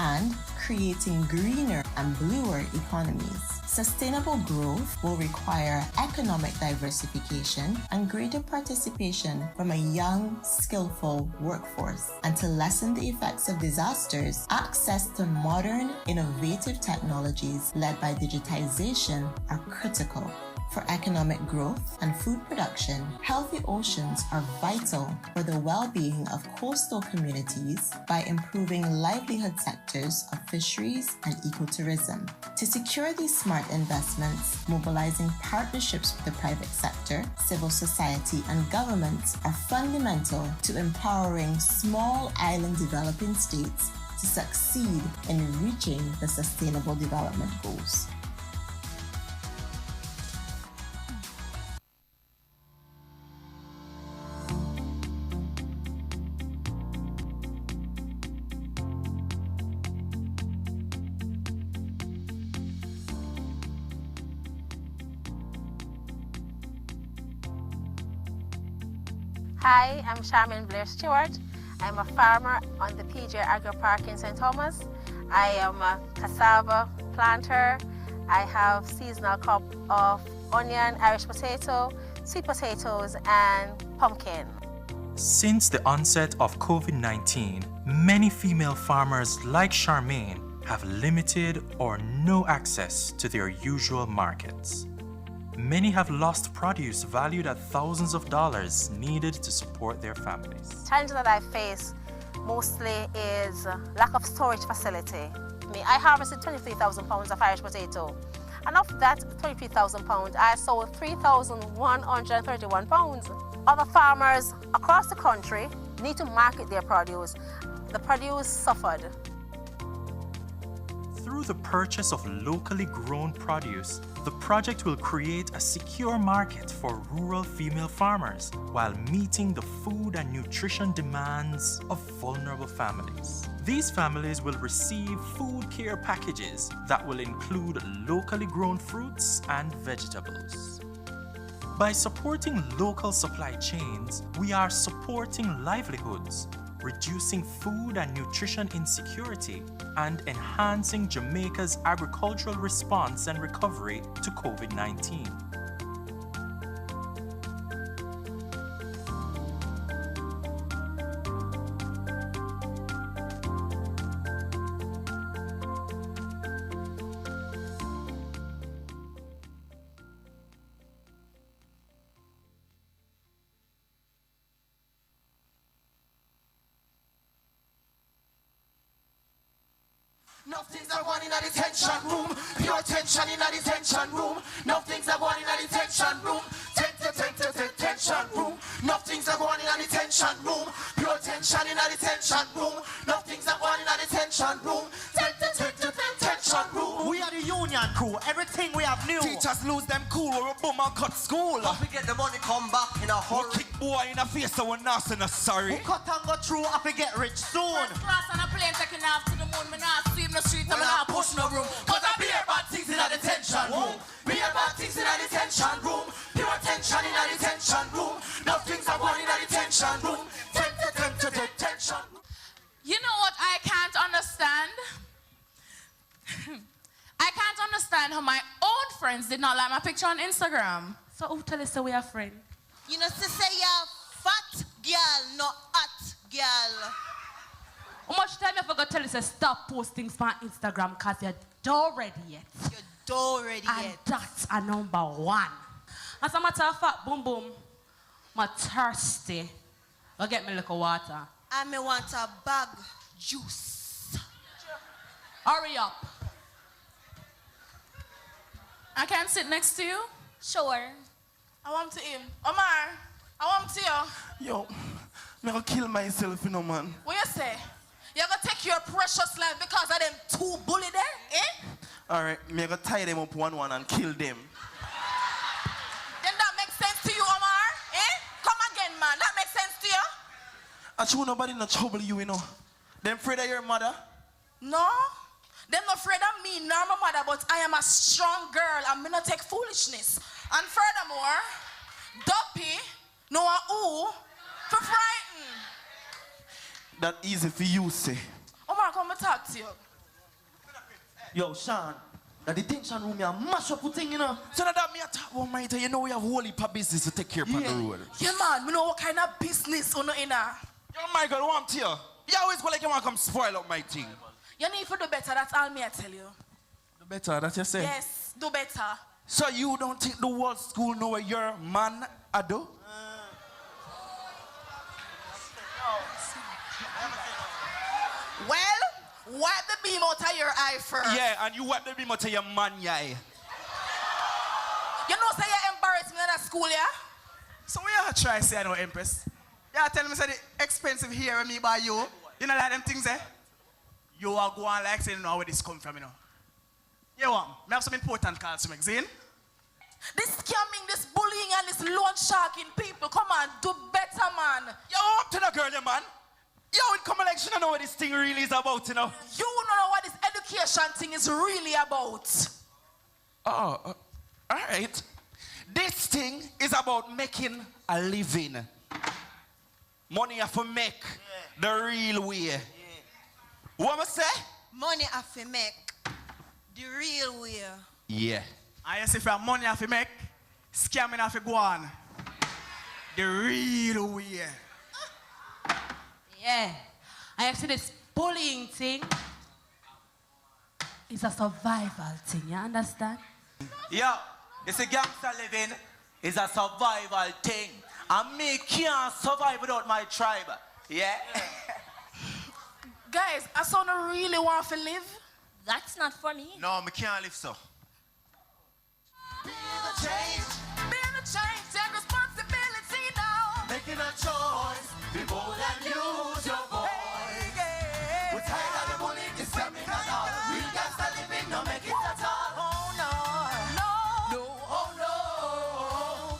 and creating greener and bluer economies. Sustainable growth will require economic diversification and greater participation from a young, skillful workforce. And to lessen the effects of disasters, access to modern, innovative technologies led by digitization are critical. For economic growth and food production, healthy oceans are vital for the well-being of coastal communities by improving livelihood sectors of fisheries and ecotourism. To secure these smart investments, mobilizing partnerships with the private sector, civil society, and governments are fundamental to empowering small island developing states to succeed in reaching the Sustainable Development Goals. Hi, I'm Charmaine Blair Stewart. I'm a farmer on the PJ Agri Park in St. Thomas. I am a cassava planter. I have seasonal crop of onion, Irish potato, sweet potatoes, and pumpkin. Since the onset of COVID-19, many female farmers like Charmaine have limited or no access to their usual markets. Many have lost produce valued at thousands of dollars needed to support their families. The challenge that I face mostly is lack of storage facility. I harvested 23,000 pounds of Irish potato, and of that 23,000 pounds, I sold 3,131 pounds. Other farmers across the country need to market their produce. The produce suffered. Through the purchase of locally grown produce, the project will create a secure market for rural female farmers while meeting the food and nutrition demands of vulnerable families. These families will receive food care packages that will include locally grown fruits and vegetables. By supporting local supply chains, we are supporting livelihoods, reducing food and nutrition insecurity, and enhancing Jamaica's agricultural response and recovery to COVID-19. Nothing's a going in a detention room. Pure tension in a detention room. Nothing's a going in a detention room. Tension room. Nothing's a going in a detention room. Pure tension in a detention room. Nothing's a going in a detention room. Tension room. We are the union crew. Everything we have new. Teachers lose them cool. We're a boom and cut school. If we get the money, come back in a hurry. We kick boy in the face, so we're not so sorry. We cut and go through. If we get rich soon. Class on a plane taking off to the moon. Me not sweep the street. Me not push no room. Cause I beer bad things in a detention room. Beer bad things in a detention room. Pure tension in a detention room. Nothing's a going in a detention room. Tension. You know what I can't understand? I can't understand how my own friends did not like my picture on Instagram. So who tell us that we are friends? You know, to say you're fat girl, not hot girl. How much time you forgot to tell us to stop posting on Instagram because you're not ready yet? You're not ready and yet. That's a number one. As a matter of fact, boom boom, I'm thirsty. Go get me a little water. I may want a bag juice. Hurry up. I can sit next to you? Sure. I want to him. Omar, I want to you. Yo, I'm gonna kill myself, you know, man. What you say? You're gonna take your precious life because of them two bully there, eh? Alright, I'm gonna tie them up one and kill them. Then that makes sense to you, Omar? Eh? Come again, man. That makes sense to you? I sure nobody no trouble you know. Them afraid of your mother? No. Them not afraid of me, nor my mother, but I am a strong girl and me not take foolishness. And furthermore, Duppy, no one who, for frighten. That easy for you, say. Omar, come and talk to you. Yo, Sean, the detention room, you mash up with thing, you know. So now that me a talk about my you know we have whole heap of business to take care of on the road. Yeah, man, we know what kind of business on in there. Yo, Michael, what I'm to you? You always go like you want to come spoil up my thing. You need to do better, that's all me I tell you. Do better, that's you say? Yes, do better. So you don't think the whole school know what your man I do? Well, wipe the beam out of your eye first. Yeah, and you wipe the beam out of your man eye. You know say you embarrass me in that school, yeah? So we are try say I know Empress. Yeah, tell me say the expensive hair with me by you. You know like them things there? You are going like saying you know where this come from, you know. Yeah, what? I have some important calls to make, Zane. This scamming, this bullying, and this loan sharking people, come on, do better, man. Yo, up to the girl, yeah, man. Yo, it come like she don't know what this thing really is about, you know. You don't know what this education thing is really about. Oh, all right. This thing is about making a living. Money you have to make the real way. Yeah. What am I say? Money have to make the real way. Yeah. I yes, if you have money have to make, scamming have to go on. The real way. Yeah. I actually this bullying thing is a survival thing, you understand? Yo, it's a gangster living is a survival thing. And me can't survive without my tribe. Yeah? Guys, I saw no really want to live. That's not for me. No, me can't live so. Being a change, take responsibility now. Making a choice, be bold and use your voice. We're tired of the bullying, Dissemination of real gangster living, no make it at all. Oh no. No, oh no,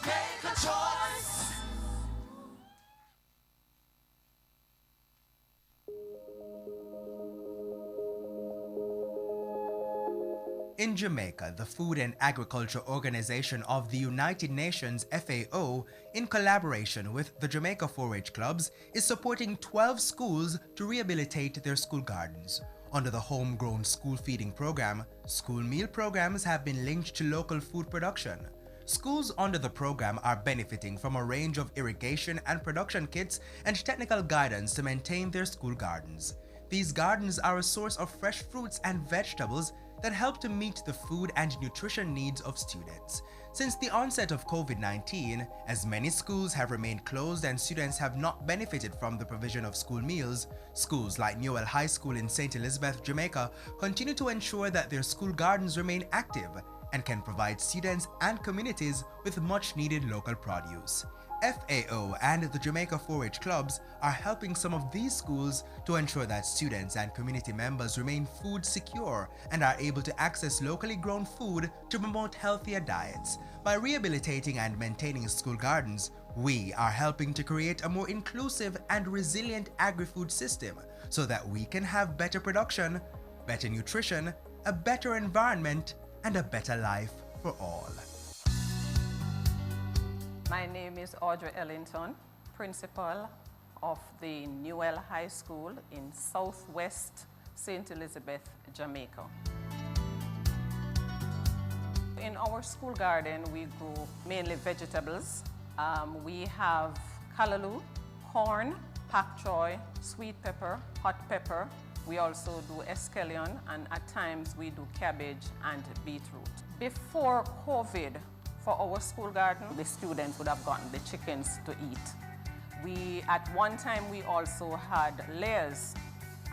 make a choice. In Jamaica, the Food and Agriculture Organization of the United Nations, FAO, in collaboration with the Jamaica 4-H clubs, is supporting 12 schools to rehabilitate their school gardens. Under the Homegrown School Feeding Program, school meal programs have been linked to local food production. Schools under the program are benefiting from a range of irrigation and production kits and technical guidance to maintain their school gardens. These gardens are a source of fresh fruits and vegetables that help to meet the food and nutrition needs of students. Since the onset of COVID-19, as many schools have remained closed and students have not benefited from the provision of school meals, schools like Newell High School in St. Elizabeth, Jamaica, continue to ensure that their school gardens remain active and can provide students and communities with much-needed local produce. FAO and the Jamaica 4-H clubs are helping some of these schools to ensure that students and community members remain food secure and are able to access locally grown food to promote healthier diets. By rehabilitating and maintaining school gardens, we are helping to create a more inclusive and resilient agri-food system so that we can have better production, better nutrition, a better environment, and a better life for all. My name is Audrey Ellington, principal of the Newell High School in Southwest St. Elizabeth, Jamaica. In our school garden, we grow mainly vegetables. We have callaloo, corn, pak choy, sweet pepper, hot pepper. We also do escallion, and at times we do cabbage and beetroot. Before COVID, for our school garden, the students would have gotten the chickens to eat. At one time, we also had layers,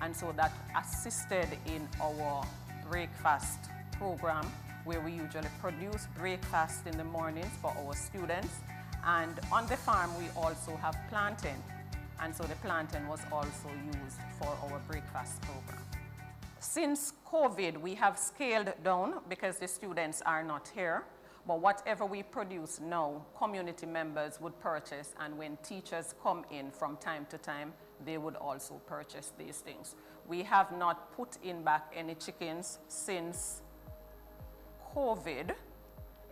and so that assisted in our breakfast program, where we usually produce breakfast in the mornings for our students. And on the farm, we also have plantain, and so the plantain was also used for our breakfast program. Since COVID, we have scaled down because the students are not here. But whatever we produce now, community members would purchase, and when teachers come in from time to time, they would also purchase these things. We have not put in back any chickens since COVID,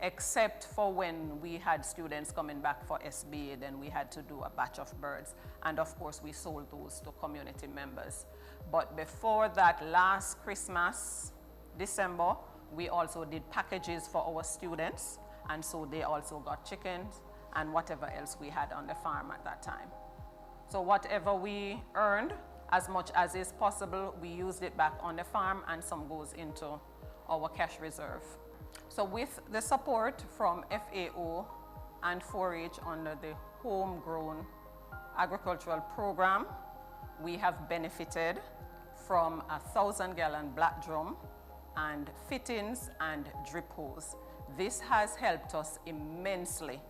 except for when we had students coming back for SBA, then we had to do a batch of birds. And of course, we sold those to community members. But before that, last Christmas, December, we also did packages for our students, and so they also got chickens and whatever else we had on the farm at that time. So whatever we earned, as much as is possible, we used it back on the farm, and some goes into our cash reserve. So with the support from FAO and 4-H under the homegrown agricultural program, we have benefited from a 1,000-gallon black drum and fittings and drip hose. This has helped us immensely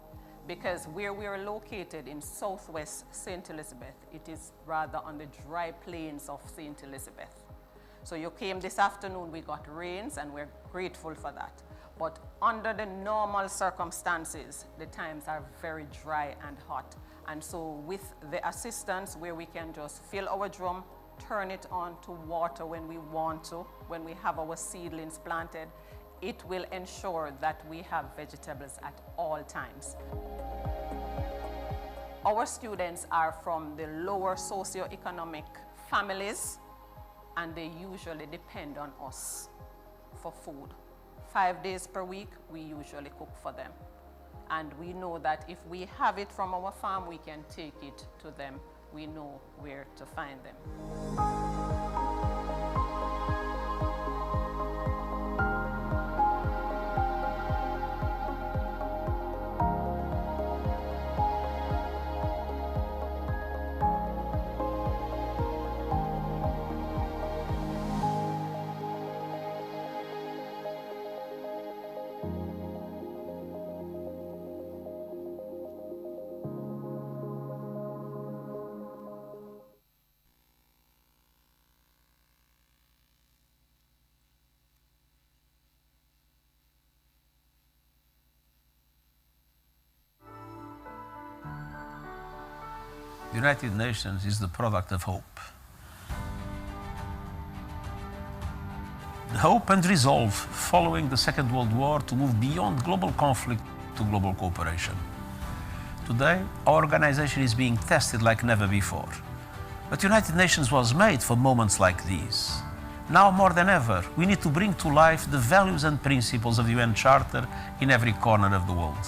because where we are located in southwest St. Elizabeth, it is rather on the dry plains of St. Elizabeth. So you came this afternoon, we got rains, and we're grateful for that. But under the normal circumstances, the times are very dry and hot. And so with the assistance where we can just fill our drum, turn it on to water when we want to, when we have our seedlings planted, it will ensure that we have vegetables at all times. Our students are from the lower socioeconomic families, and they usually depend on us for food. 5 days per week, we usually cook for them. And we know that if we have it from our farm, we can take it to them. We know where to find them. The United Nations is the product of hope. The hope and resolve following the Second World War to move beyond global conflict to global cooperation. Today, our organization is being tested like never before. But the United Nations was made for moments like these. Now more than ever, we need to bring to life the values and principles of the UN Charter in every corner of the world.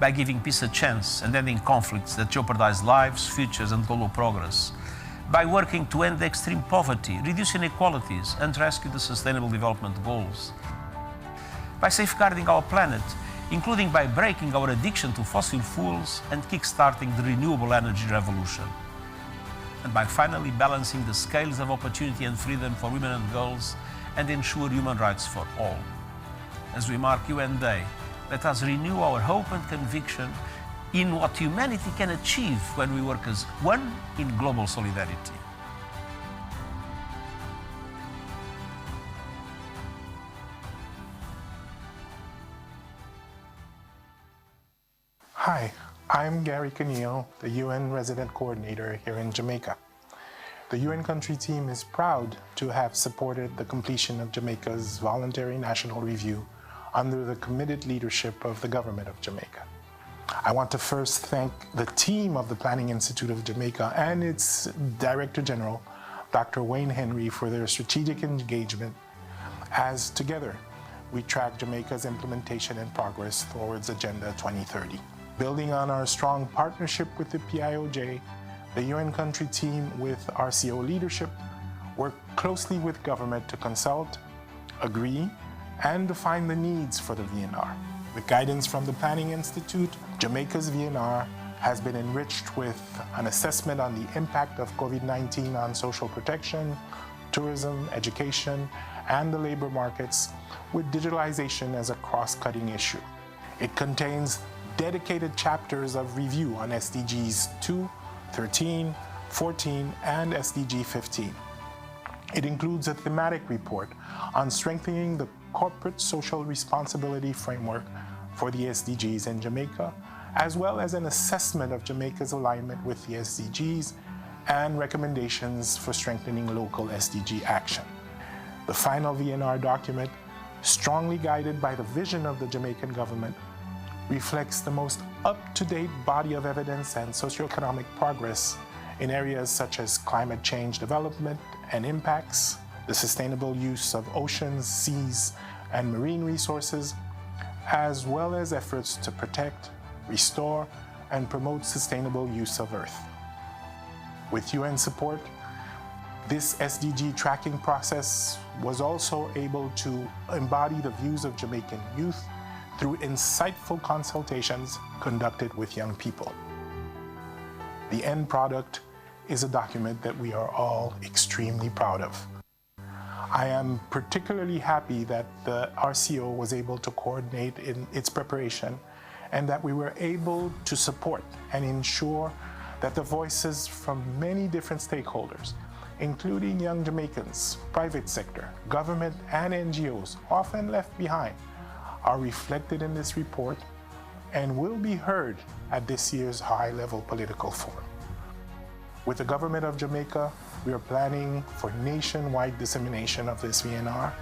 By giving peace a chance and ending conflicts that jeopardize lives, futures, and global progress. By working to end extreme poverty, reduce inequalities, and rescue the Sustainable Development Goals. By safeguarding our planet, including by breaking our addiction to fossil fuels and kickstarting the renewable energy revolution. And by finally balancing the scales of opportunity and freedom for women and girls and ensure human rights for all. As we mark UN Day, let us renew our hope and conviction in what humanity can achieve when we work as one in global solidarity. Hi, I'm Gary Canillo, the UN Resident Coordinator here in Jamaica. The UN country team is proud to have supported the completion of Jamaica's voluntary national review under the committed leadership of the government of Jamaica. I want to first thank the team of the Planning Institute of Jamaica and its Director General, Dr. Wayne Henry, for their strategic engagement as together we track Jamaica's implementation and progress towards Agenda 2030. Building on our strong partnership with the PIOJ, the UN country team with RCO leadership worked closely with government to consult, agree, and define the needs for the VNR. With guidance from the Planning Institute, Jamaica's VNR has been enriched with an assessment on the impact of COVID-19 on social protection, tourism, education, and the labor markets, with digitalization as a cross-cutting issue. It contains dedicated chapters of review on SDGs 2, 13, 14, and SDG 15. It includes a thematic report on strengthening the corporate social responsibility framework for the SDGs in Jamaica, as well as an assessment of Jamaica's alignment with the SDGs and recommendations for strengthening local SDG action. The final VNR document, strongly guided by the vision of the Jamaican government, reflects the most up-to-date body of evidence and socioeconomic progress in areas such as climate change development and impacts, the sustainable use of oceans, seas, and marine resources, as well as efforts to protect, restore, and promote sustainable use of Earth. With UN support, this SDG tracking process was also able to embody the views of Jamaican youth through insightful consultations conducted with young people. The end product is a document that we are all extremely proud of. I am particularly happy that the RCO was able to coordinate in its preparation and that we were able to support and ensure that the voices from many different stakeholders, including young Jamaicans, private sector, government, and NGOs, often left behind, are reflected in this report and will be heard at this year's high-level political forum. With the government of Jamaica, we are planning for nationwide dissemination of this VNR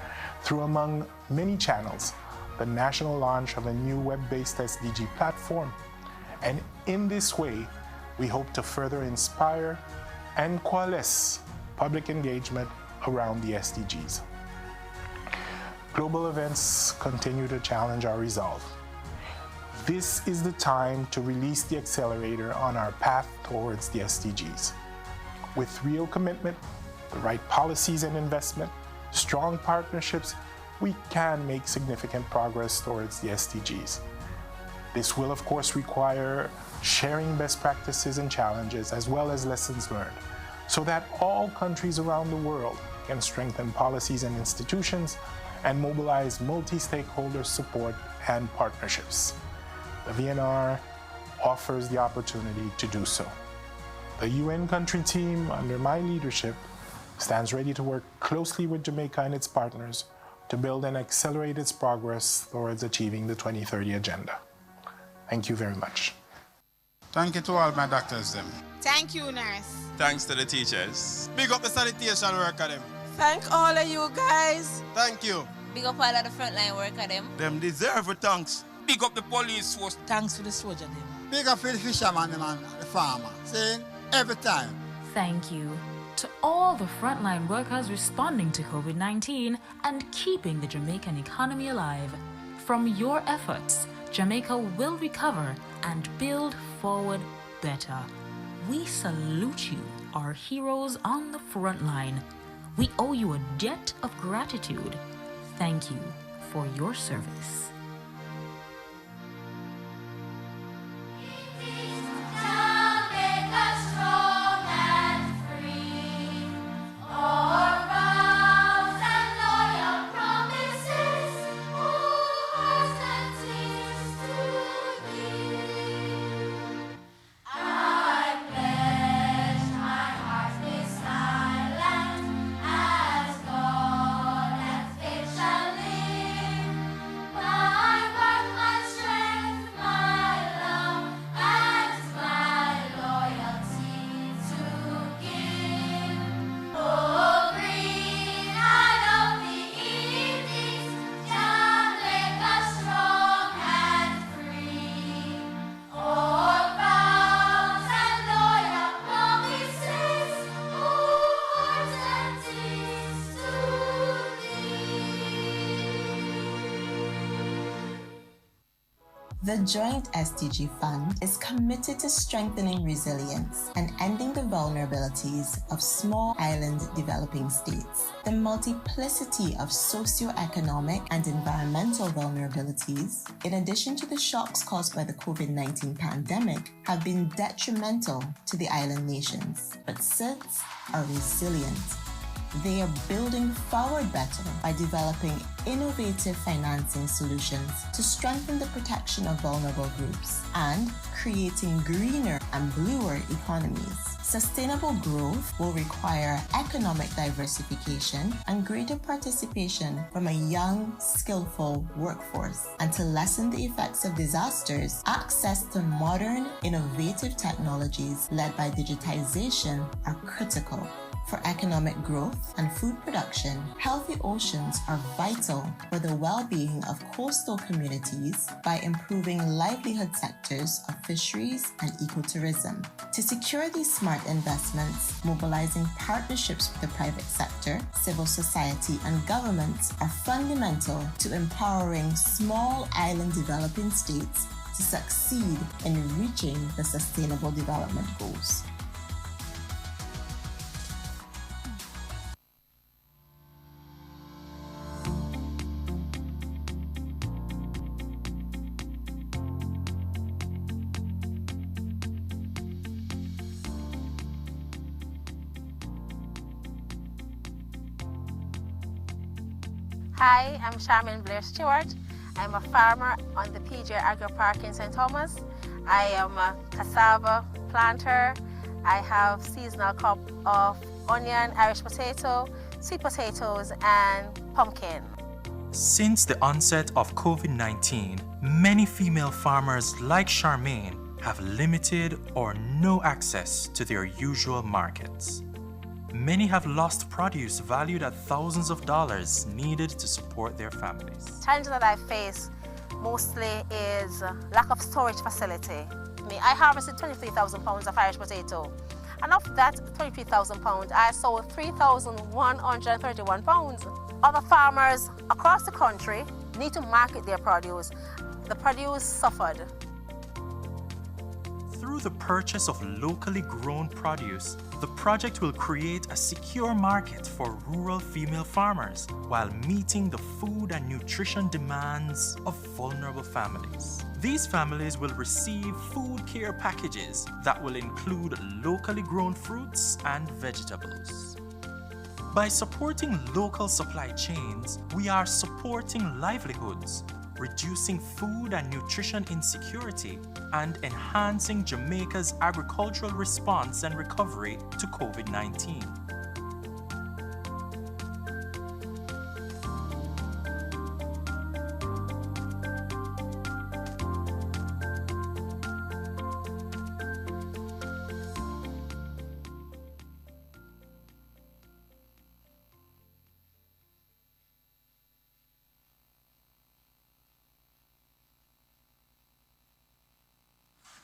through, among many channels, the national launch of a new web-based SDG platform. And in this way, we hope to further inspire and coalesce public engagement around the SDGs. Global events continue to challenge our resolve. This is the time to release the accelerator on our path towards the SDGs. With real commitment, the right policies and investment, strong partnerships, we can make significant progress towards the SDGs. This will, of course, require sharing best practices and challenges, as well as lessons learned, so that all countries around the world can strengthen policies and institutions and mobilize multi-stakeholder support and partnerships. The VNR offers the opportunity to do so. The UN country team, under my leadership, stands ready to work closely with Jamaica and its partners to build and accelerate its progress towards achieving the 2030 agenda. Thank you very much. Thank you to all my doctors them. Thank you, nurse. Thanks to the teachers. Big up the sanitation worker them. Thank all of you guys. Thank you. Big up all of the frontline worker them. Them deserve a thanks. Big up the police force. Thanks to the soldier them. Big up for the fisherman them and the farmer. Saying every time. Thank you to all the frontline workers responding to COVID-19 and keeping the Jamaican economy alive. From your efforts, Jamaica will recover and build forward better. We salute you, our heroes on the front line. We owe you a debt of gratitude. Thank you for your service. The Joint SDG Fund is committed to strengthening resilience and ending the vulnerabilities of small island developing states. The multiplicity of socioeconomic and environmental vulnerabilities, in addition to the shocks caused by the COVID-19 pandemic, have been detrimental to the island nations, but SIDS are resilient. They are building forward better by developing innovative financing solutions to strengthen the protection of vulnerable groups and creating greener and bluer economies. Sustainable growth will require economic diversification and greater participation from a young, skillful workforce. And to lessen the effects of disasters, access to modern, innovative technologies led by digitization are critical. For economic growth and food production, healthy oceans are vital for the well-being of coastal communities by improving livelihood sectors of fisheries and ecotourism. To secure these smart investments, mobilizing partnerships with the private sector, civil society, and governments are fundamental to empowering small island developing states to succeed in reaching the Sustainable Development Goals. Hi, I'm Charmaine Blair Stewart. I'm a farmer on the PJ Agri Park in St. Thomas. I am a cassava planter. I have seasonal crop of onion, Irish potato, sweet potatoes, and pumpkin. Since the onset of COVID-19, many female farmers like Charmaine have limited or no access to their usual markets. Many have lost produce valued at thousands of dollars needed to support their families. The challenge that I face mostly is lack of storage facility. I harvested 23,000 pounds of Irish potato, and of that 23,000 pounds, I sold 3,131 pounds. Other farmers across the country need to market their produce. The produce suffered. Through the purchase of locally grown produce, the project will create a secure market for rural female farmers while meeting the food and nutrition demands of vulnerable families. These families will receive food care packages that will include locally grown fruits and vegetables. By supporting local supply chains, we are supporting livelihoods, reducing food and nutrition insecurity, and enhancing Jamaica's agricultural response and recovery to COVID-19.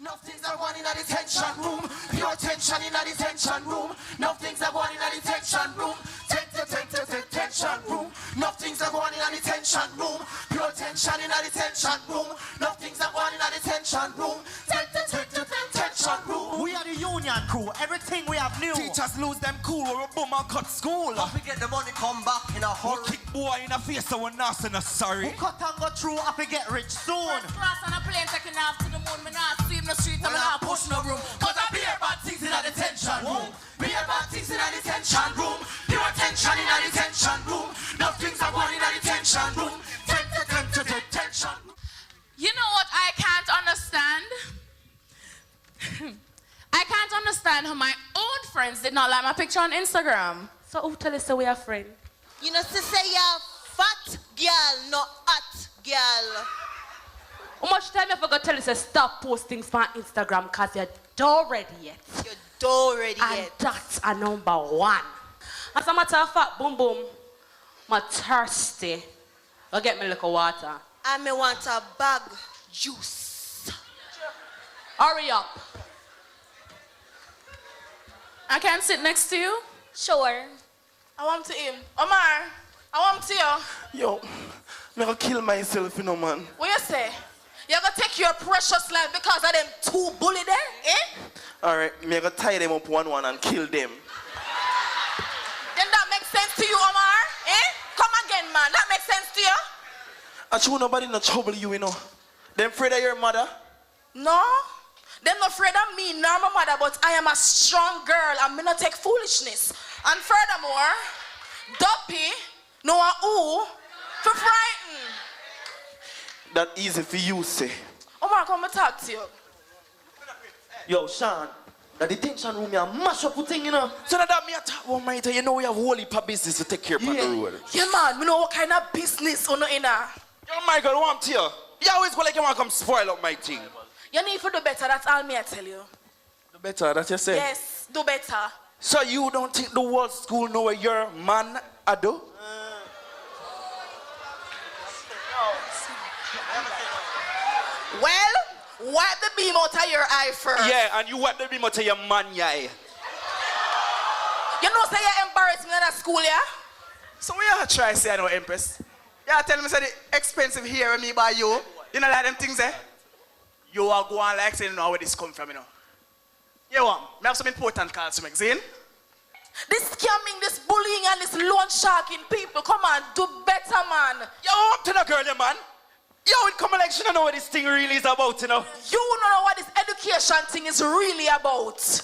Nothing's are going in a detention room. Pure tension in a detention room. Nothing's are going in a detention room. Detention room. Nothing's are going in a detention room. Pure tension in a detention room. Nothing's are going in a detention room. Detention room. We are the union crew. Everything we have new. Teachers lose them cool. We're a boom and cut school. If we get the money come back in a hurry. We kick boy in the face so we're not saying sorry. We cut and go through if we get rich soon. First class on a plane taking off to the moon. Me not sweep the street and me not push no room. Cause I beer bad things in a detention room. Beer bad things in a detention room. Pure tension in a detention room. Nothing's are going in a detention room. Detention. You know what I can't understand? I can't understand how my own friends did not like my picture on Instagram. So who tell us that we are friends? You know, to say you're fat girl, not hot girl. How much time you forgot to tell us to stop posting on Instagram because you're not ready yet? You're not ready and yet. That's a number one. As a matter of fact, boom boom, I'm thirsty. I'll get me a little water. I may want a bag juice. Hurry up. I can sit next to you? Sure. I want to him. Omar, I want to you. Yo, I'm gonna kill myself, you know, man. What you say? You're gonna take your precious life because of them two bully there, eh? Alright, I'm gonna tie them up one and kill them. Then that makes sense to you, Omar? Eh? Come again, man. That makes sense to you? And sure nobody no trouble you, you know. Them afraid of your mother? No. Them not afraid of me, nor my mother, but I am a strong girl and me not take foolishness. And furthermore, Duppy, know who, for frighten. That easy for you, say. Omar, come and talk to you. Yo, Sean, the detention room, you mash up a thing, you know. So that me talk about my you know we have whole heap of business to take care of on the road. Yeah, man, we know what kind of business on the inner. Yo, Michael, what I'm to you? You always go like you want to come spoil up my thing. You need to do better, that's all me I tell you. Do better, that's you say? Yes, do better. So you don't think the whole school know where your man I do? Well, wipe the beam out of your eye first. Yeah, and you wipe the beam out of your man eye. You know say you embarrass me in that school, yeah? So we are try to say I know Empress. Yeah, tell me say the expensive hair me by you. You know like them things eh? You are going like saying you know where this come from, you know. Yeah, one. I have some important calls to make, see? This scamming, this bullying, and this loan sharking people, come on, do better, man. Yo, up to the girl, yeah, man. Yo, it come election, I know what this thing really is about, you know. You don't know what this education thing is really about.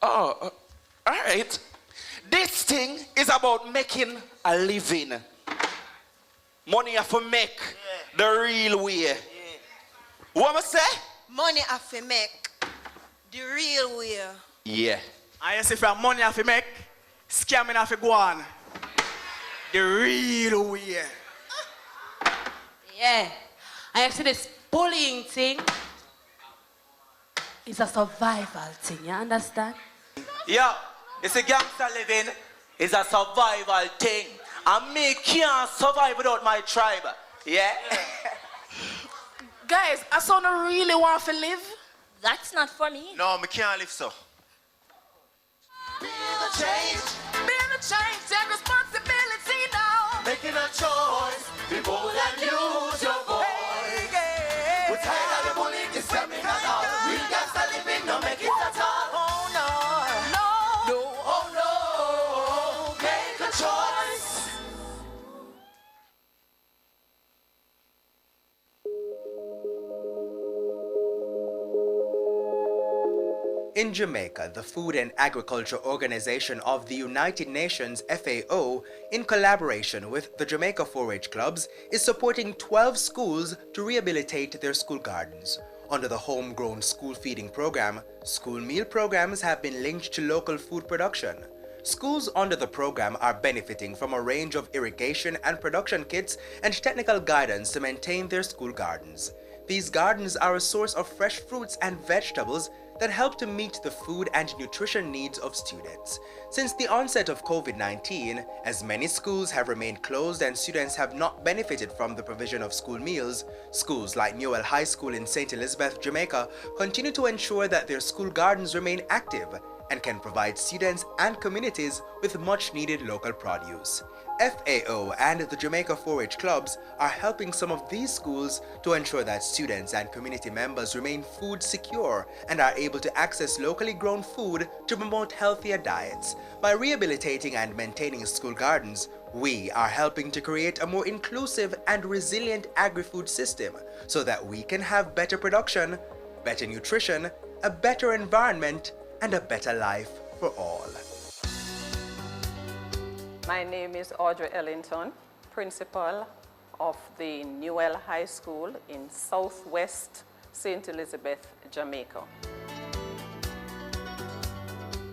Oh, all right. This thing is about making a living. Money you have to make the real way. Yeah. What am I say? Money have to make the real way. Yeah. And yes, if you have money have to make, scamming have to go on. The real way. Yeah. I actually this bullying thing is a survival thing, you understand? Yeah, it's a gangster living is a survival thing. And me can't survive without my tribe. Yeah? Guys, I saw no really want to live. That's not for me. No, me can't live so. Being a change. Being a change, take responsibility now. Making a choice. Be bold and use your voice. We're tired of the bullying, this scamming and all. Real gangster living, no make it at all. Oh no. No. No, oh no. Make a choice. In Jamaica, the Food and Agriculture Organization of the United Nations, FAO, in collaboration with the Jamaica 4-H clubs, is supporting 12 schools to rehabilitate their school gardens. Under the Homegrown School Feeding Program, school meal programs have been linked to local food production. Schools under the program are benefiting from a range of irrigation and production kits and technical guidance to maintain their school gardens. These gardens are a source of fresh fruits and vegetables that help to meet the food and nutrition needs of students. Since the onset of COVID-19, as many schools have remained closed and students have not benefited from the provision of school meals, schools like Newell High School in St. Elizabeth, Jamaica, continue to ensure that their school gardens remain active and can provide students and communities with much-needed local produce. FAO and the Jamaica 4-H clubs are helping some of these schools to ensure that students and community members remain food secure and are able to access locally grown food to promote healthier diets. By rehabilitating and maintaining school gardens, we are helping to create a more inclusive and resilient agri-food system so that we can have better production, better nutrition, a better environment, and a better life for all. My name is Audrey Ellington, principal of the Newell High School in Southwest St. Elizabeth, Jamaica.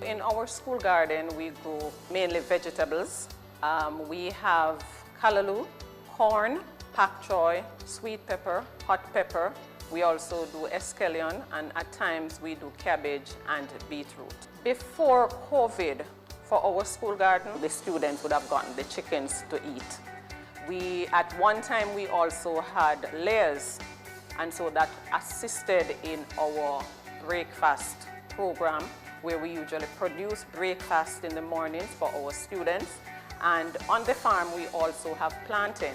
In our school garden, we grow mainly vegetables. We have callaloo, corn, pak choy, sweet pepper, hot pepper. We also do escallion, and at times we do cabbage and beetroot. Before COVID, for our school garden, the students would have gotten the chickens to eat. At one time, we also had layers, and so that assisted in our breakfast program, where we usually produce breakfast in the mornings for our students. And on the farm, we also have plantain,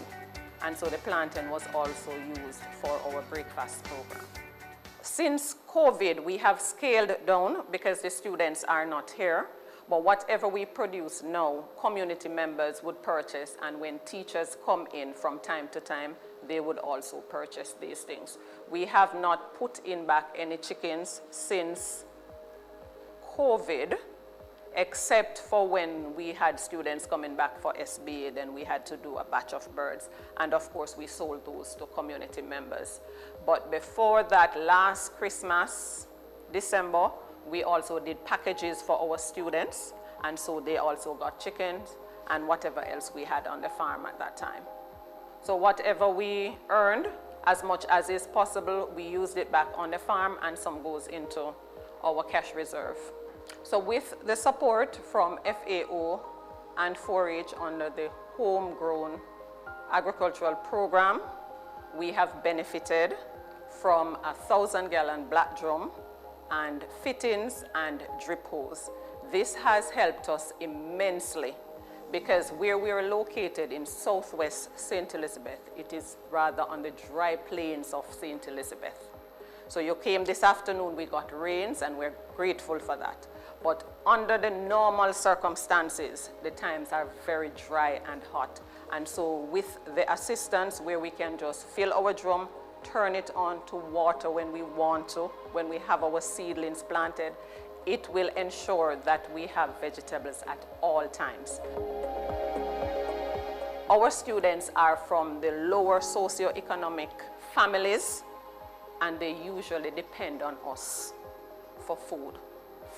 and so the plantain was also used for our breakfast program. Since COVID, we have scaled down because the students are not here. But whatever we produce now, community members would purchase, and when teachers come in from time to time, they would also purchase these things. We have not put in back any chickens since COVID, except for when we had students coming back for SBA, then we had to do a batch of birds. And of course, we sold those to community members. But before that, last Christmas, December, we also did packages for our students, and so they also got chickens and whatever else we had on the farm at that time. So whatever we earned, as much as is possible, we used it back on the farm, and some goes into our cash reserve. So with the support from FAO and 4-H under the Homegrown Agricultural Program, we have benefited from a 1,000-gallon black drum and fittings and drip hose. This has helped us immensely because where we are located in southwest St. Elizabeth, it is rather on the dry plains of St. Elizabeth. So you came this afternoon, we got rains and we're grateful for that. But under the normal circumstances, the times are very dry and hot. And so with the assistance where we can just fill our drum, turn it on to water when we want to, when we have our seedlings planted, it will ensure that we have vegetables at all times. Our students are from the lower socioeconomic families, and they usually depend on us for food.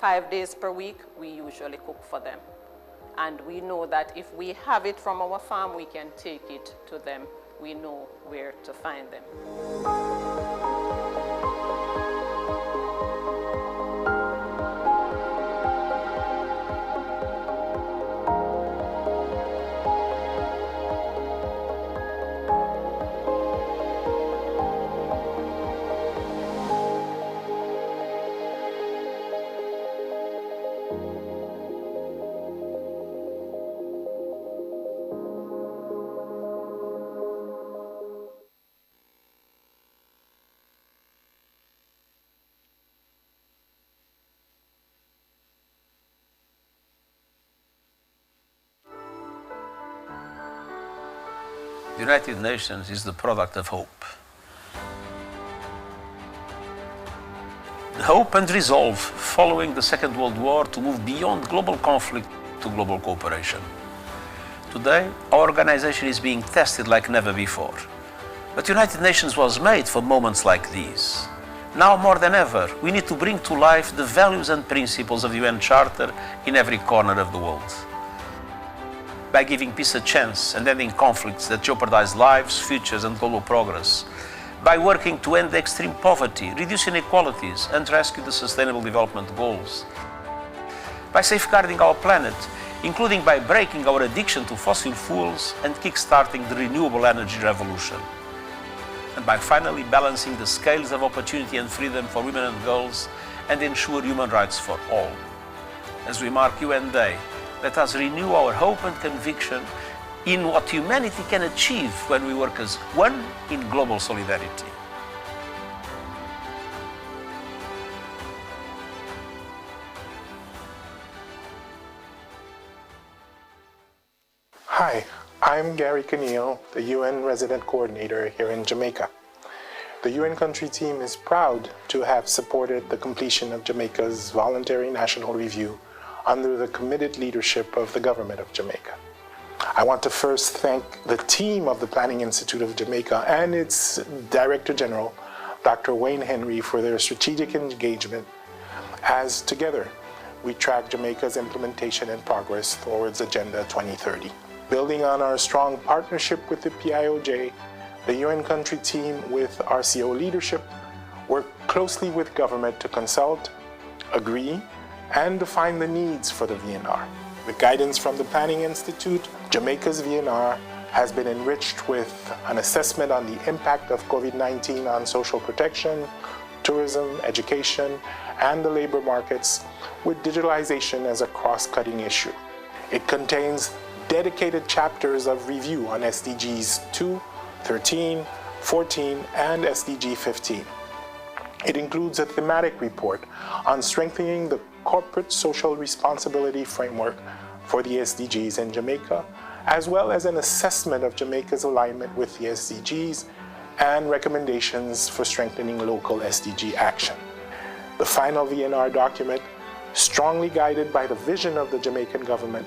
5 days per week, we usually cook for them. And we know that if we have it from our farm, we can take it to them. We know where to find them. The United Nations is the product of hope. The hope and resolve following the Second World War to move beyond global conflict to global cooperation. Today, our organization is being tested like never before. But the United Nations was made for moments like these. Now more than ever, we need to bring to life the values and principles of the UN Charter in every corner of the world. By giving peace a chance and ending conflicts that jeopardize lives, futures and global progress. By working to end extreme poverty, reduce inequalities and rescue the Sustainable Development Goals. By safeguarding our planet, including by breaking our addiction to fossil fuels and kick-starting the renewable energy revolution. And by finally balancing the scales of opportunity and freedom for women and girls and ensure human rights for all. As we mark UN Day, let us renew our hope and conviction in what humanity can achieve when we work as one in global solidarity. Hi, I'm Gary Conneal, the UN Resident Coordinator here in Jamaica. The UN country team is proud to have supported the completion of Jamaica's voluntary national review under the committed leadership of the government of Jamaica. I want to first thank the team of the Planning Institute of Jamaica and its Director General, Dr. Wayne Henry, for their strategic engagement as together we track Jamaica's implementation and progress towards Agenda 2030. Building on our strong partnership with the PIOJ, the UN country team with RCO leadership worked closely with government to consult, agree, and define the needs for the VNR. With guidance from the Planning Institute, Jamaica's VNR has been enriched with an assessment on the impact of COVID-19 on social protection, tourism, education, and the labor markets, with digitalization as a cross-cutting issue. It contains dedicated chapters of review on SDGs 2, 13, 14, and SDG 15. It includes a thematic report on strengthening the corporate social responsibility framework for the SDGs in Jamaica, as well as an assessment of Jamaica's alignment with the SDGs and recommendations for strengthening local SDG action. The final VNR document, strongly guided by the vision of the Jamaican government,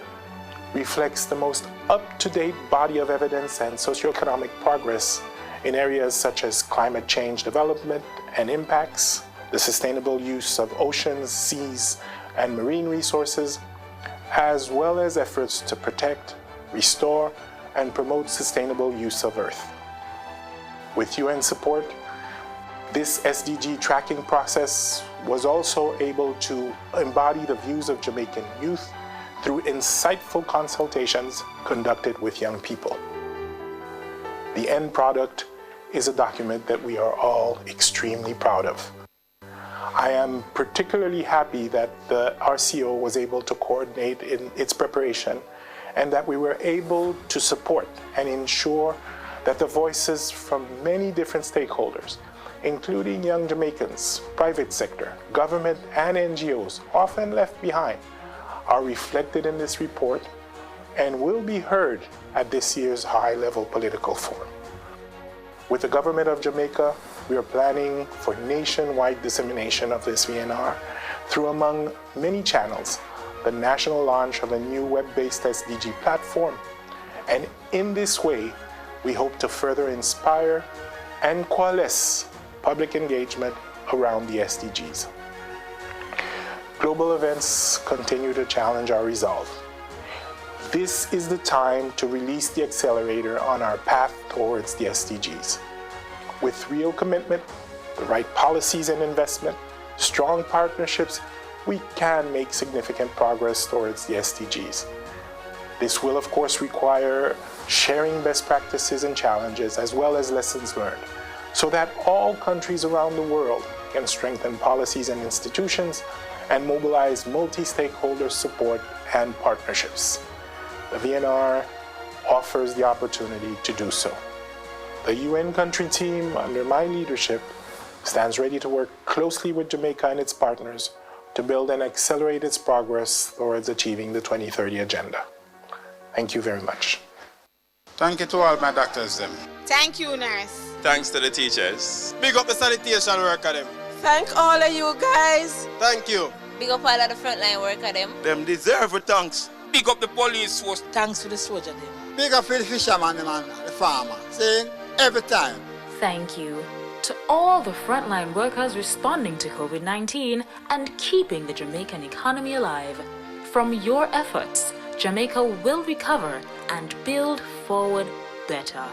reflects the most up-to-date body of evidence and socioeconomic progress in areas such as climate change development and impacts, the sustainable use of oceans, seas, and marine resources, as well as efforts to protect, restore, and promote sustainable use of Earth. With UN support, this SDG tracking process was also able to embody the views of Jamaican youth through insightful consultations conducted with young people. The end product is a document that we are all extremely proud of. I am particularly happy that the RCO was able to coordinate in its preparation and that we were able to support and ensure that the voices from many different stakeholders, including young Jamaicans, private sector, government, and NGOs, often left behind, are reflected in this report and will be heard at this year's high-level political forum. With the government of Jamaica, we are planning for nationwide dissemination of this VNR through, among many channels, the national launch of a new web-based SDG platform. And in this way, we hope to further inspire and coalesce public engagement around the SDGs. Global events continue to challenge our resolve. This is the time to release the accelerator on our path towards the SDGs. With real commitment, the right policies and investment, strong partnerships, we can make significant progress towards the SDGs. This will, of course, require sharing best practices and challenges as well as lessons learned, so that all countries around the world can strengthen policies and institutions and mobilize multi-stakeholder support and partnerships. The VNR offers the opportunity to do so. The UN country team, under my leadership, stands ready to work closely with Jamaica and its partners to build and accelerate its progress towards achieving the 2030 agenda. Thank you very much. Thank you to all my doctors them. Thank you, nurse. Thanks to the teachers. Big up the sanitation worker them. Thank all of you guys. Thank you. Big up all of the frontline worker them. Them deserve a thanks. Big up the police force. Thanks to the soldier them. Big up for the fisherman them and the farmer. Saying every time. Thank you to all the frontline workers responding to COVID-19 and keeping the Jamaican economy alive. From your efforts, Jamaica will recover and build forward better.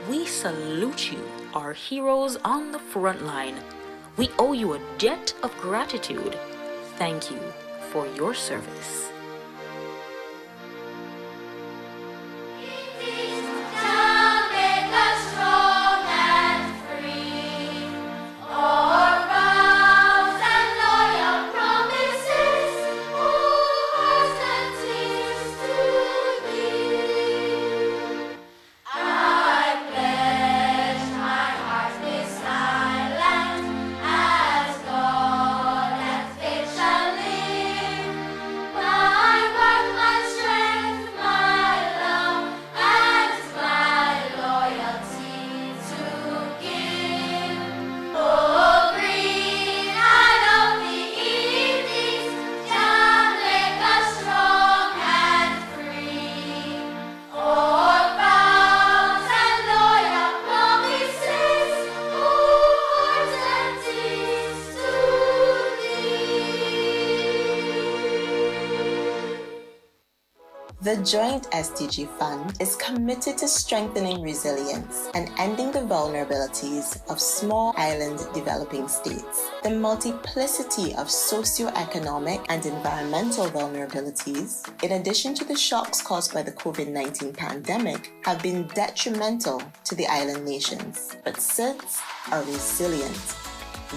We salute you, our heroes on the front line. We owe you a debt of gratitude. Thank you for your service. The Joint SDG Fund is committed to strengthening resilience and ending the vulnerabilities of small island developing states. The multiplicity of socioeconomic and environmental vulnerabilities, in addition to the shocks caused by the COVID-19 pandemic, have been detrimental to the island nations, but SIDS are resilient.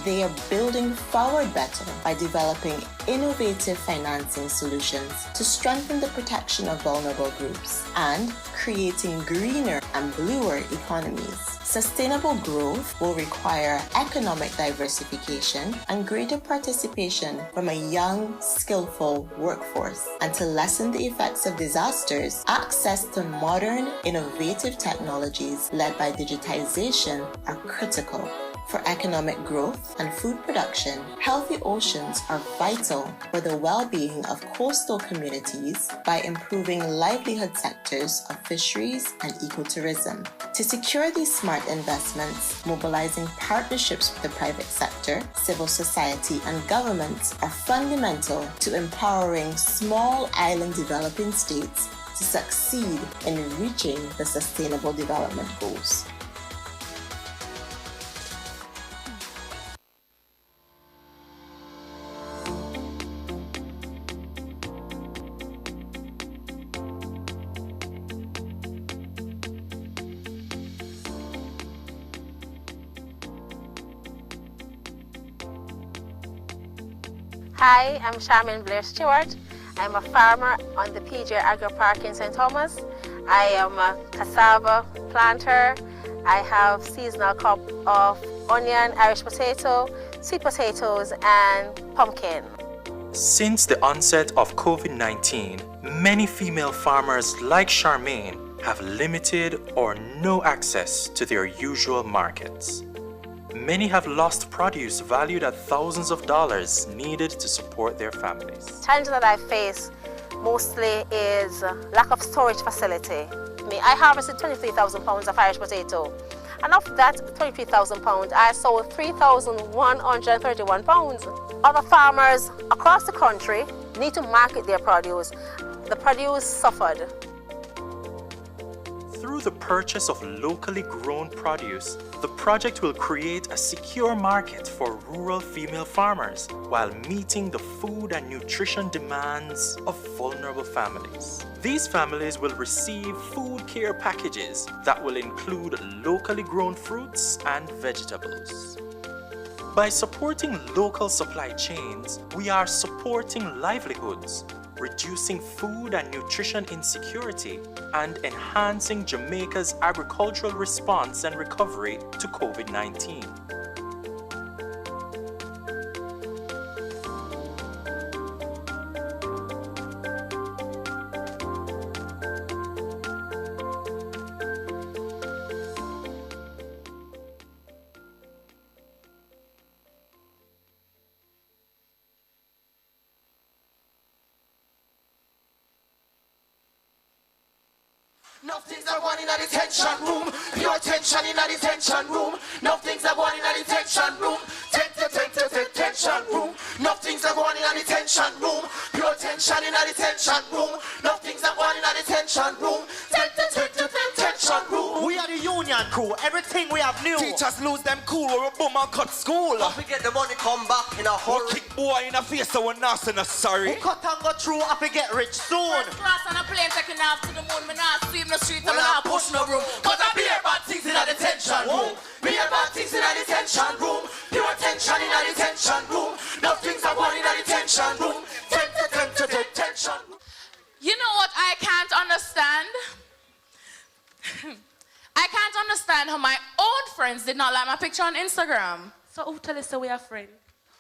They are building forward better by developing innovative financing solutions to strengthen the protection of vulnerable groups and creating greener and bluer economies. Sustainable growth will require economic diversification and greater participation from a young, skillful workforce. And to lessen the effects of disasters, access to modern, innovative technologies led by digitalization are critical. For economic growth and food production, healthy oceans are vital for the well-being of coastal communities by improving livelihood sectors of fisheries and ecotourism. To secure these smart investments, mobilizing partnerships with the private sector, civil society, and governments are fundamental to empowering small island developing states to succeed in reaching the Sustainable Development Goals. Hi, I'm Charmaine Blair Stewart. I'm a farmer on the PJ Agri Park in St. Thomas. I am a cassava planter. I have seasonal crop of onion, Irish potato, sweet potatoes, and pumpkin. Since the onset of COVID-19, many female farmers like Charmaine have limited or no access to their usual markets. Many have lost produce valued at thousands of dollars needed to support their families. The challenge that I face mostly is lack of storage facility. I harvested 23,000 pounds of Irish potato, and of that 23,000 pounds, I sold 3,131 pounds. Other farmers across the country need to market their produce. The produce suffered. Through the purchase of locally grown produce, the project will create a secure market for rural female farmers while meeting the food and nutrition demands of vulnerable families. These families will receive food care packages that will include locally grown fruits and vegetables. By supporting local supply chains, we are supporting livelihoods, reducing food and nutrition insecurity, and enhancing Jamaica's agricultural response and recovery to COVID-19. Nothing's a going in a detention room. Pure tension in a detention room. Nothing's a going in a detention room. Detention room. Nothing's a going in a detention room. Pure tension in a detention room. Nothing's a going in a detention room. Detention room. We are the union crew. Everything we have new. Teachers lose them cool or a boom and cut school. Don't forget the money come back in a hurry. We kick boy in a face so we're not saying sorry. Who cut and go through, I forget rich soon. First class on a plane taking off to the moon. Me not sweep the street and me not push no broom. Cause I beer bad things in a detention room. Beer bad things in a detention room. Pure tension in a detention room. Nothing's a going in a detention room. Detention room. You know what I can't understand? I can't understand how my own friends did not like my picture on Instagram. So who tell us that we are friends?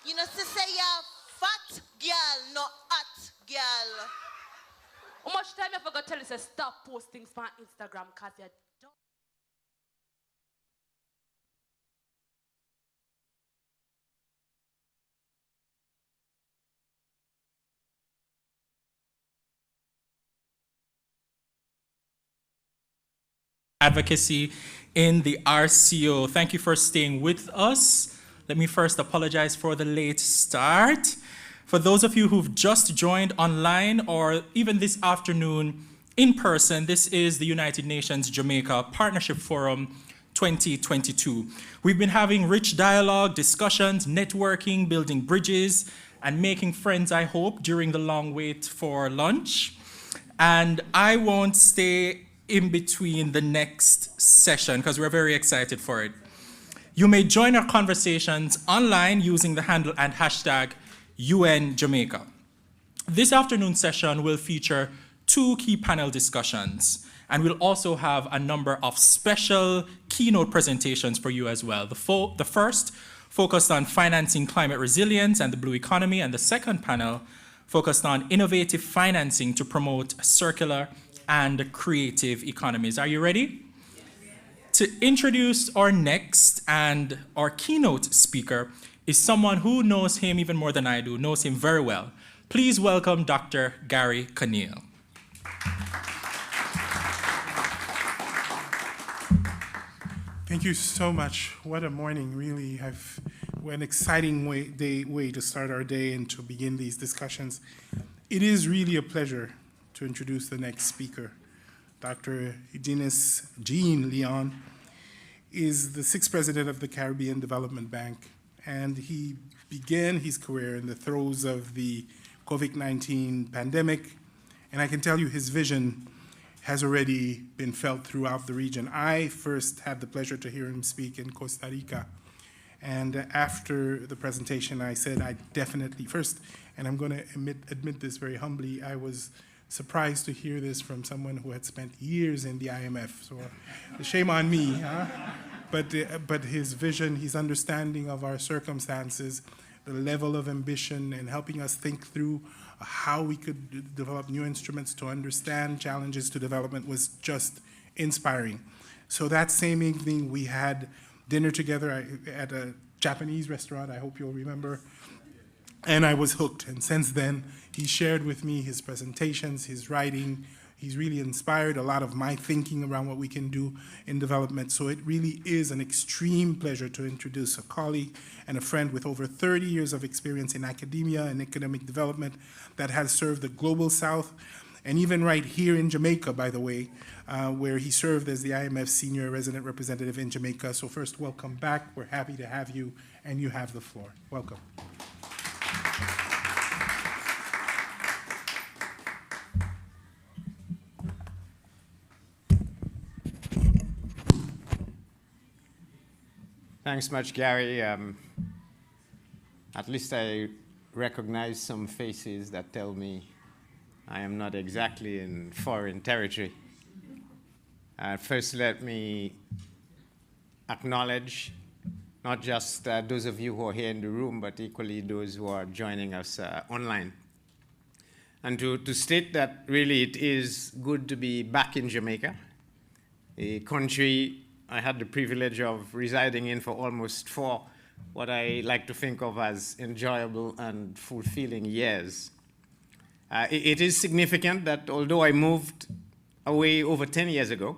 You know, to say you're fat girl, not hot girl. How much time you forgot to tell us to stop posting on Instagram because you're dumb? Advocacy in the RCO. Thank you for staying with us. Let me first apologize for the late start. For those of you who've just joined online or even this afternoon in person, this is the United Nations Jamaica Partnership Forum 2022. We've been having rich dialogue, discussions, networking, building bridges, and making friends, I hope, during the long wait for lunch. And I won't stay in between the next session because we're very excited for it. You may join our conversations online using the handle and hashtag UN Jamaica. This afternoon session will feature 2 key panel discussions, and we'll also have a number of special keynote presentations for you as well. The first focused on financing climate resilience and the blue economy, and the second panel focused on innovative financing to promote circular and creative economies. Are you ready? To introduce our next and our keynote speaker is someone who knows him even more than I do, knows him very well. Please welcome Dr. Gary Conneal. Thank you so much. What a morning, really. What an exciting way to start our day and to begin these discussions. It is really a pleasure to introduce the next speaker. Dr. Dennis Jean Leon is the 6th president of the Caribbean Development Bank, and he began his career in the throes of the COVID-19 pandemic, and I can tell you his vision has already been felt throughout the region. I first had the pleasure to hear him speak in Costa Rica, And after the presentation, I said I definitely, first, and I'm going to admit this very humbly, I was surprised to hear this from someone who had spent years in the IMF. So shame on me. Huh? But his vision, his understanding of our circumstances, the level of ambition, and helping us think through how we could develop new instruments to understand challenges to development was just inspiring. So that same evening, we had dinner together at a Japanese restaurant, I hope you'll remember, and I was hooked. And since then, he shared with me his presentations, his writing. He's really inspired a lot of my thinking around what we can do in development. So it really is an extreme pleasure to introduce a colleague and a friend with over 30 years of experience in academia and economic development that has served the Global South, and even right here in Jamaica, by the way, where he served as the IMF Senior Resident Representative in Jamaica. So first, welcome back. We're happy to have you, and you have the floor. Welcome. Thanks much, Gary. At least I recognize some faces that tell me I am not exactly in foreign territory. First, let me acknowledge not just those of you who are here in the room, but equally those who are joining us online. And to state that really it is good to be back in Jamaica, a country I had the privilege of residing in for almost 4, what I like to think of as enjoyable and fulfilling years. It is significant that although I moved away over 10 years ago,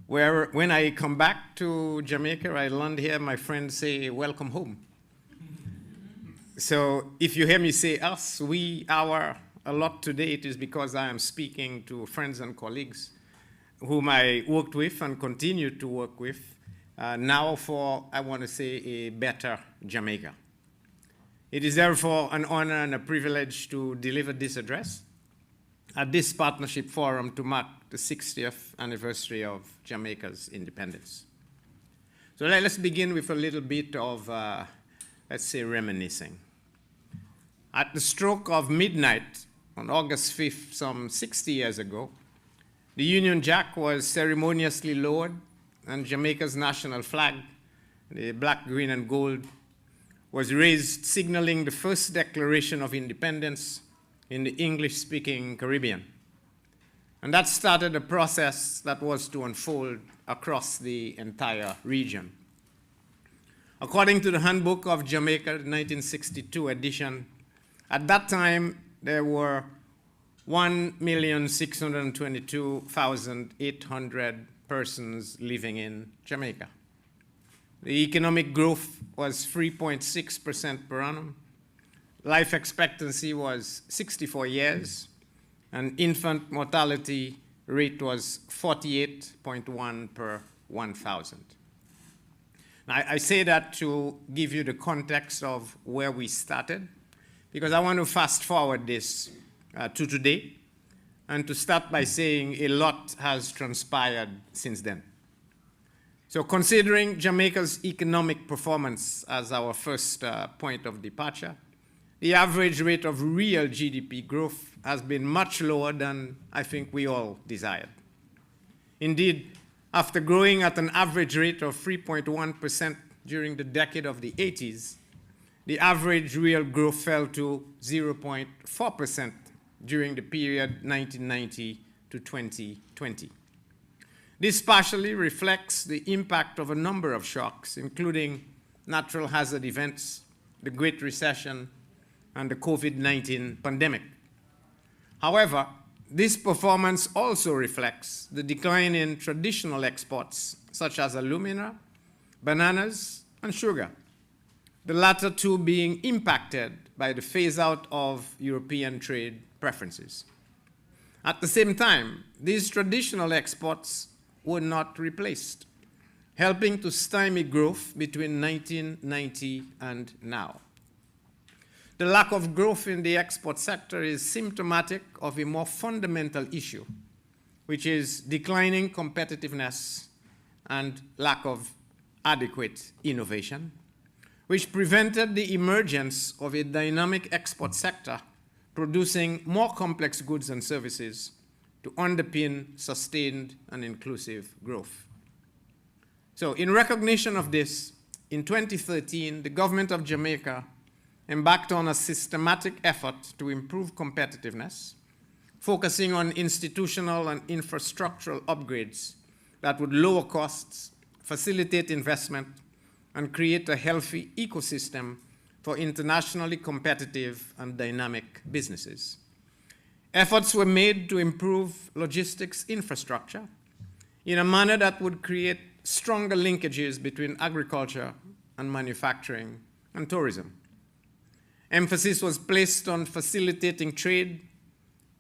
when I come back to Jamaica, I land here, my friends say, welcome home. So if you hear me say us, we, our, a lot today, it is because I am speaking to friends and colleagues whom I worked with and continue to work with now for, I want to say, a better Jamaica. It is therefore an honor and a privilege to deliver this address at this partnership forum to mark the 60th anniversary of Jamaica's independence. So let's begin with a little bit of, let's say, reminiscing. At the stroke of midnight on August 5th, some 60 years ago, the Union Jack was ceremoniously lowered, and Jamaica's national flag, the black, green, and gold, was raised, signaling the first declaration of independence in the English-speaking Caribbean. And that started a process that was to unfold across the entire region. According to the Handbook of Jamaica, the 1962 edition, at that time there were 1,622,800 persons living in Jamaica. The economic growth was 3.6% per annum. Life expectancy was 64 years, and infant mortality rate was 48.1 per 1,000. Now, I say that to give you the context of where we started, because I want to fast forward this to today, and to start by saying a lot has transpired since then. So considering Jamaica's economic performance as our first point of departure, the average rate of real GDP growth has been much lower than I think we all desired. Indeed, after growing at an average rate of 3.1% during the decade of the 80s, the average real growth fell to 0.4% during the period 1990 to 2020. This partially reflects the impact of a number of shocks, including natural hazard events, the Great Recession, and the COVID-19 pandemic. However, this performance also reflects the decline in traditional exports, such as alumina, bananas, and sugar, the latter two being impacted by the phase-out of European trade preferences. At the same time, these traditional exports were not replaced, helping to stymie growth between 1990 and now. The lack of growth in the export sector is symptomatic of a more fundamental issue, which is declining competitiveness and lack of adequate innovation, which prevented the emergence of a dynamic export sector producing more complex goods and services to underpin sustained and inclusive growth. So in recognition of this, in 2013, the government of Jamaica embarked on a systematic effort to improve competitiveness, focusing on institutional and infrastructural upgrades that would lower costs, facilitate investment, and create a healthy ecosystem for internationally competitive and dynamic businesses. Efforts were made to improve logistics infrastructure in a manner that would create stronger linkages between agriculture and manufacturing and tourism. Emphasis was placed on facilitating trade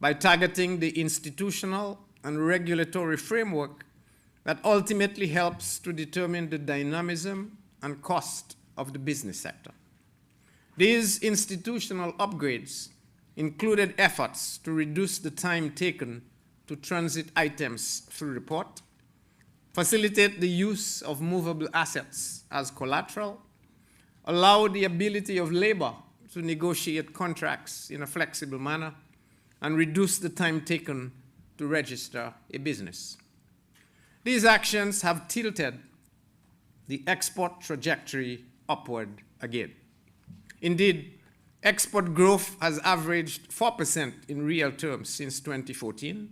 by targeting the institutional and regulatory framework that ultimately helps to determine the dynamism and cost of the business sector. These institutional upgrades included efforts to reduce the time taken to transit items through the port, facilitate the use of movable assets as collateral, allow the ability of labor to negotiate contracts in a flexible manner, and reduce the time taken to register a business. These actions have tilted the export trajectory upward again. Indeed, export growth has averaged 4% in real terms since 2014,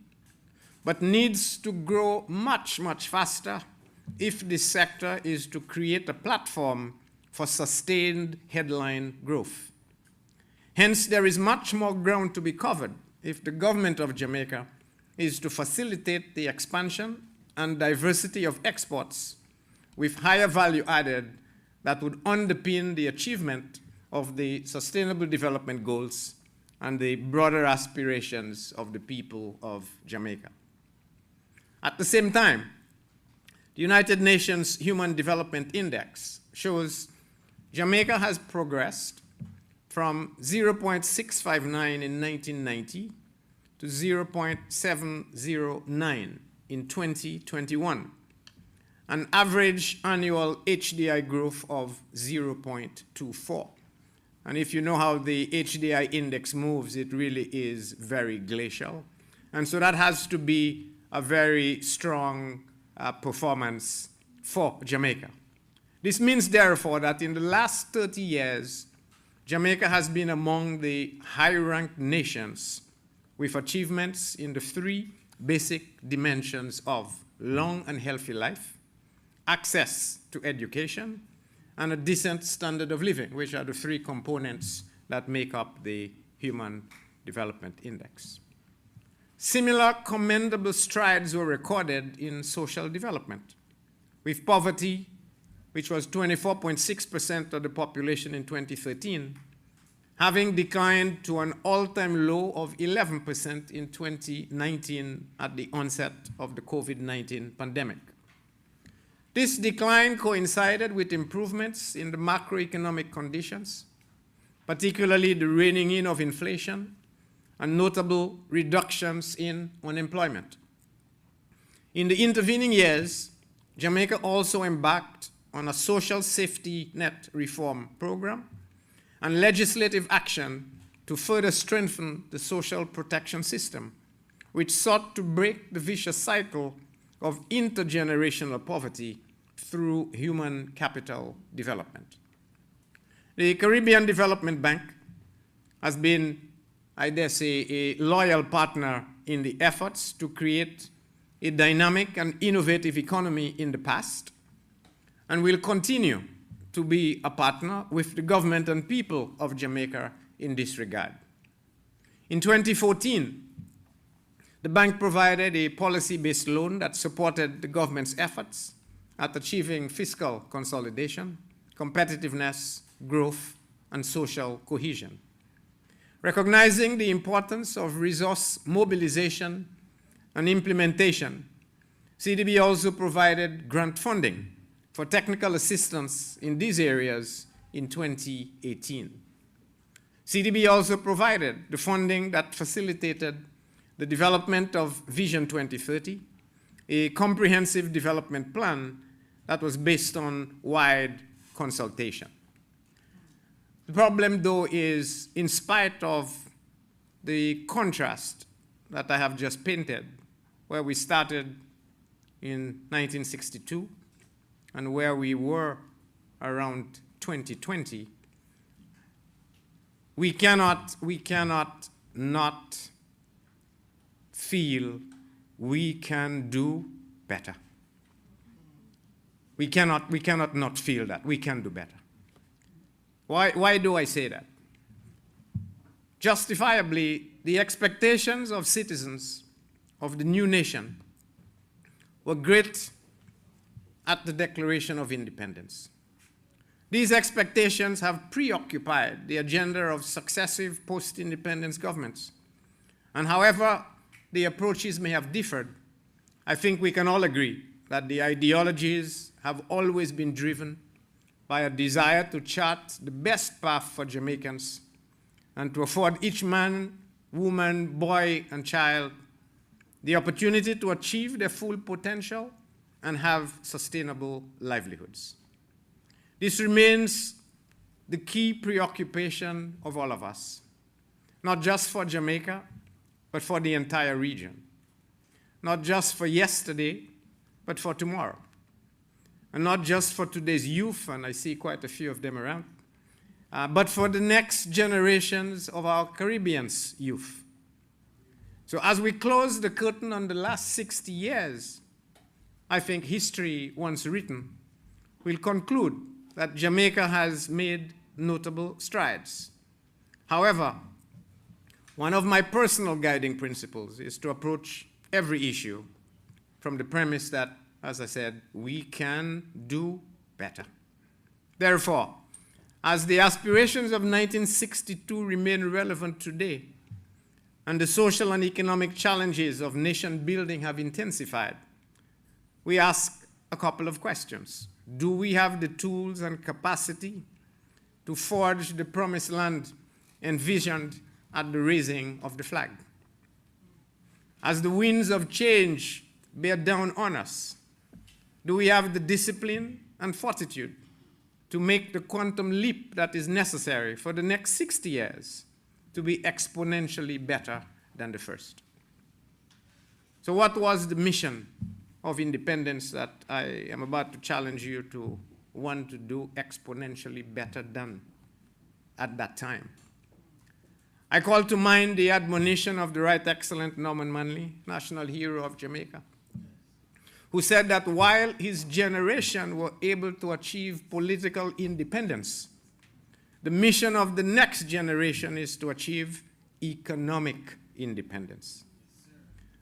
but needs to grow much, much faster if this sector is to create a platform for sustained headline growth. Hence, there is much more ground to be covered if the government of Jamaica is to facilitate the expansion and diversity of exports with higher value added that would underpin the achievement of the Sustainable Development Goals and the broader aspirations of the people of Jamaica. At the same time, the United Nations Human Development Index shows Jamaica has progressed from 0.659 in 1990 to 0.709 in 2021, an average annual HDI growth of 0.24. And if you know how the HDI index moves, it really is very glacial. And so that has to be a very strong performance for Jamaica. This means, therefore, that in the last 30 years, Jamaica has been among the high-ranked nations with achievements in the three basic dimensions of long and healthy life, access to education, and a decent standard of living, which are the three components that make up the Human Development Index. Similar commendable strides were recorded in social development, with poverty, which was 24.6% of the population in 2013, having declined to an all-time low of 11% in 2019 at the onset of the COVID-19 pandemic. This decline coincided with improvements in the macroeconomic conditions, particularly the reining in of inflation and notable reductions in unemployment. In the intervening years, Jamaica also embarked on a social safety net reform program and legislative action to further strengthen the social protection system, which sought to break the vicious cycle of intergenerational poverty through human capital development. The Caribbean Development Bank has been, I dare say, a loyal partner in the efforts to create a dynamic and innovative economy in the past, and will continue to be a partner with the government and people of Jamaica in this regard. In 2014, the bank provided a policy-based loan that supported the government's efforts at achieving fiscal consolidation, competitiveness, growth, and social cohesion. Recognizing the importance of resource mobilization and implementation, CDB also provided grant funding for technical assistance in these areas in 2018. CDB also provided the funding that facilitated the development of Vision 2030, a comprehensive development plan that was based on wide consultation. The problem, though, is in spite of the contrast that I have just painted, where we started in 1962 and where we were around 2020, we cannot not feel we can do better. We cannot not feel that we can do better. Why do I say that? Justifiably, the expectations of citizens of the new nation were great at the Declaration of Independence. These expectations have preoccupied the agenda of successive post-independence governments. And however the approaches may have differed, I think we can all agree that the ideologies have always been driven by a desire to chart the best path for Jamaicans and to afford each man, woman, boy, and child the opportunity to achieve their full potential and have sustainable livelihoods. This remains the key preoccupation of all of us, not just for Jamaica, but for the entire region. Not just for yesterday, but for tomorrow. And not just for today's youth, and I see quite a few of them around, but for the next generations of our Caribbean's youth. So as we close the curtain on the last 60 years, I think history, once written, will conclude that Jamaica has made notable strides. However, one of my personal guiding principles is to approach every issue from the premise that, as I said, we can do better. Therefore, as the aspirations of 1962 remain relevant today, and the social and economic challenges of nation building have intensified, we ask a couple of questions. Do we have the tools and capacity to forge the promised land envisioned at the raising of the flag? As the winds of change bear down on us, do we have the discipline and fortitude to make the quantum leap that is necessary for the next 60 years to be exponentially better than the first? So what was the mission of independence that I am about to challenge you to want to do exponentially better than at that time? I call to mind the admonition of the Right Excellent Norman Manley, national hero of Jamaica, who said that while his generation were able to achieve political independence, the mission of the next generation is to achieve economic independence.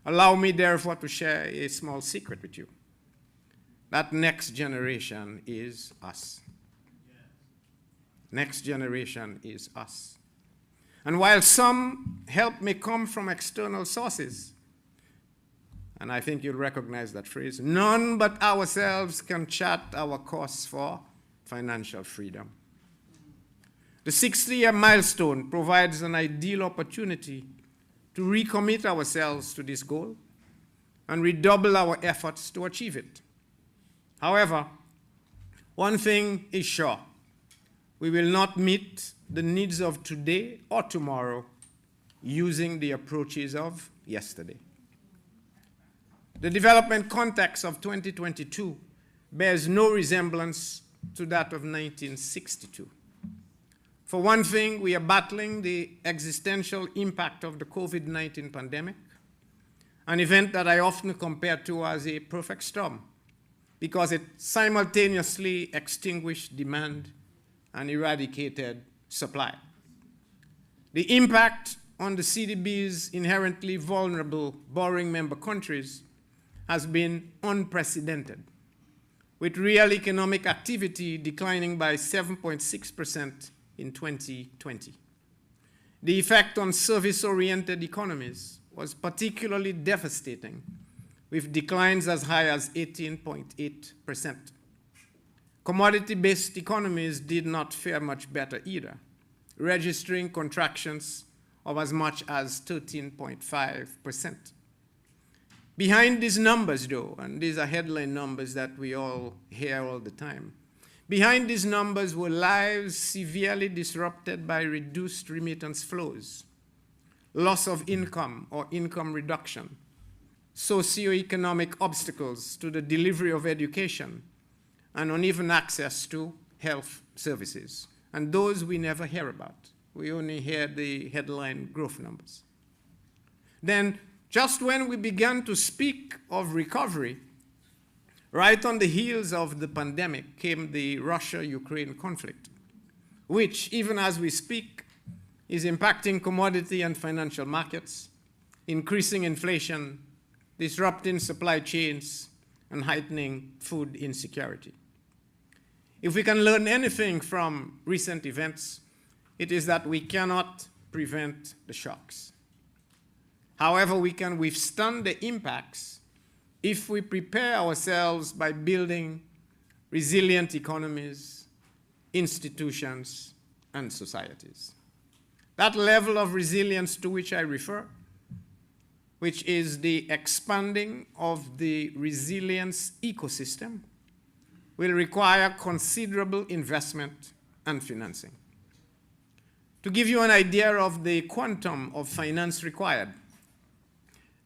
Allow me, therefore, to share a small secret with you. That next generation is us. Next generation is us. And while some help may come from external sources, and I think you'll recognize that phrase, none but ourselves can chart our course for financial freedom. The 60-year milestone provides an ideal opportunity to recommit ourselves to this goal and redouble our efforts to achieve it. However, one thing is sure: we will not meet the needs of today or tomorrow using the approaches of yesterday. The development context of 2022 bears no resemblance to that of 1962. For one thing, we are battling the existential impact of the COVID-19 pandemic, an event that I often compare to as a perfect storm, because it simultaneously extinguished demand and eradicated supply. The impact on the CDB's inherently vulnerable borrowing member countries has been unprecedented, with real economic activity declining by 7.6% in 2020. The effect on service-oriented economies was particularly devastating, with declines as high as 18.8%. Commodity-based economies did not fare much better either, registering contractions of as much as 13.5%. Behind these numbers, though, and these are headline numbers that we all hear all the time, behind these numbers were lives severely disrupted by reduced remittance flows, loss of income or income reduction, socioeconomic obstacles to the delivery of education, and uneven access to health services. And those we never hear about. We only hear the headline growth numbers. Then, just when we began to speak of recovery, right on the heels of the pandemic came the Russia-Ukraine conflict, which, even as we speak, is impacting commodity and financial markets, increasing inflation, disrupting supply chains, and heightening food insecurity. If we can learn anything from recent events, it is that we cannot prevent the shocks. However, we can withstand the impacts if we prepare ourselves by building resilient economies, institutions, and societies. That level of resilience to which I refer, which is the expanding of the resilience ecosystem, will require considerable investment and financing. To give you an idea of the quantum of finance required,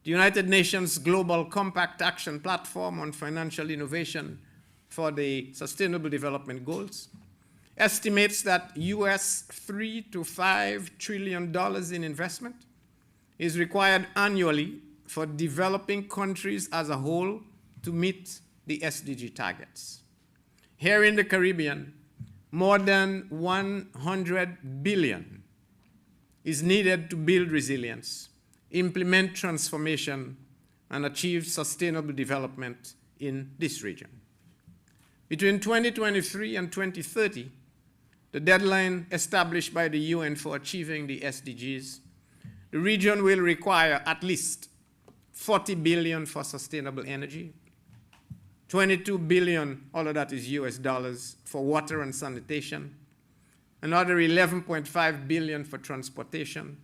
the United Nations Global Compact Action Platform on Financial Innovation for the Sustainable Development Goals estimates that US $3 to $5 trillion in investment is required annually for developing countries as a whole to meet the SDG targets. Here in the Caribbean, more than 100 billion is needed to build resilience, implement transformation, and achieve sustainable development in this region. Between 2023 and 2030, the deadline established by the UN for achieving the SDGs, the region will require at least 40 billion for sustainable energy, 22 billion, all of that is US dollars, for water and sanitation, another 11.5 billion for transportation,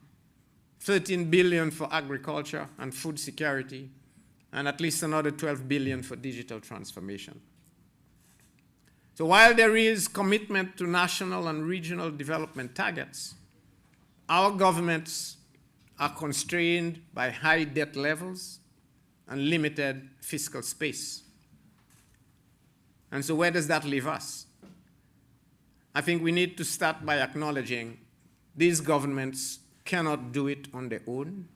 13 billion for agriculture and food security, and at least another 12 billion for digital transformation. So while there is commitment to national and regional development targets, our governments are constrained by high debt levels and limited fiscal space. And so where does that leave us? I think we need to start by acknowledging these governments cannot do it on their own,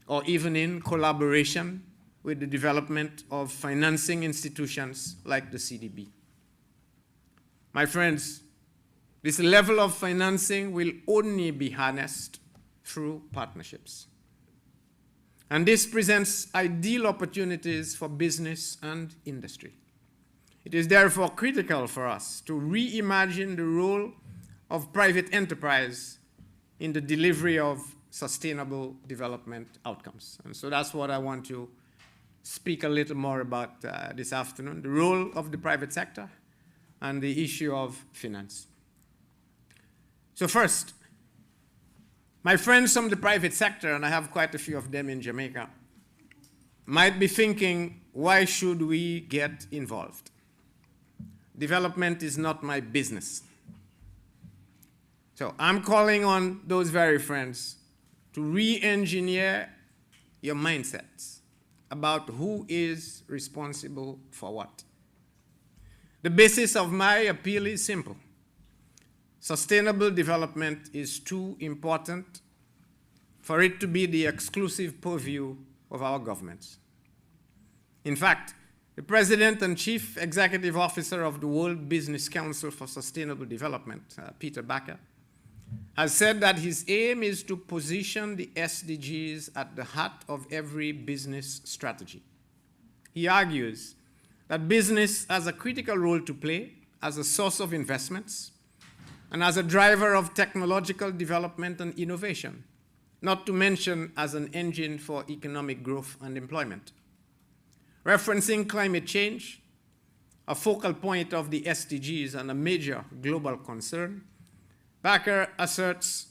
or even in collaboration with the development of financing institutions like the CDB. My friends, this level of financing will only be harnessed through partnerships. And this presents ideal opportunities for business and industry. It is therefore critical for us to reimagine the role of private enterprise in the delivery of sustainable development outcomes. And so that's what I want to speak a little more about this afternoon, the role of the private sector and the issue of finance. So first, my friends from the private sector, and I have quite a few of them in Jamaica, might be thinking, why should we get involved? Development is not my business. So I'm calling on those very friends to re-engineer your mindsets about who is responsible for what. The basis of my appeal is simple. Sustainable development is too important for it to be the exclusive purview of our governments. In fact, the President and Chief Executive Officer of the World Business Council for Sustainable Development, Peter Backer, has said that his aim is to position the SDGs at the heart of every business strategy. He argues that business has a critical role to play as a source of investments and as a driver of technological development and innovation, not to mention as an engine for economic growth and employment. Referencing climate change, a focal point of the SDGs and a major global concern, Backer asserts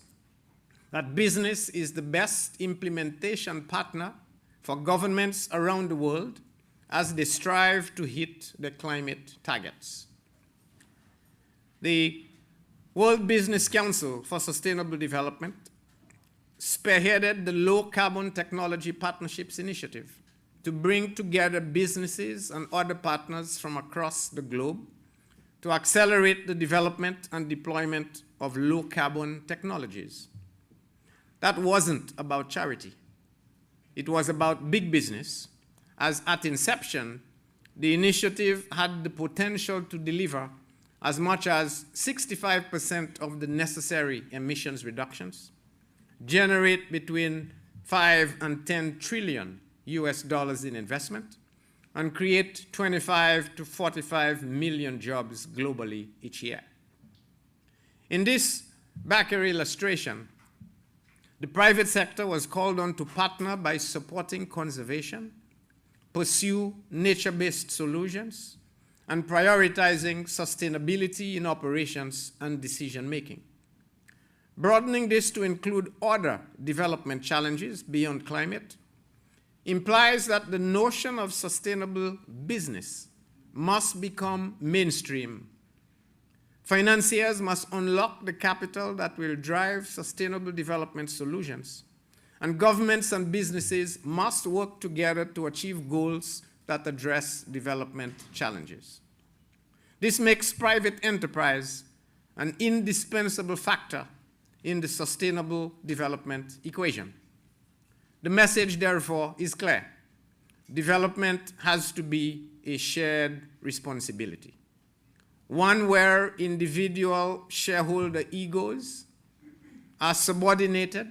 that business is the best implementation partner for governments around the world as they strive to hit the climate targets. The World Business Council for Sustainable Development spearheaded the Low Carbon Technology Partnerships Initiative to bring together businesses and other partners from across the globe to accelerate the development and deployment of low carbon technologies. That wasn't about charity. It was about big business, as at inception, the initiative had the potential to deliver as much as 65% of the necessary emissions reductions, generate between 5 and 10 trillion US dollars in investment, and create 25 to 45 million jobs globally each year. In this backer illustration, the private sector was called on to partner by supporting conservation, pursue nature-based solutions, and prioritizing sustainability in operations and decision-making. Broadening this to include other development challenges beyond climate implies that the notion of sustainable business must become mainstream. Financiers must unlock the capital that will drive sustainable development solutions, and governments and businesses must work together to achieve goals that address development challenges. This makes private enterprise an indispensable factor in the sustainable development equation. The message, therefore, is clear. Development has to be a shared responsibility, one where individual shareholder egos are subordinated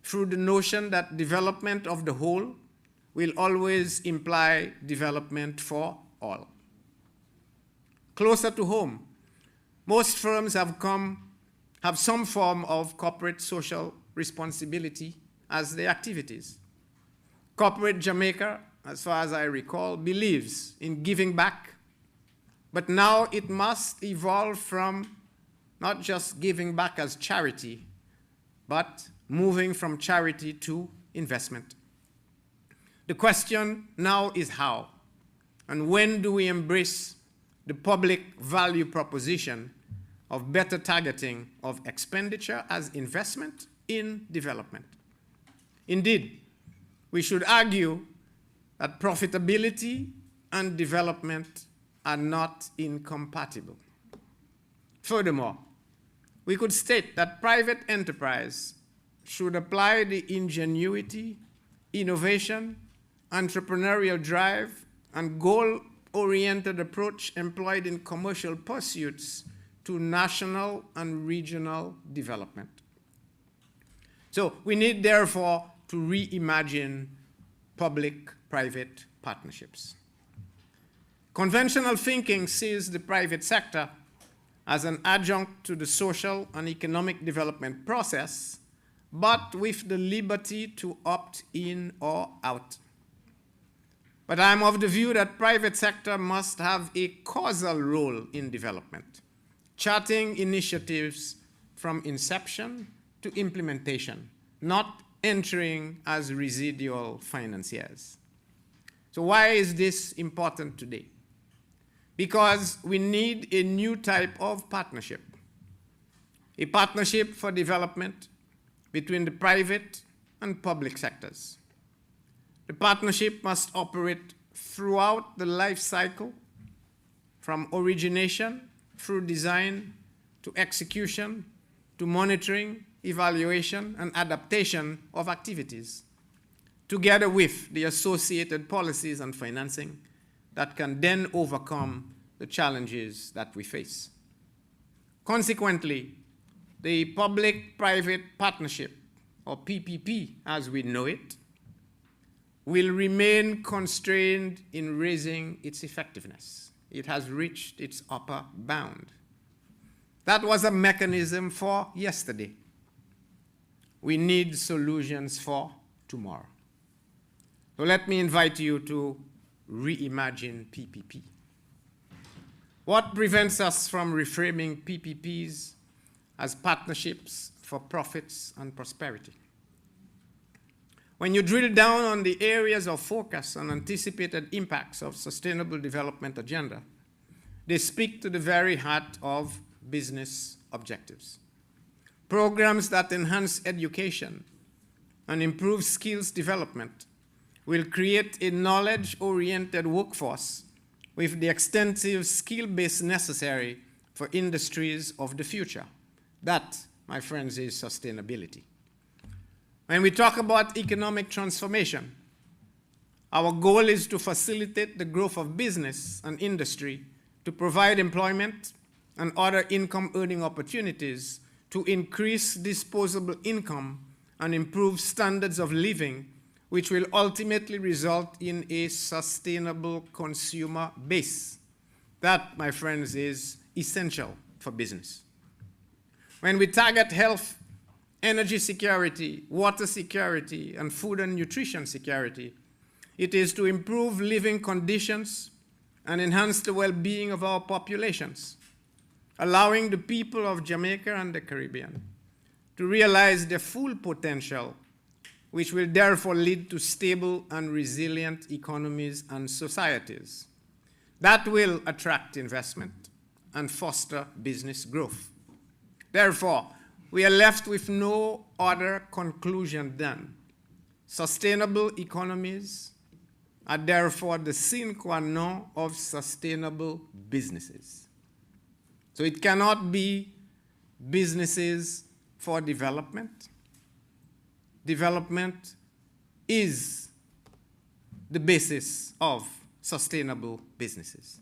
through the notion that development of the whole will always imply development for all. Closer to home, most firms have some form of corporate social responsibility as their activities. Corporate Jamaica, as far as I recall, believes in giving back, but now it must evolve from not just giving back as charity, but moving from charity to investment. The question now is how, and when do we embrace the public value proposition of better targeting of expenditure as investment in development? Indeed, we should argue that profitability and development are not incompatible. Furthermore, we could state that private enterprise should apply the ingenuity, innovation, entrepreneurial drive, and goal-oriented approach employed in commercial pursuits to national and regional development. So we need, therefore, to reimagine public-private partnerships. Conventional thinking sees the private sector as an adjunct to the social and economic development process, but with the liberty to opt in or out. But I'm of the view that private sector must have a causal role in development, charting initiatives from inception to implementation, not entering as residual financiers. So why is this important today? Because we need a new type of partnership, a partnership for development between the private and public sectors. The partnership must operate throughout the life cycle, from origination through design to execution to monitoring, evaluation, and adaptation of activities, together with the associated policies and financing that can then overcome the challenges that we face. Consequently, the public-private partnership, or PPP as we know it, will remain constrained in raising its effectiveness. It has reached its upper bound. That was a mechanism for yesterday. We need solutions for tomorrow. So let me invite you to reimagine PPP. What prevents us from reframing PPPs as partnerships for profits and prosperity? When you drill down on the areas of focus and anticipated impacts of sustainable development agenda, they speak to the very heart of business objectives. Programs that enhance education and improve skills development will create a knowledge-oriented workforce with the extensive skill base necessary for industries of the future. That, my friends, is sustainability. When we talk about economic transformation, our goal is to facilitate the growth of business and industry to provide employment and other income-earning opportunities to increase disposable income and improve standards of living, which will ultimately result in a sustainable consumer base. That, my friends, is essential for business. When we target health, energy security, water security, and food and nutrition security, it is to improve living conditions and enhance the well-being of our populations, allowing the people of Jamaica and the Caribbean to realize their full potential, which will therefore lead to stable and resilient economies and societies. That will attract investment and foster business growth. Therefore, we are left with no other conclusion than sustainable economies are therefore the sine qua non of sustainable businesses. So it cannot be businesses for development. Development is the basis of sustainable businesses.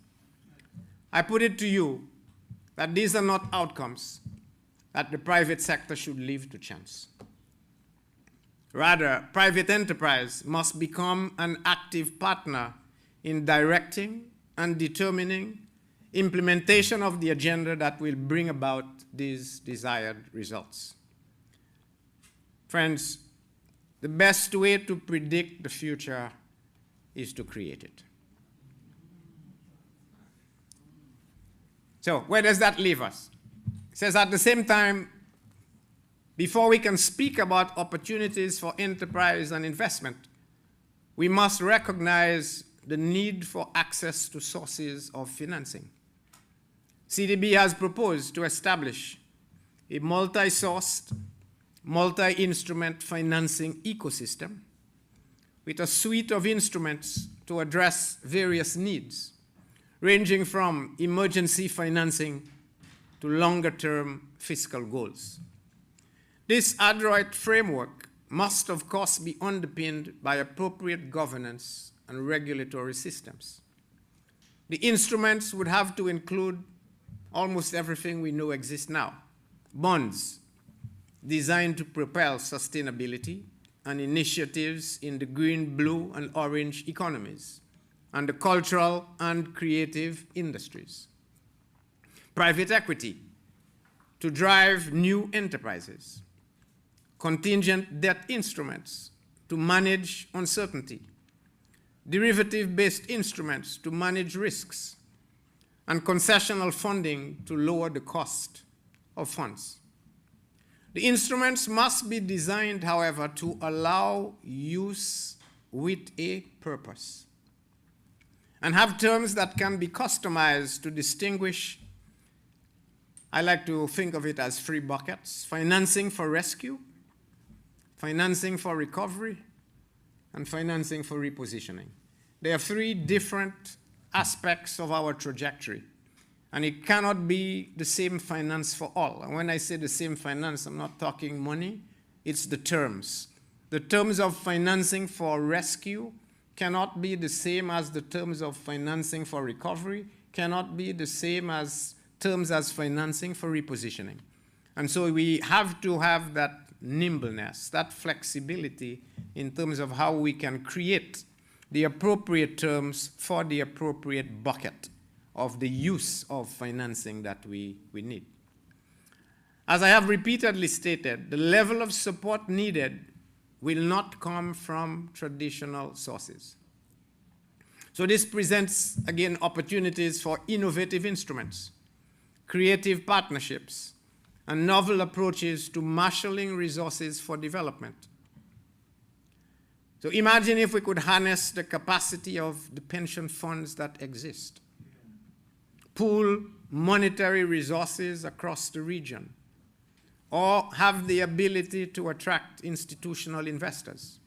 I put it to you that these are not outcomes that the private sector should leave to chance. Rather, private enterprise must become an active partner in directing and determining implementation of the agenda that will bring about these desired results. Friends, the best way to predict the future is to create it. So, where does that leave us? It says at the same time, before we can speak about opportunities for enterprise and investment, we must recognize the need for access to sources of financing. CDB has proposed to establish a multi-sourced, multi-instrument financing ecosystem with a suite of instruments to address various needs, ranging from emergency financing to longer-term fiscal goals. This adroit framework must, of course, be underpinned by appropriate governance and regulatory systems. The instruments would have to include almost everything we know exists now. Bonds designed to propel sustainability and initiatives in the green, blue, and orange economies, and the cultural and creative industries. Private equity to drive new enterprises. Contingent debt instruments to manage uncertainty. Derivative-based instruments to manage risks. And concessional funding to lower the cost of funds. The instruments must be designed, however, to allow use with a purpose and have terms that can be customized to distinguish, I like to think of it as 3 buckets: financing for rescue, financing for recovery, and financing for repositioning. There are 3 different aspects of our trajectory, and it cannot be the same finance for all. And when I say the same finance, I'm not talking money, it's the terms. The terms of financing for rescue cannot be the same as the terms of financing for recovery, cannot be the same as terms as financing for repositioning. And so we have to have that nimbleness, that flexibility in terms of how we can create the appropriate terms for the appropriate bucket of the use of financing that we need. As I have repeatedly stated, the level of support needed will not come from traditional sources. So this presents, again, opportunities for innovative instruments, creative partnerships, and novel approaches to marshalling resources for development. So imagine if we could harness the capacity of the pension funds that exist, pool monetary resources across the region, or have the ability to attract institutional investors.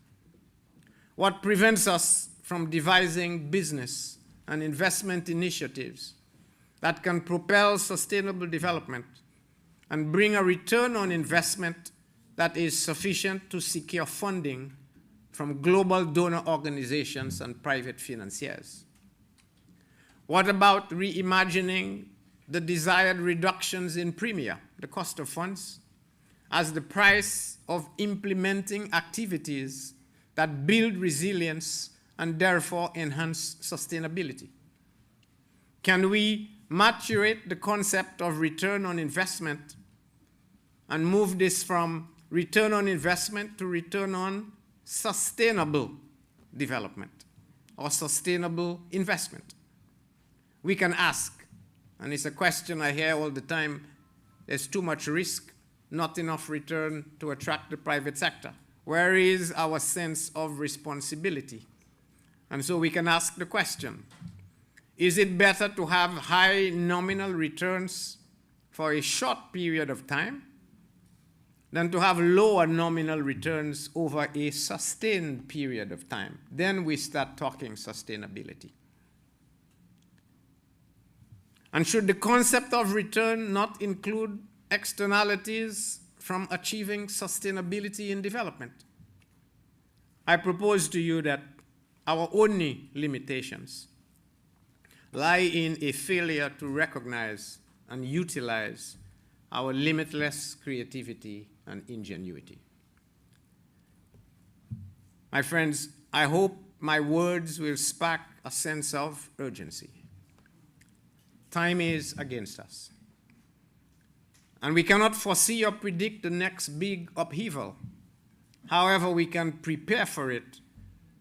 What prevents us from devising business and investment initiatives that can propel sustainable development and bring a return on investment that is sufficient to secure funding from global donor organizations and private financiers? What about reimagining the desired reductions in premia, the cost of funds, as the price of implementing activities that build resilience and therefore enhance sustainability? Can we maturate the concept of return on investment and move this from return on investment to return on sustainable development or sustainable investment? We can ask, and it's a question I hear all the time, there's too much risk, not enough return to attract the private sector. Where is our sense of responsibility? And so we can ask the question, is it better to have high nominal returns for a short period of time than to have lower nominal returns over a sustained period of time? Then we start talking sustainability. And should the concept of return not include externalities from achieving sustainability in development? I propose to you that our only limitations lie in a failure to recognize and utilize our limitless creativity and ingenuity. My friends, I hope my words will spark a sense of urgency. Time is against us, and we cannot foresee or predict the next big upheaval. However, we can prepare for it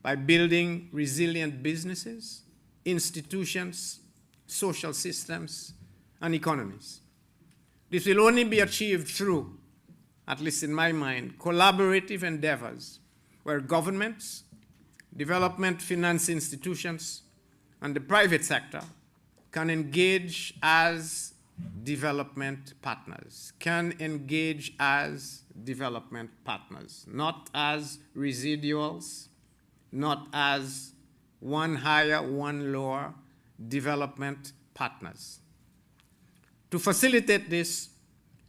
by building resilient businesses, institutions, social systems, and economies. This will only be achieved through, at least in my mind, collaborative endeavors where governments, development finance institutions, and the private sector can engage as development partners, not as residuals, not as one higher, one lower, development partners. To facilitate this,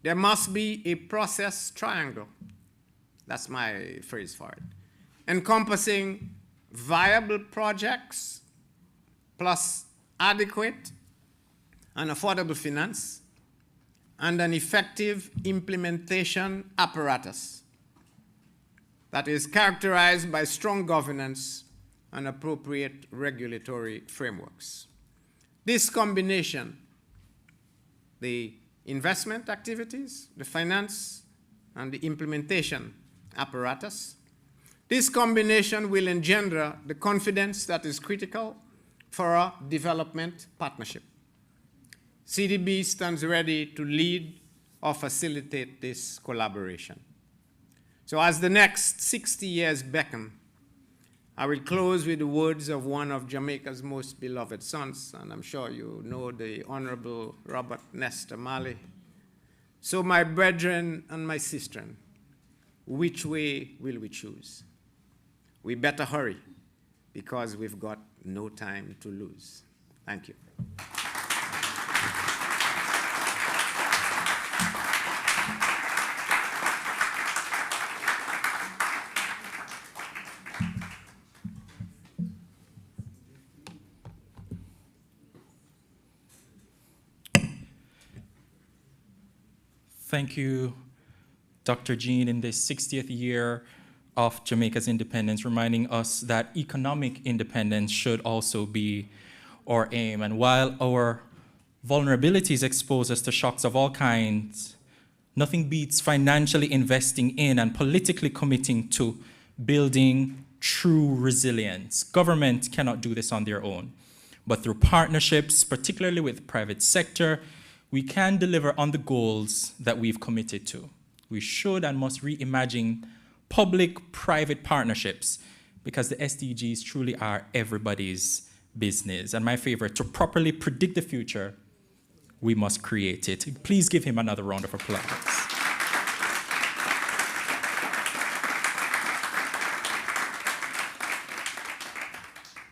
there must be a process triangle, that's my phrase for it, encompassing viable projects plus adequate and affordable finance and an effective implementation apparatus that is characterized by strong governance and appropriate regulatory frameworks. This combination, the investment activities, the finance, and the implementation apparatus, this combination will engender the confidence that is critical for a development partnership. CDB stands ready to lead or facilitate this collaboration. So as the next 60 years beckon, I will close with the words of one of Jamaica's most beloved sons, and I'm sure you know the Honorable Robert Nesta Marley. So my brethren and my sistren, which way will we choose? We better hurry, because we've got no time to lose. Thank you. Thank you, Dr. Jean, in the 60th year of Jamaica's independence, reminding us that economic independence should also be our aim. And while our vulnerabilities expose us to shocks of all kinds, nothing beats financially investing in and politically committing to building true resilience. Government cannot do this on their own, but through partnerships, particularly with the private sector, we can deliver on the goals that we've committed to. We should and must reimagine public-private partnerships because the SDGs truly are everybody's business. And my favorite, to properly predict the future, we must create it. Please give him another round of applause.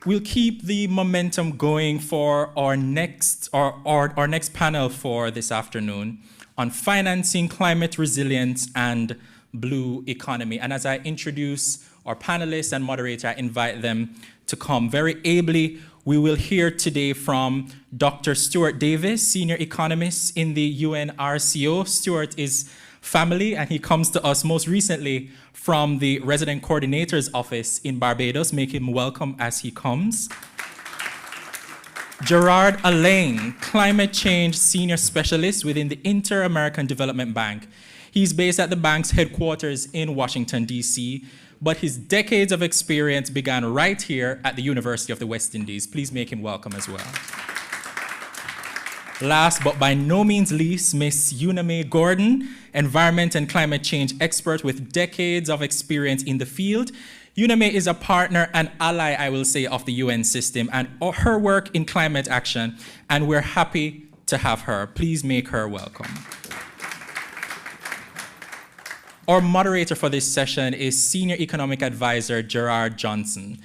We'll keep the momentum going for our next panel for this afternoon on financing climate resilience and blue economy. And as I introduce our panelists and moderator, I invite them to come. Very ably, we will hear today from Dr. Stuart Davis, senior economist in the UNRCO. Stuart is family, and he comes to us most recently from the Resident Coordinator's Office in Barbados. Make him welcome as he comes. Gerard Alain, climate change senior specialist within the Inter-American Development Bank. He's based at the bank's headquarters in Washington, D.C., but his decades of experience began right here at the University of the West Indies. Please make him welcome as well. Last but by no means least, Miss Uname Gordon, environment and climate change expert with decades of experience in the field. Uname is a partner and ally, I will say, of the UN system and her work in climate action, and we're happy to have her. Please make her welcome. Our moderator for this session is Senior Economic Advisor Gerard Johnson.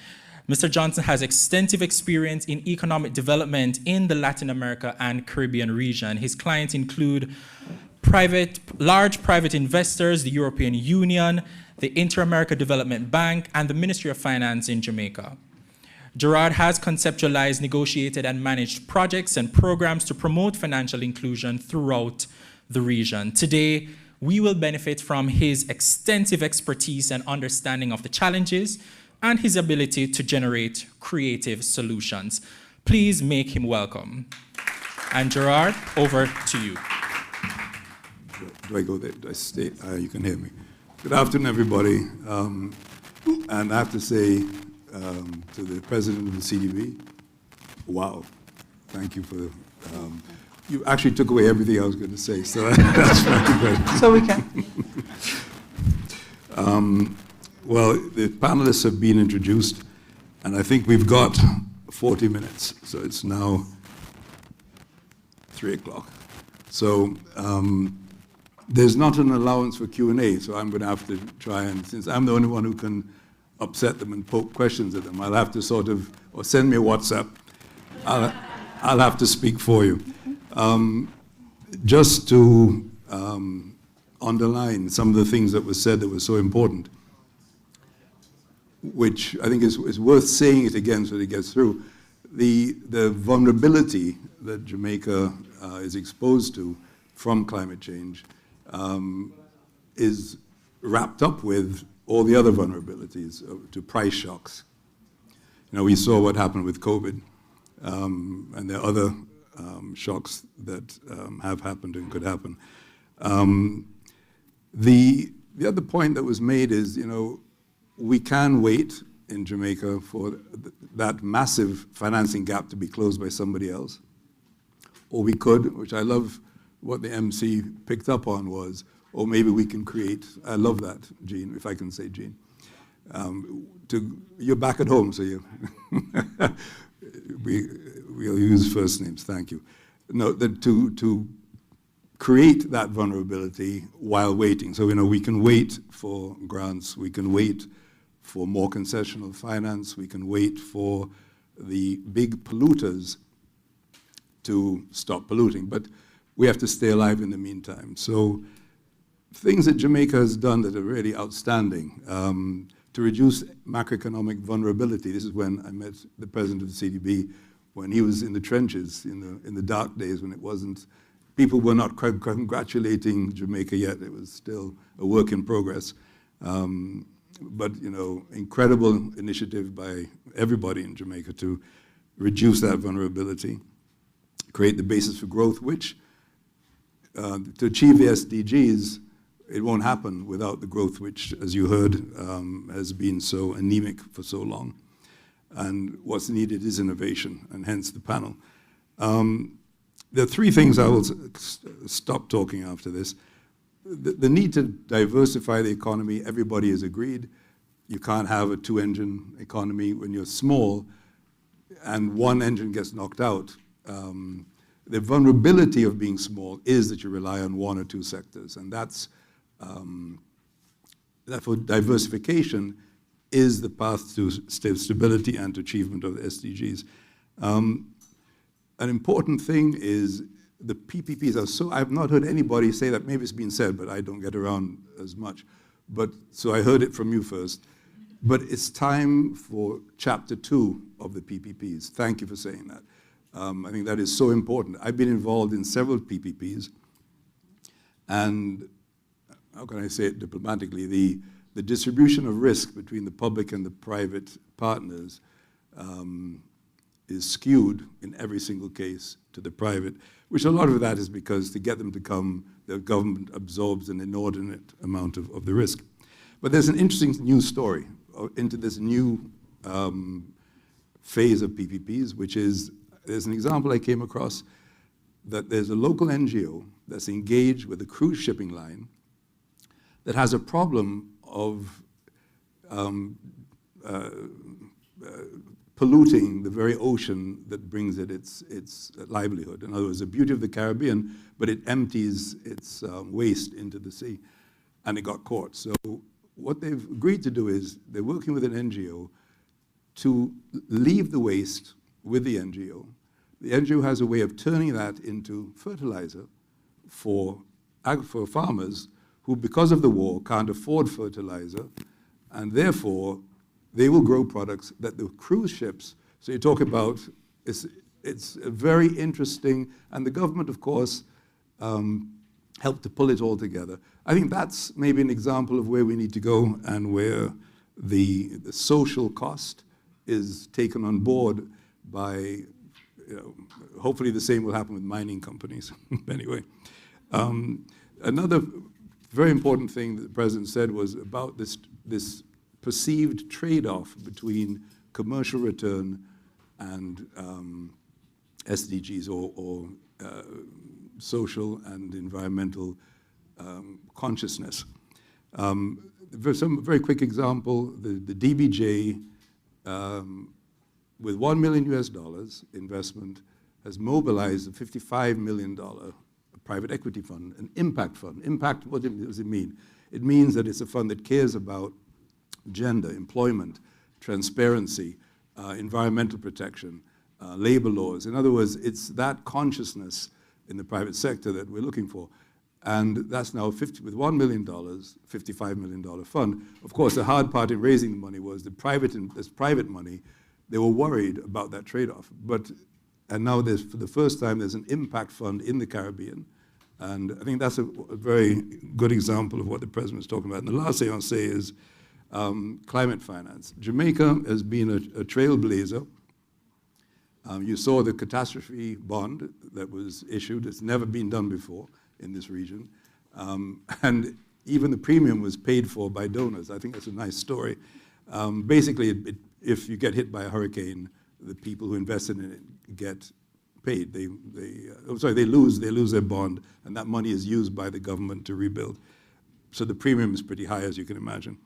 Mr. Johnson has extensive experience in economic development in the Latin America and Caribbean region. His clients include large private investors, the European Union, the Inter-America Development Bank, and the Ministry of Finance in Jamaica. Gerard has conceptualized, negotiated, and managed projects and programs to promote financial inclusion throughout the region. Today, we will benefit from his extensive expertise and understanding of the challenges and his ability to generate creative solutions. Please make him welcome. And Gerard, over to you. Do I go there? Do I stay? You can hear me. Good afternoon, everybody. And I have to say to the president of the CDB, wow, thank you for you actually took away everything I was going to say, so that's very great. So we can. Well, the panelists have been introduced, and I think we've got 40 minutes, so it's now 3 o'clock. So there's not an allowance for Q&A, so I'm going to have to try and, since I'm the only one who can upset them and poke questions at them, I'll have to sort of, or send me a WhatsApp, I'll have to speak for you. Just to underline some of the things that were said that were so important, which I think is worth saying it again so that it gets through. The vulnerability that Jamaica is exposed to from climate change is wrapped up with all the other vulnerabilities to price shocks. You know, we saw what happened with COVID, and there are other shocks that have happened and could happen. The other point that was made is, you know, we can wait in Jamaica for that massive financing gap to be closed by somebody else. Or we could, which I love what the MC picked up on was, or maybe we can create, I love that, Jean, if I can say Jean. You're back at home, so we'll use first names, thank you. No, to create that vulnerability while waiting. So, you know, we can wait for grants, we can wait for more concessional finance, we can wait for the big polluters to stop polluting, but we have to stay alive in the meantime. So things that Jamaica has done that are really outstanding to reduce macroeconomic vulnerability. This is when I met the president of the CDB, when he was in the trenches in the dark days when it wasn't, people were not congratulating Jamaica yet. It was still a work in progress. But, you know, incredible initiative by everybody in Jamaica to reduce that vulnerability, create the basis for growth, which to achieve the SDGs, it won't happen without the growth, which, as you heard, has been so anemic for so long. And what's needed is innovation, and hence the panel. There are three things I will stop talking after this. The need to diversify the economy, everybody has agreed. you can't have a two-engine economy when you're small and one engine gets knocked out. The vulnerability of being small is that you rely on one or two sectors, and that's therefore diversification is the path to stability and to achievement of the SDGs. An important thing is the PPPs are so, I've not heard anybody say that, maybe it's been said, but I don't get around as much. But, so I heard it from you first. But it's time for chapter 2 of the PPPs. Thank you for saying that. I think that is so important. I've been involved in several PPPs, and how can I say it diplomatically, the distribution of risk between the public and the private partners is skewed in every single case to the private, which a lot of that is because to get them to come, the government absorbs an inordinate amount of the risk. But there's an interesting news story into this new phase of PPPs, which is, there's an example I came across that there's a local NGO that's engaged with a cruise shipping line that has a problem of polluting the very ocean that brings it its livelihood. In other words, the beauty of the Caribbean, but it empties its waste into the sea, and it got caught. So what they've agreed to do is they're working with an NGO to leave the waste with the NGO. The NGO has a way of turning that into fertilizer for farmers who, because of the war, can't afford fertilizer, and therefore they will grow products that the cruise ships, so you talk about, it's a very interesting, and the government, of course, helped to pull it all together. I think that's maybe an example of where we need to go and where the social cost is taken on board by, hopefully the same will happen with mining companies. Anyway, another very important thing that the President said was about this perceived trade-off between commercial return and SDGs or social and environmental consciousness. Some very quick example, the DBJ with $1 million investment has mobilized a $55 million private equity fund, an impact fund. Impact, what does it mean? It means that it's a fund that cares about gender, employment, transparency, environmental protection, labor laws. In other words, it's that consciousness in the private sector that we're looking for. And that's now with $1 million, $55 million fund. Of course, the hard part in raising the money was this private money. They were worried about that trade-off. And now for the first time, there's an impact fund in the Caribbean. And I think that's a very good example of what the President was talking about. And the last thing I'll say is climate finance. Jamaica has been a trailblazer. You saw the catastrophe bond that was issued. It's never been done before in this region. And even the premium was paid for by donors. I think that's a nice story. Basically, if you get hit by a hurricane, the people who invested in it get paid. They lose their bond, and that money is used by the government to rebuild. So the premium is pretty high, as you can imagine.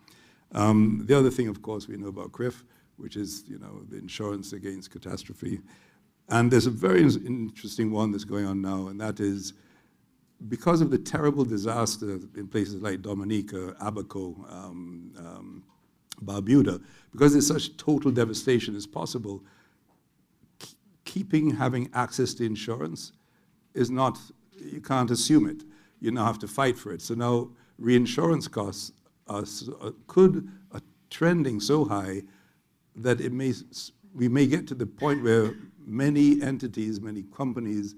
The other thing, of course, we know about CRIF, which is the insurance against catastrophe. And there's a very interesting one that's going on now, and that is because of the terrible disaster in places like Dominica, Abaco, Barbuda, because there's such total devastation as possible, having access to insurance is not, you can't assume it. You now have to fight for it. So now reinsurance costs are trending so high that we may get to the point where many entities, many companies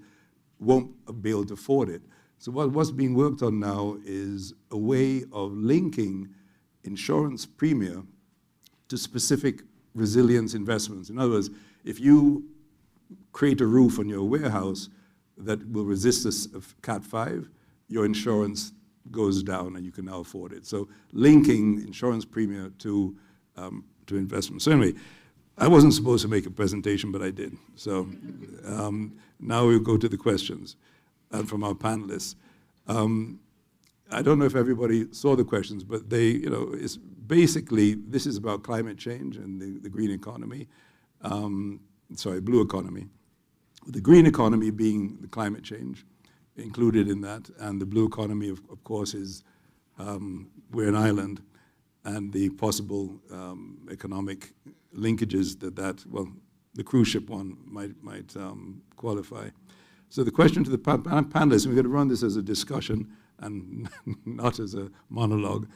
won't be able to afford it. So what's being worked on now is a way of linking insurance premium to specific resilience investments. In other words, if you create a roof on your warehouse that will resist Cat 5, your insurance goes down and you can now afford it. So linking insurance premium to investment. So anyway, I wasn't supposed to make a presentation, but I did. So now we'll go to the questions from our panelists. I don't know if everybody saw the questions, but they, you know, it's basically, this is about climate change and the green economy. Blue economy. The green economy being the climate change included in that, and the blue economy, of course, is we're an island, and the possible economic linkages that well, the cruise ship one might qualify. So the question to the panelists, we're going to run this as a discussion and not as a monologue.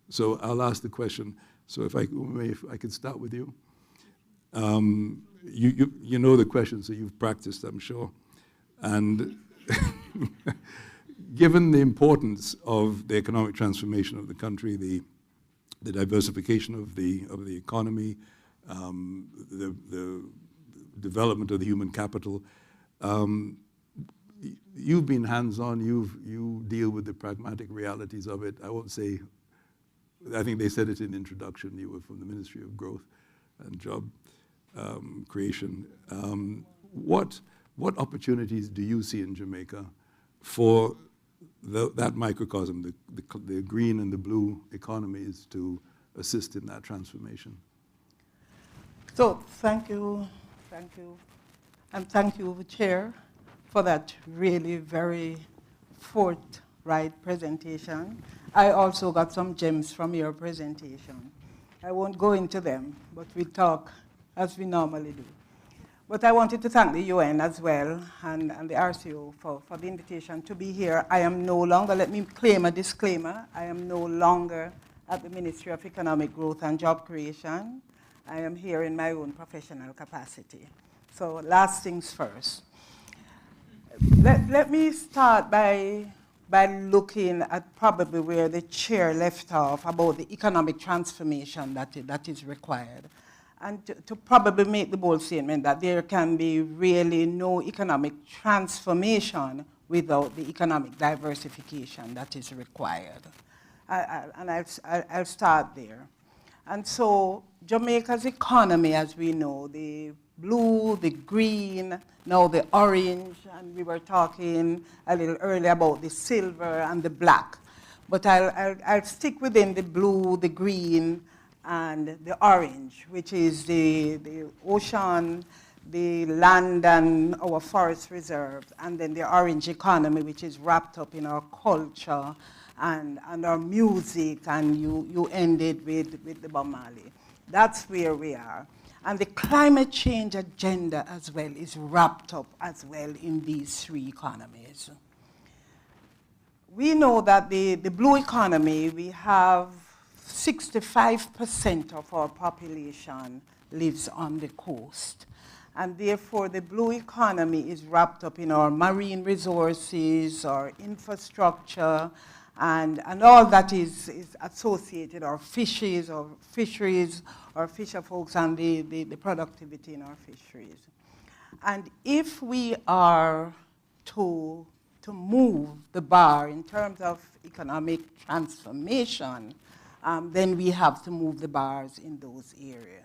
So I'll ask the question. So if I could start with you. You know the question, so you've practiced, I'm sure. And given the importance of the economic transformation of the country, the diversification of the economy, the development of the human capital, you've been hands-on. You deal with the pragmatic realities of it. I won't say. I think they said it in the introduction. You were from the Ministry of Growth and Job creation. What opportunities do you see in Jamaica for that microcosm, the green and the blue economies, to assist in that transformation? So thank you, and thank you, Chair, for that really very forthright presentation. I also got some gems from your presentation. I won't go into them, but we talk as we normally do. But I wanted to thank the UN as well and the RCO for the invitation to be here. I am no longer, let me claim a disclaimer, I am no longer at the Ministry of Economic Growth and Job Creation. I am here in my own professional capacity. So last things first. Let me start by looking at probably where the chair left off about the economic transformation that is required. And to probably make the bold statement that there can be really no economic transformation without the economic diversification that is required. And I'll start there. And so Jamaica's economy, as we know, the blue, the green, now the orange, and we were talking a little earlier about the silver and the black. But I'll stick within the blue, the green, and the orange, which is the ocean, the land and our forest reserves, and then the orange economy, which is wrapped up in our culture and our music, and you ended with the Bob Marley. That's where we are. And the climate change agenda as well is wrapped up as well in these three economies. We know that the blue economy, we have 65% of our population lives on the coast. And therefore, the blue economy is wrapped up in our marine resources, our infrastructure, and all that is associated, our fisheries, our fisher folks, and the productivity in our fisheries. And if we are to move the bar in terms of economic transformation, then we have to move the bars in those areas.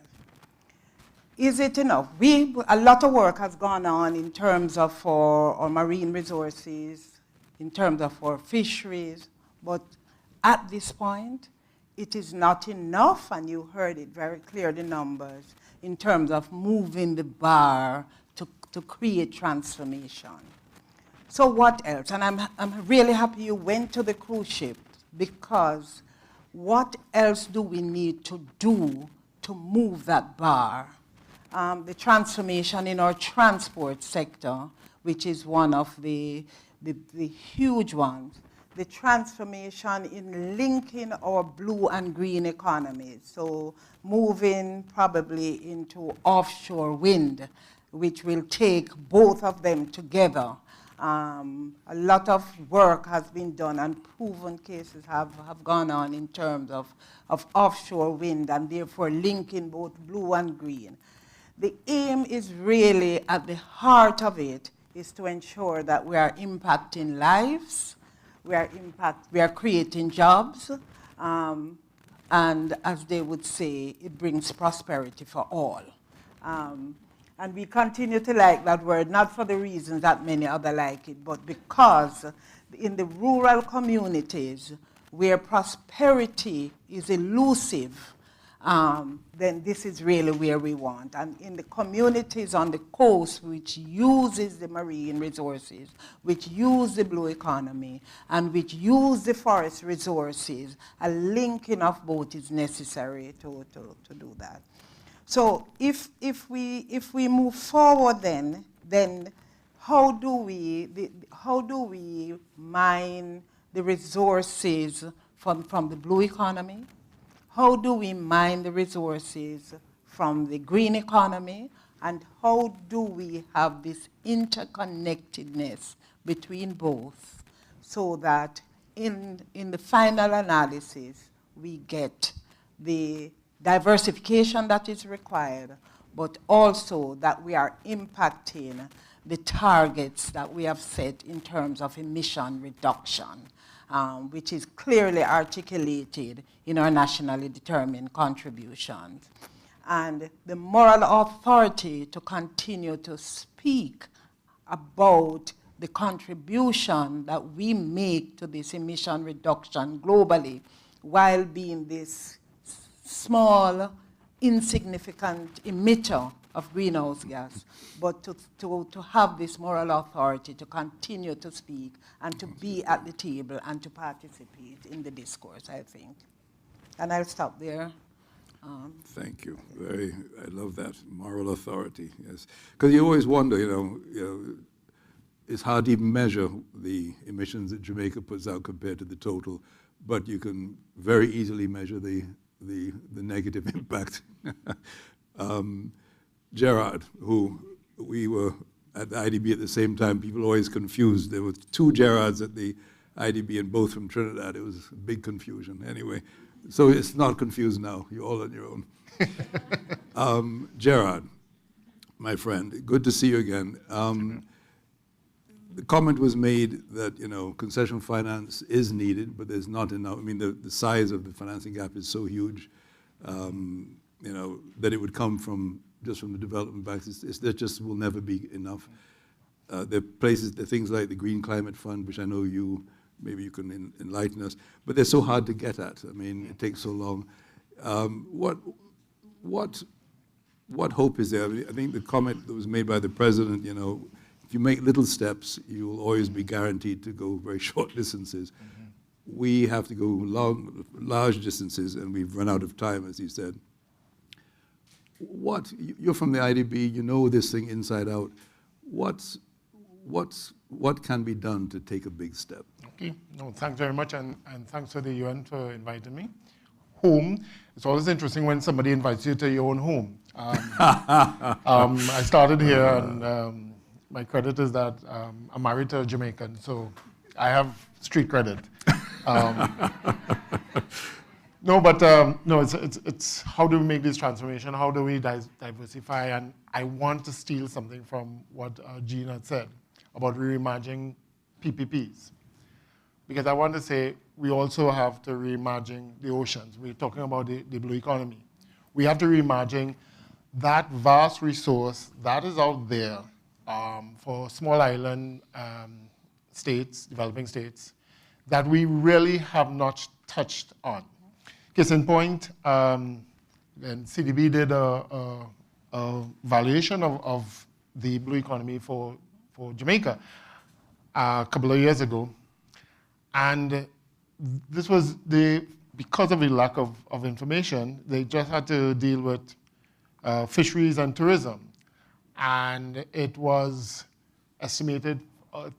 Is it enough? A lot of work has gone on in terms of our marine resources, in terms of our fisheries, but at this point, it is not enough, and you heard it very clear, the numbers, in terms of moving the bar to create transformation. So what else? And I'm really happy you went to the cruise ship, because what else do we need to do to move that bar? The transformation in our transport sector, which is one of the huge ones. The transformation in linking our blue and green economies. So moving probably into offshore wind, which will take both of them together. A lot of work has been done, and proven cases have gone on in terms of offshore wind, and therefore linking both blue and green. The aim is really, at the heart of it, is to ensure that we are impacting lives, we are creating jobs, and as they would say, it brings prosperity for all. And we continue to like that word, not for the reasons that many others like it, but because in the rural communities where prosperity is elusive, then this is really where we want. And in the communities on the coast, which uses the marine resources, which use the blue economy, and which use the forest resources, a linking of both is necessary to do that. So if we move forward then how do we mine the resources from the blue economy? How do we mine the resources from the green economy? And how do we have this interconnectedness between both so that in the final analysis we get the diversification that is required, but also that we are impacting the targets that we have set in terms of emission reduction, which is clearly articulated in our nationally determined contributions. And the moral authority to continue to speak about the contribution that we make to this emission reduction globally while being this small, insignificant emitter of greenhouse gas, but to have this moral authority to continue to speak and to be at the table and to participate in the discourse, I think. And I'll stop there. Thank you. I love that, moral authority, yes. Because you always wonder, it's hard to even measure the emissions that Jamaica puts out compared to the total, but you can very easily measure the negative impact. Gerard, who we were at the IDB at the same time, people always confused. There were two Gerards at the IDB and both from Trinidad. It was a big confusion. Anyway, so it's not confused now. You're all on your own. Gerard, my friend, good to see you again. The comment was made that, concession finance is needed, but there's not enough. I mean, the size of the financing gap is so huge, that it would come from the development banks. There just will never be enough. There are things like the Green Climate Fund, which I know maybe you can enlighten us, but they're so hard to get at. I mean, it takes so long. What hope is there? I think the comment that was made by the president, if you make little steps, you will always be guaranteed to go very short distances. Mm-hmm. We have to go large distances, and we've run out of time, as you said. You're from the IDB, you know this thing inside out. What can be done to take a big step? Okay, no, thanks very much, and thanks to the UN for inviting me. Home, it's always interesting when somebody invites you to your own home. I started here, and my credit is that I'm married to a Jamaican, so I have street credit. It's how do we make this transformation? How do we diversify? And I want to steal something from what Jean had said about reimagining PPPs. Because I want to say we also have to reimagine the oceans. We're talking about the blue economy. We have to reimagine that vast resource that is out there for small island states, developing states, that we really have not touched on. Case in point, when CDB did a valuation of the blue economy for Jamaica a couple of years ago, and this was because of the lack of information, they just had to deal with fisheries and tourism. And it was estimated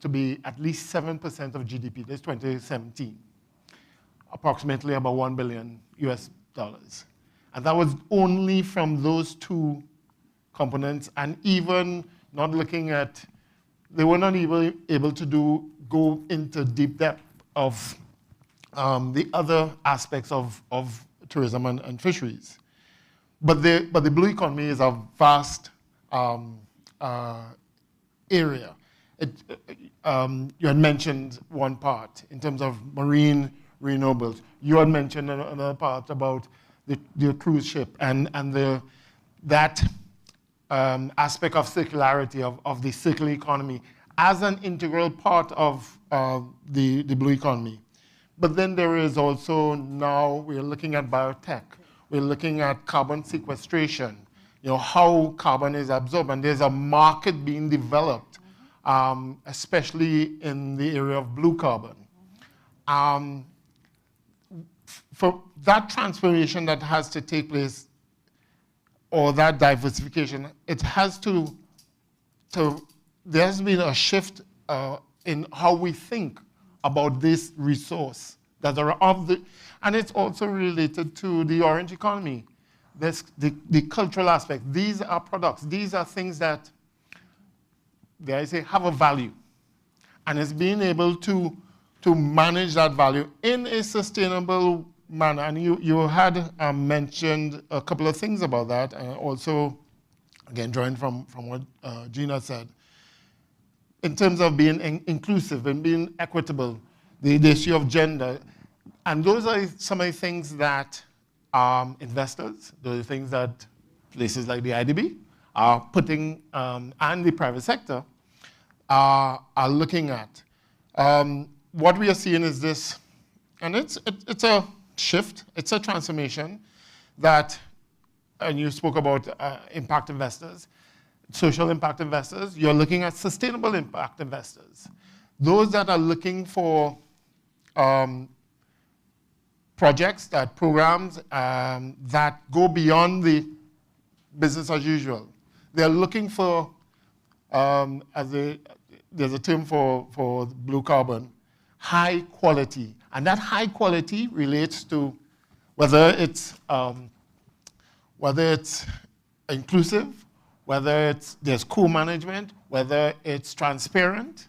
to be at least 7% of GDP. This is 2017. Approximately about $1 billion US. And that was only from those two components, and even not looking at, they were not even able to go into deep depth of the other aspects of tourism and fisheries. But the blue economy is a vast area. You had mentioned one part in terms of marine renewables. You had mentioned another part about the cruise ship and that aspect of circularity, of the circular economy, as an integral part of the blue economy. But then there is also now, we're looking at biotech. We're looking at carbon sequestration, how carbon is absorbed. And there's a market being developed, especially in the area of blue carbon. For that transformation that has to take place, or that diversification, it has there's been a shift in how we think about this resource that are and it's also related to the orange economy. There's the cultural aspect. These are products. These are things that, dare I say, have a value. And it's being able to manage that value in a sustainable manner. And you had mentioned a couple of things about that, and also, again, drawing from what Gina said, in terms of being inclusive and being equitable, the issue of gender. And those are some of the things that investors, those are things that places like the IDB are putting, and the private sector are looking at. What we are seeing is this, and it's a shift, it's a transformation that, and you spoke about impact investors, social impact investors, you're looking at sustainable impact investors. Those that are looking for projects, programs that go beyond the business as usual. They're looking for, there's a term for blue carbon, high quality. And that high quality relates to whether it's inclusive, whether there's co-management, whether it's transparent.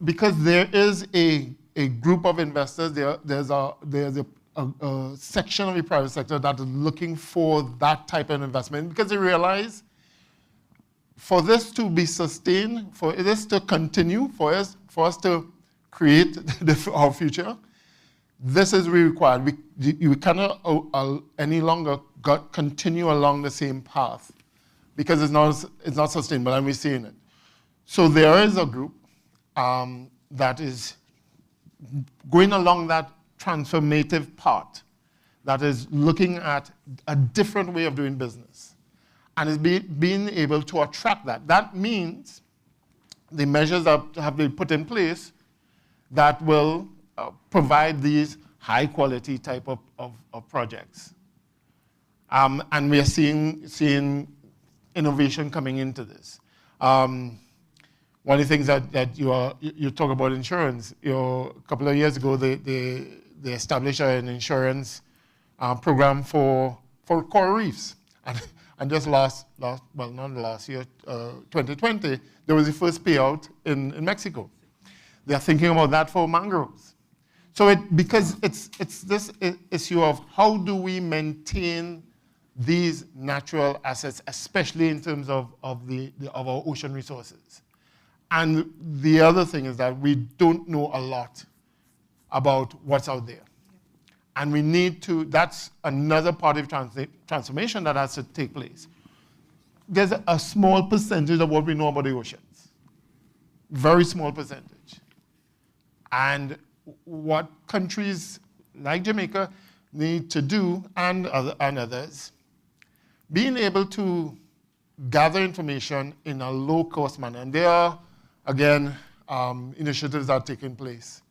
Because there is a group of investors, there's a section of the private sector that is looking for that type of investment, because they realize for this to be sustained, for this to continue, for us to create our future, this is required. We cannot any longer continue along the same path, because it's not sustainable, and we're seeing it. So there is a group that is going along that transformative part, that is looking at a different way of doing business, and is being able to attract that. That means the measures that have been put in place that will provide these high-quality type of projects. And we are seeing innovation coming into this. One of the things that you talk about insurance, a couple of years ago, they established an insurance program for coral reefs. And just not last year, 2020, there was the first payout in Mexico. They are thinking about that for mangroves. So because it's this issue of how do we maintain these natural assets, especially in terms of our ocean resources. And the other thing is that we don't know a lot about what's out there. And we need to, that's another part of transformation that has to take place. There's a small percentage of what we know about the oceans. Very small percentage. And what countries like Jamaica need to do, and others, being able to gather information in a low-cost manner. And there are, again, initiatives that are taking place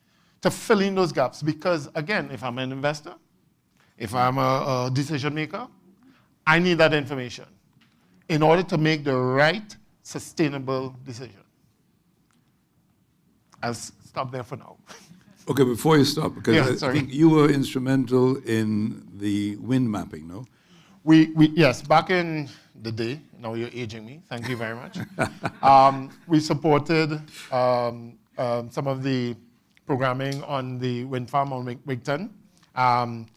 to fill in those gaps. Because, again, if I'm an investor, if I'm a decision maker, I need that information in order to make the right, sustainable decision. I'll stop there for now. Okay, before you stop, because I think you were instrumental in the wind mapping, no? Yes, back in the day, now you're aging me, thank you very much. We supported some of the programming on the wind farm on Witter. And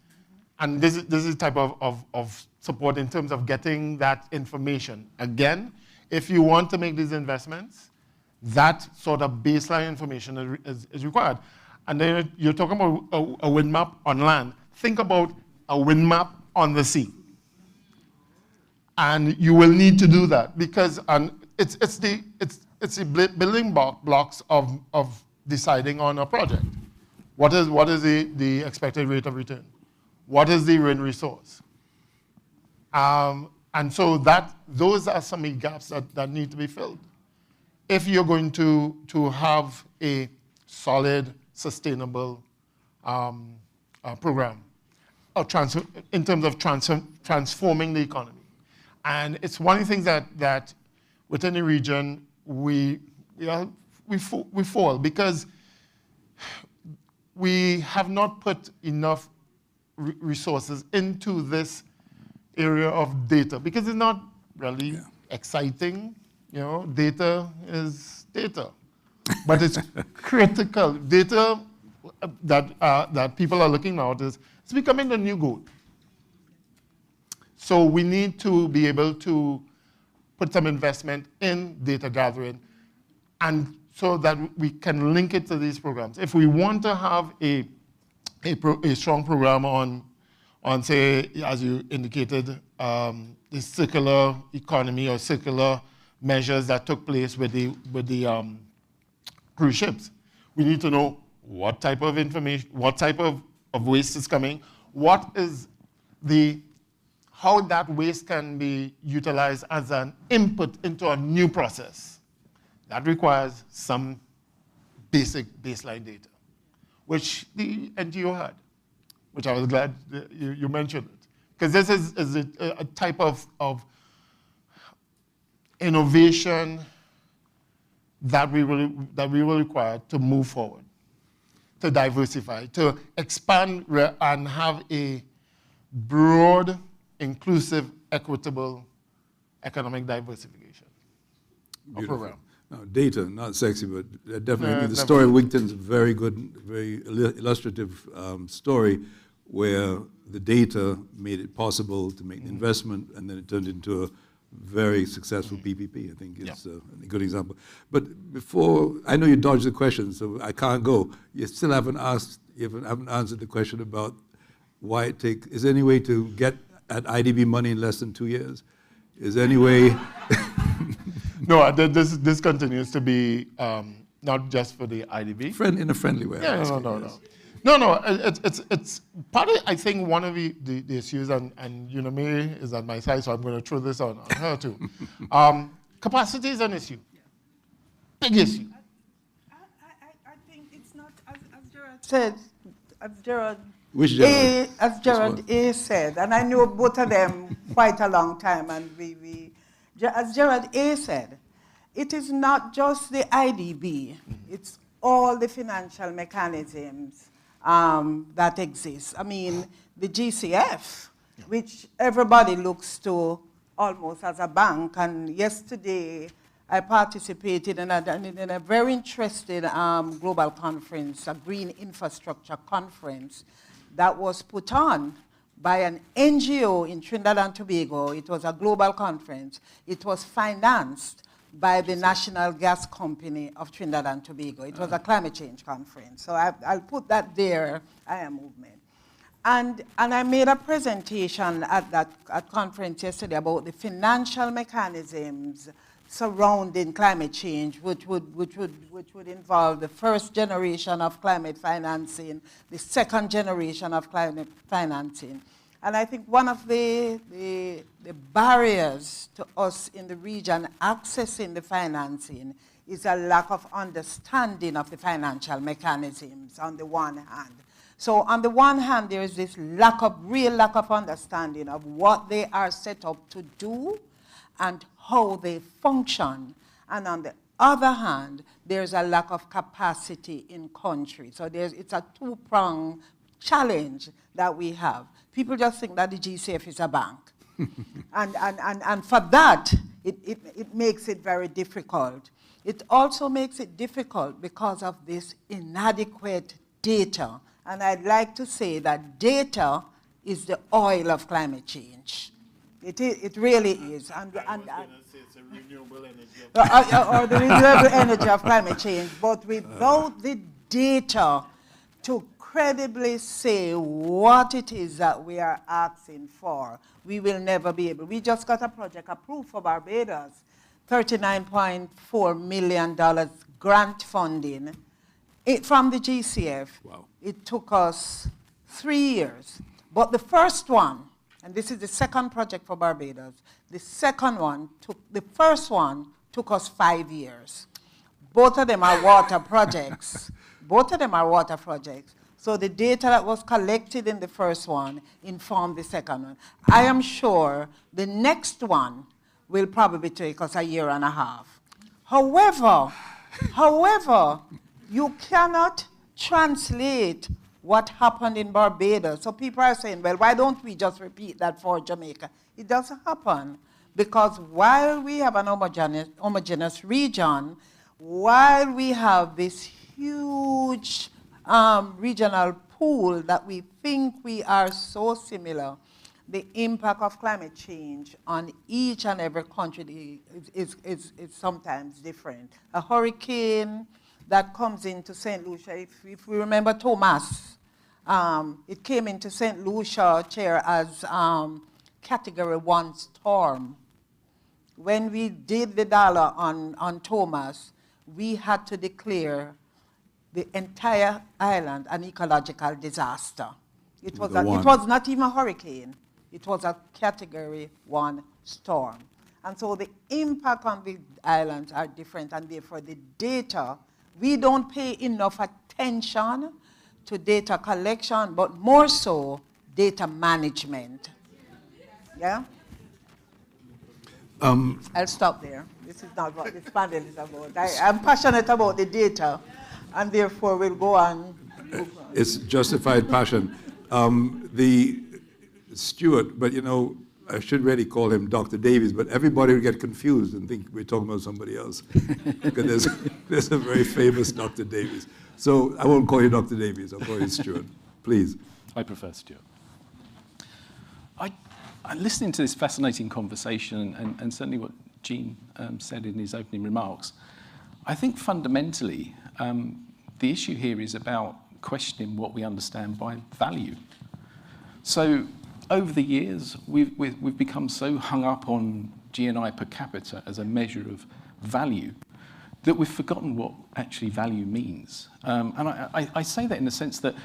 this is the type of support in terms of getting that information. Again, if you want to make these investments, that sort of baseline information is required. And then you're talking about a wind map on land. Think about a wind map on the sea. And you will need to do that because it's the building blocks of deciding on a project. What is the expected rate of return? What is the wind resource? And so those are some of the gaps that need to be filled. If you're going to have a solid, sustainable program in terms of transforming the economy. And it's one of the things that within the region we fall because we have not put enough resources into this area of data because it's not really exciting. You know, data is data, but it's critical. Data that people are looking at is it's becoming the new gold. So we need to be able to put some investment in data gathering, and so that we can link it to these programs. If we want to have a strong program on say, as you indicated, the circular economy or circular measures that took place with the cruise ships, we need to know what type of information, what type of waste is coming, what is how that waste can be utilized as an input into a new process. That requires some basic baseline data, which the NGO had, which I was glad you mentioned it. Because this is a type of innovation that we will require to move forward, to diversify, to expand and have a broad, inclusive, equitable economic diversification program. No, data, not sexy, but definitely the story of Wigton's a very good, very illustrative story where the data made it possible to make the investment, and then it turned into a very successful PPP. I think it's a good example. But before, I know you dodged the question, so I can't go. You still haven't answered the question about why it takes. Is there any way to get at IDB money in less than 2 years? Is there any way? No, this continues to be not just for the IDB. In a friendly way. Yeah, no. It's part of, I think, one of the issues, and Mary is on my side, so I'm going to throw this on her too. Capacity is an issue. Big issue. I think it's not, as Gerard said, as Gerard A. said, and I know both of them quite a long time, and as Gerard A. said, it is not just the IDB, it's all the financial mechanisms that exist. I mean, the GCF, which everybody looks to almost as a bank, and yesterday I participated in a very interesting global conference, a green infrastructure conference that was put on by an NGO in Trinidad and Tobago. It was a global conference. It was financed by the National Gas Company of Trinidad and Tobago. It was a climate change conference. So I'll put that there, I Am Movement. And I made a presentation at conference yesterday about the financial mechanisms surrounding climate change, which would involve the first generation of climate financing, the second generation of climate financing. And I think one of the barriers to us in the region accessing the financing is a lack of understanding of the financial mechanisms on the one hand. So on the one hand, there is this real lack of understanding of what they are set up to do and how they function. And on the other hand, there's a lack of capacity in country. So it's a two-pronged challenge that we have. People just think that the GCF is a bank. and for that, it makes it very difficult. It also makes it difficult because of this inadequate data. And I'd like to say that data is the oil of climate change. It really is. And it's a renewable energy. Or the renewable energy of climate change. But without the data to credibly say what it is that we are asking for, we will never be able. We just got a project approved for Barbados, $39.4 million grant funding from the GCF. Wow. It took us 3 years. But the first one, and this is the second project for Barbados, the first one took us 5 years. Both of them are water projects. Both of them are water projects. So the data that was collected in the first one informed the second one. I am sure the next one will probably take us 1.5 years. However, you cannot translate what happened in Barbados. So people are saying, well, why don't we just repeat that for Jamaica? It doesn't happen. Because while we have an homogeneous region, while we have this huge regional pool that we think we are so similar, the impact of climate change on each and every country is sometimes different. A hurricane that comes into St. Lucia, if we remember Thomas, it came into St. Lucia chair as Category 1 storm. When we did the dollar on Thomas, we had to declare the entire island an ecological disaster. It was not even a hurricane. It was a Category 1 storm. And so the impact on the islands are different, and therefore the data, we don't pay enough attention to data collection, but more so data management. Yeah? I'll stop there. This is not what this panel is about. I'm passionate about the data, and therefore we'll go on. It's justified passion. The Stuart, but you know, I should really call him Dr. Davies, but everybody will get confused and think we're talking about somebody else. Because there's a very famous Dr. Davies. So I won't call you Dr. Davies, I'll call you Stuart. Please. I prefer Stuart. I'm listening to this fascinating conversation and certainly what Gene said in his opening remarks. I think fundamentally, the issue here is about questioning what we understand by value. So over the years, we've become so hung up on GNI per capita as a measure of value that we've forgotten what actually value means. And I say that in the sense that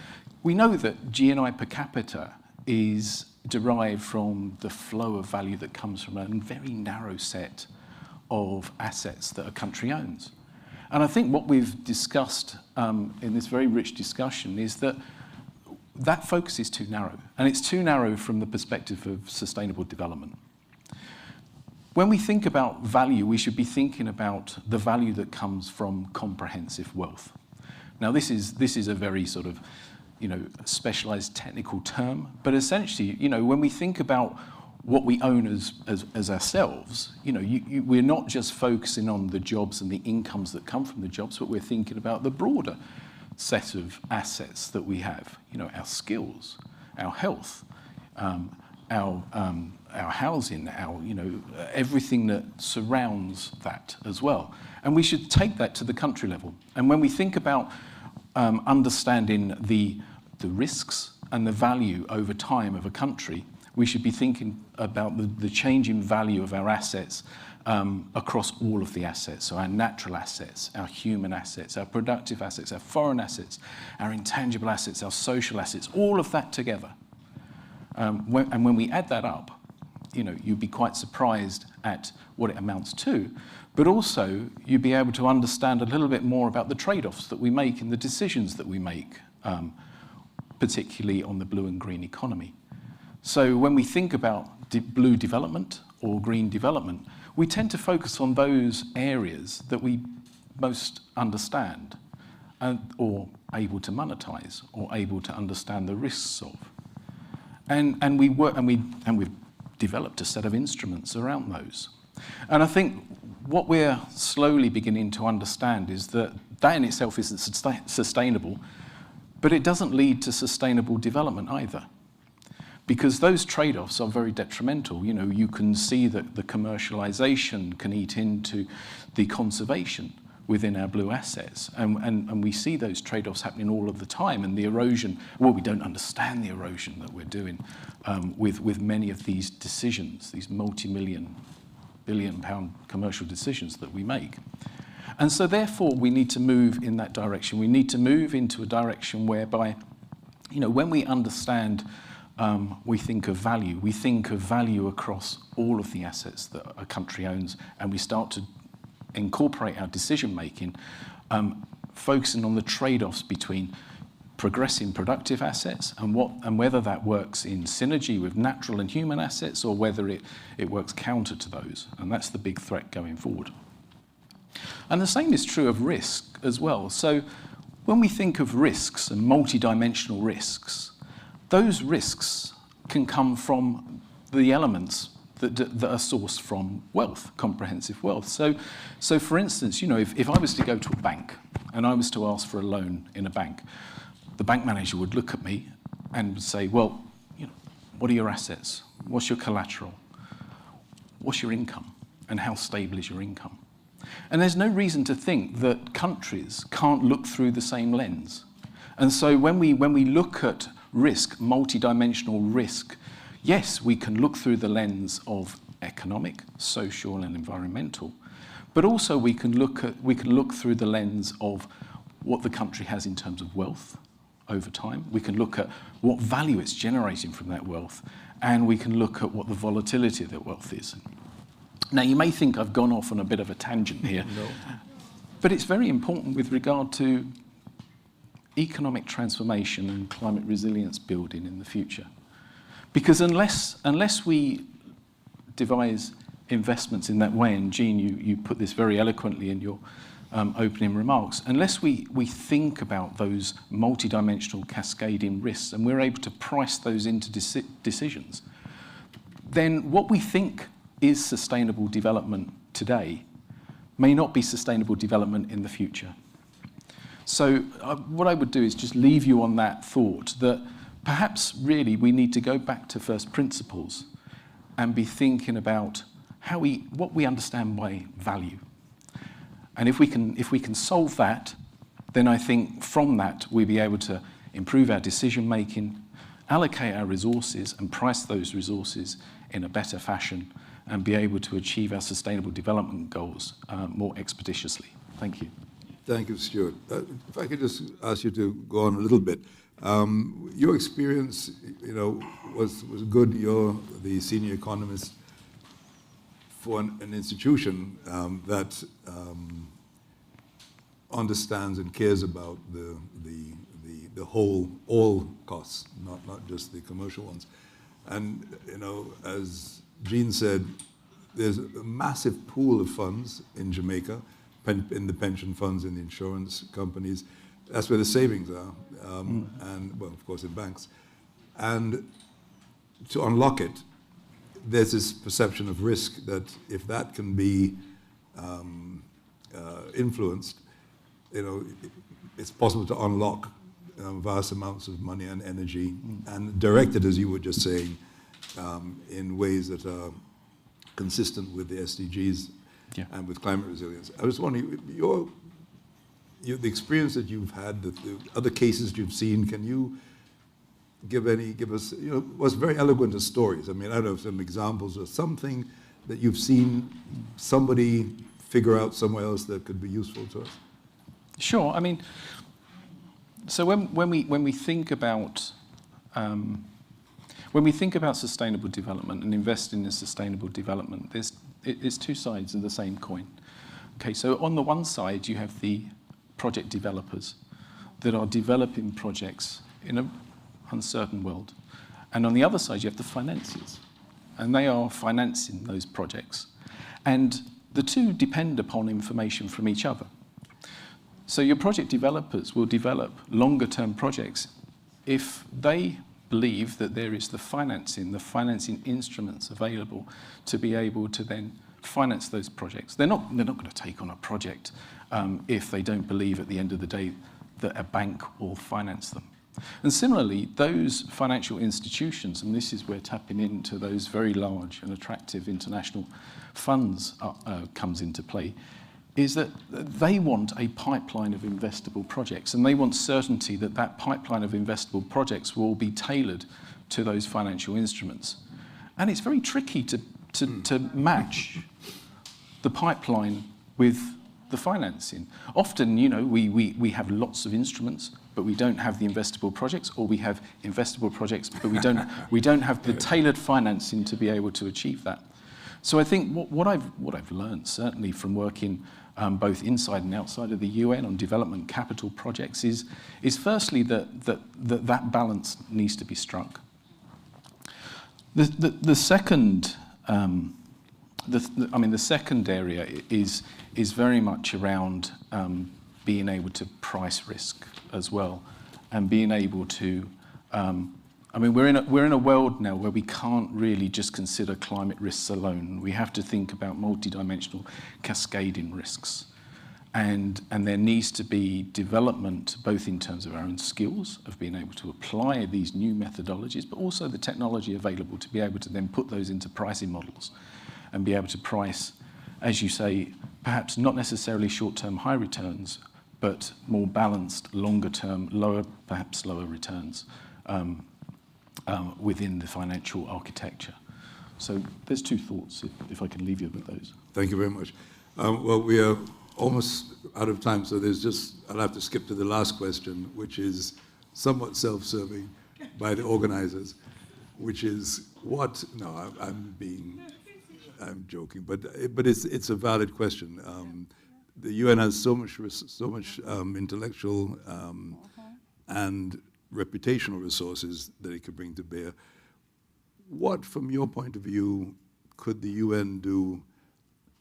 we know that GNI per capita is derived from the flow of value that comes from a very narrow set of assets that a country owns. And I think what we've discussed in this very rich discussion is that that focus is too narrow, and it's too narrow from the perspective of sustainable development. When we think about value, we should be thinking about the value that comes from comprehensive wealth. Now, this is a very sort of, specialized technical term, but essentially, when we think about what we own as ourselves, we're not just focusing on the jobs and the incomes that come from the jobs, but we're thinking about the broader set of assets that we have, our skills, our health, our housing, everything that surrounds that as well. And we should take that to the country level. And when we think about understanding the risks and the value over time of a country, we should be thinking about the changing value of our assets across all of the assets. So our natural assets, our human assets, our productive assets, our foreign assets, our intangible assets, our social assets, all of that together. And when we add that up, you'd be quite surprised at what it amounts to, but also you'd be able to understand a little bit more about the trade-offs that we make and the decisions that we make, particularly on the blue and green economy. So when we think about blue development or green development, we tend to focus on those areas that we most understand or able to monetize or able to understand the risks of. And we've developed a set of instruments around those. And I think what we're slowly beginning to understand is that in itself isn't sustainable, but it doesn't lead to sustainable development either. Because those trade-offs are very detrimental. You can see that the commercialization can eat into the conservation within our blue assets. And we see those trade-offs happening all of the time, and the erosion, well, we don't understand the erosion that we're doing with many of these decisions, these multi-million, billion-pound commercial decisions that we make. And so therefore, we need to move in that direction. We need to move into a direction whereby, you know, when we understand, we think of value. We think of value across all of the assets that a country owns, and we start to incorporate our decision-making, focusing on the trade-offs between progressing productive assets and whether that works in synergy with natural and human assets, or whether it works counter to those. And that's the big threat going forward. And the same is true of risk as well. So when we think of risks and multidimensional risks, those risks can come from the elements that are sourced from wealth, comprehensive wealth. So for instance, you know, if I was to go to a bank and I was to ask for a loan in a bank, the bank manager would look at me and would say, well, you know, what are your assets? What's your collateral? What's your income? And how stable is your income? And there's no reason to think that countries can't look through the same lens. And so when we look at risk, multidimensional risk, yes, we can look through the lens of economic, social, and environmental, but also we can look through the lens of what the country has in terms of wealth over time. We can look at what value it's generating from that wealth, and we can look at what the volatility of that wealth is. Now, you may think I've gone off on a bit of a tangent here, no. But it's very important with regard to economic transformation and climate resilience building in the future. Because unless we devise investments in that way, and Jean, you put this very eloquently in your opening remarks, unless we think about those multidimensional cascading risks and we're able to price those into decisions, then what we think is sustainable development today may not be sustainable development in the future. So what I would do is just leave you on that thought that perhaps really we need to go back to first principles and be thinking about what we understand by value. And if we can solve that, then I think from that we'll be able to improve our decision making, allocate our resources and price those resources in a better fashion, and be able to achieve our sustainable development goals more expeditiously. Thank you. Thank you, Stuart. If I could just ask you to go on a little bit. Your experience, you know, was good. You're the senior economist for an institution that understands and cares about the whole, all costs, not just the commercial ones. And, you know, as Jean said, there's a massive pool of funds in Jamaica, in the pension funds, in the insurance companies. That's where the savings are, and, well, of course, in banks. And to unlock it, there's this perception of risk that if that can be influenced, you know, it's possible to unlock vast amounts of money and energy and direct it, as you were just saying, in ways that are consistent with the SDGs and with climate resilience. I was wondering, the experience that you've had, the other cases you've seen, can you give us, you know, was very eloquent as stories. I mean, I don't know, some examples or something that you've seen somebody figure out somewhere else that could be useful to us? Sure. I mean, so when we think about sustainable development and investing in sustainable development, it's two sides of the same coin. Okay, so on the one side, you have the project developers that are developing projects in an uncertain world. And on the other side, you have the financiers, and they are financing those projects. And the two depend upon information from each other. So your project developers will develop longer-term projects if they believe that there is the financing instruments available to be able to then finance those projects. They're not going to take on a project if they don't believe at the end of the day that a bank will finance them. And similarly, those financial institutions, and this is where tapping into those very large and attractive international funds comes into play, is that they want a pipeline of investable projects, and they want certainty that that pipeline of investable projects will be tailored to those financial instruments. And it's very tricky to match the pipeline with the financing. Often, you know, we have lots of instruments, but we don't have the investable projects, or we have investable projects, but we don't have the tailored financing to be able to achieve that. So I think what I've learned, certainly from working both inside and outside of the UN on development capital projects, is firstly that balance needs to be struck. The second, the second area is very much around being able to price risk as well, and being able to. We're in a world now where we can't really just consider climate risks alone. We have to think about multidimensional cascading risks. And there needs to be development, both in terms of our own skills, of being able to apply these new methodologies, but also the technology available to be able to then put those into pricing models and be able to price, as you say, perhaps not necessarily short-term high returns, but more balanced, longer-term, perhaps lower returns within the financial architecture. So there's two thoughts, if I can leave you with those. Thank you very much. Well, we are almost out of time, so I'll have to skip to the last question, which is somewhat self-serving by the organizers, which is I'm joking, but it's a valid question. The UN has so much intellectual and reputational resources that it could bring to bear. What, from your point of view, could the UN do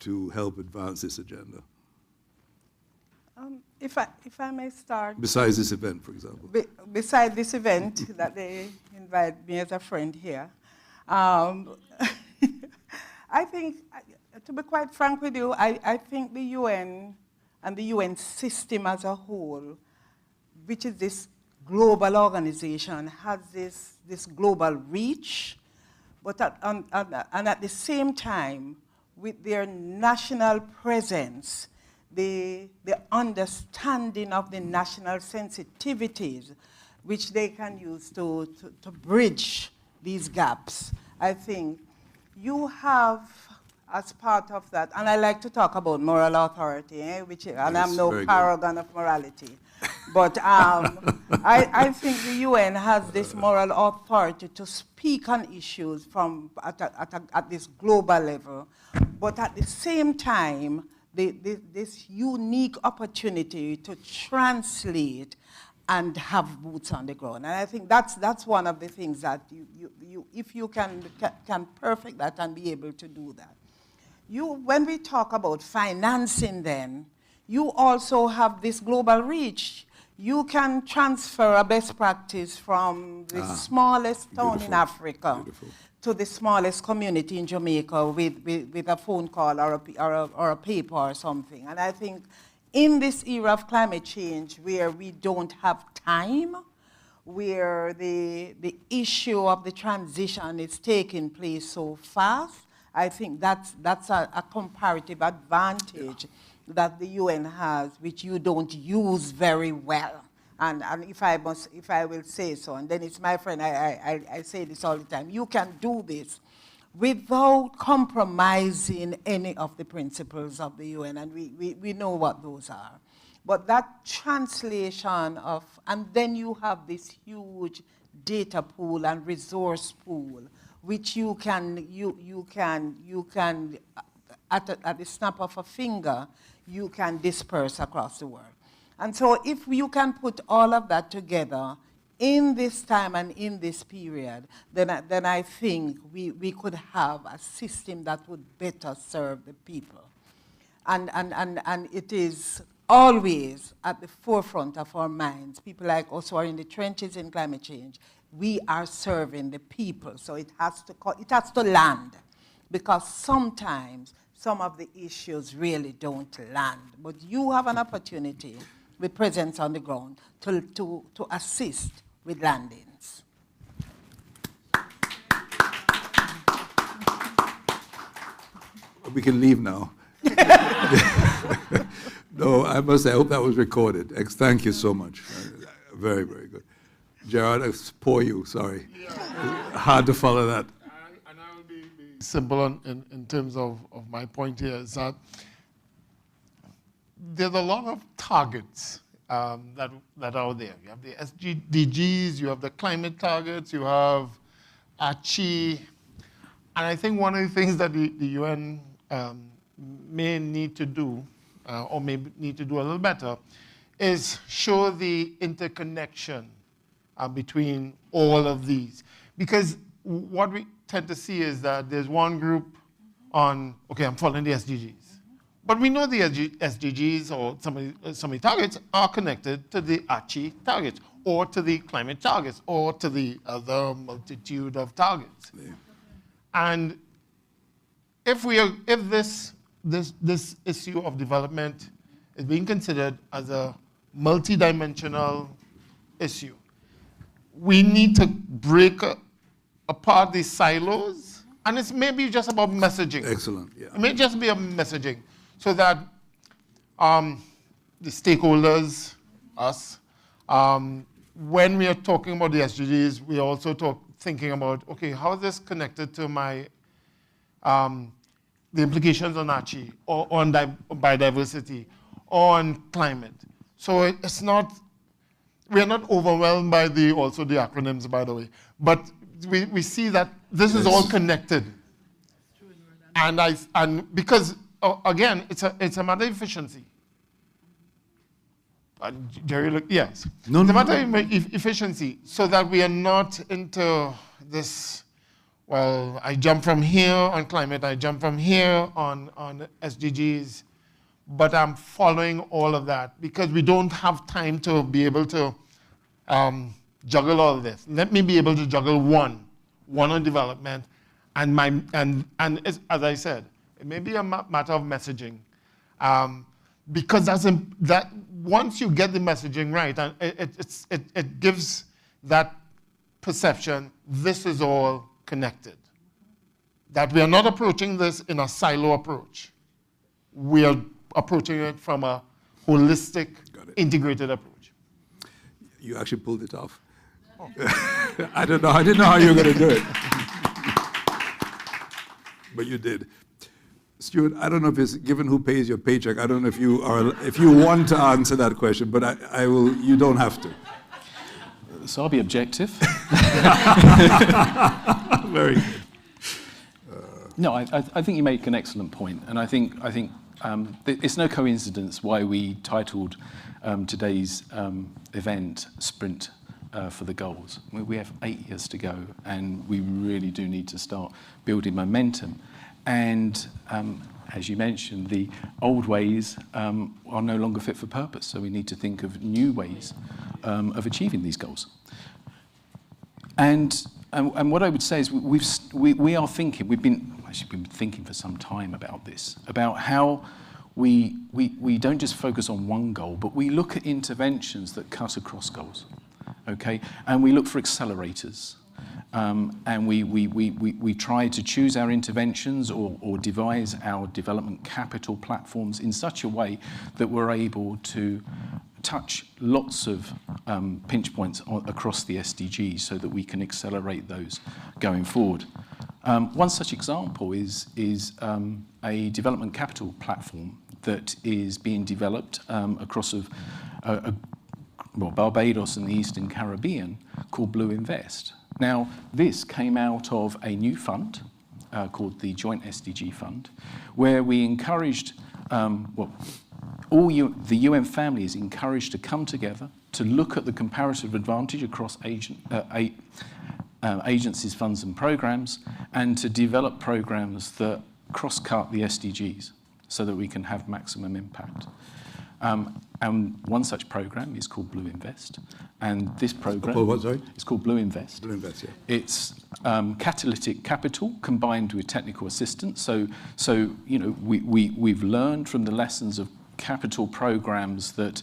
to help advance this agenda? If I may start. Besides this event, for example. Besides this event that they invite me as a friend here, I think, to be quite frank with you, I think the UN and the UN system as a whole, which is this global organization, has this global reach, but at the same time, with their national presence, the understanding of the national sensitivities, which they can use to bridge these gaps. I think you have, as part of that, and I like to talk about moral authority, and I'm no paragon of morality, but I think the UN has this moral authority to speak on issues at this global level, but at the same time, this unique opportunity to translate and have boots on the ground. And I think that's one of the things that if you can perfect that and be able to do that. When we talk about financing then, you also have this global reach. You can transfer a best practice from the smallest town in Africa to the smallest community in Jamaica with a phone call or a paper or something. And I think in this era of climate change, where we don't have time, where the issue of the transition is taking place so fast, I think that's a comparative advantage that the UN has, which you don't use very well. And if I will say so, and then it's my friend, I say this all the time, you can do this without compromising any of the principles of the UN, and we know what those are. But that translation of, and then you have this huge data pool and resource pool, which you can at the snap of a finger, you can disperse across the world. And so if you can put all of that together in this time and in this period, then I think we could have a system that would better serve the people. And it is always at the forefront of our minds. People like us who are in the trenches in climate change, we are serving the people. So it has to land, because sometimes some of the issues really don't land. But you have an opportunity with presence on the ground to assist with landings. We can leave now. No, I must say, I hope that was recorded. Thank you so much. Very, very good. Gerard, I pour you, sorry. Hard to follow that. And I will be simple in terms of my point here is that there's a lot of targets that are out there. You have the SDGs, you have the climate targets, you have ACHI, and I think one of the things that the UN may need to do, or may need to do a little better, is show the interconnection between all of these. Because what we tend to see is that there's one group on, okay, I'm following the SDGs. But we know the SDGs or some of the targets are connected to the ACHI targets, or to the climate targets, or to the other multitude of targets. Yeah. And if this issue of development is being considered as a multidimensional issue, we need to break apart these silos, and it's maybe just about messaging. Excellent, yeah. It may just be a messaging, so that the stakeholders, us, when we are talking about the SDGs, we are also thinking about, okay, how is this connected to my, the implications on ACHI, or on biodiversity, or on climate. So it's not, we are not overwhelmed by also the acronyms, by the way, but we see that this is all connected. And because, again, it's a matter of efficiency. Jerry, look, yes. It's a matter of efficiency, so that we are not into this, well, I jump from here on climate, I jump from here on SDGs, but I'm following all of that, because we don't have time to be able to juggle all this. Let me be able to juggle one on development, and as I said, it may be a matter of messaging, because that once you get the messaging right, and it gives that perception, this is all connected. That we are not approaching this in a silo approach. We are approaching it from a holistic, integrated approach. You actually pulled it off. Oh. I didn't know how you were going to do it. But you did. Stuart, I don't know if it's given who pays your paycheck. I don't know if you want to answer that question, but I will. You don't have to. So I'll be objective. Very good. No, I think you make an excellent point, and I think it's no coincidence why we titled today's event "Sprint for the Goals." We have 8 years to go, and we really do need to start building momentum. And as you mentioned, the old ways are no longer fit for purpose, so we need to think of new ways of achieving these goals. And what I would say is we are thinking, we've been thinking for some time about this, about how we don't just focus on one goal, but we look at interventions that cut across goals, okay? And we look for accelerators. And we try to choose our interventions or devise our development capital platforms in such a way that we're able to touch lots of pinch points across the SDGs so that we can accelerate those going forward. One such example is a development capital platform that is being developed across Barbados and the Eastern Caribbean called Blue Invest. Now, this came out of a new fund called the Joint SDG Fund, where we encouraged, the UN family is encouraged to come together to look at the comparative advantage across agencies, funds and programs, and to develop programs that cross-cut the SDGs so that we can have maximum impact. And one such program is called Blue Invest, and this program is called Blue Invest. Blue Invest, yeah. It's catalytic capital combined with technical assistance. So you know, we've learned from the lessons of capital programs that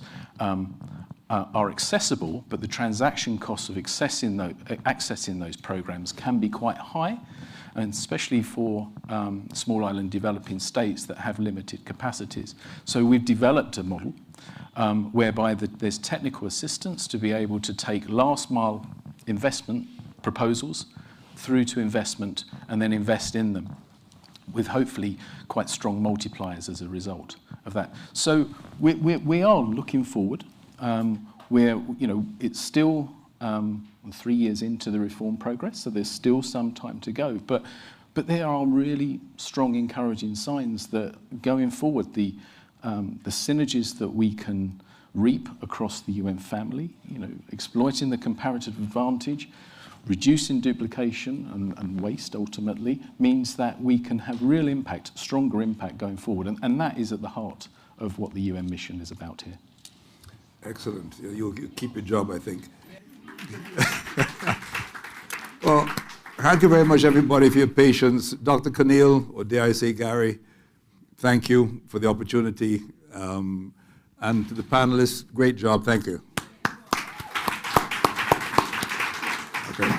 are accessible, but the transaction costs of accessing those programs can be quite high, and especially for small island developing states that have limited capacities. So we've developed a model whereby there's technical assistance to be able to take last mile investment proposals through to investment and then invest in them, with hopefully quite strong multipliers as a result of that. So we are looking forward. It's still 3 years into the reform progress, so there's still some time to go. But there are really strong, encouraging signs that going forward, the synergies that we can reap across the UN family, exploiting the comparative advantage, reducing duplication and waste ultimately, means that we can have real impact, stronger impact going forward. And that is at the heart of what the UN mission is about here. Excellent. You'll keep your job, I think. Well, thank you very much, everybody, for your patience. Dr. Conneal, or dare I say Gary, thank you for the opportunity. And to the panelists, great job. Thank you. Okay.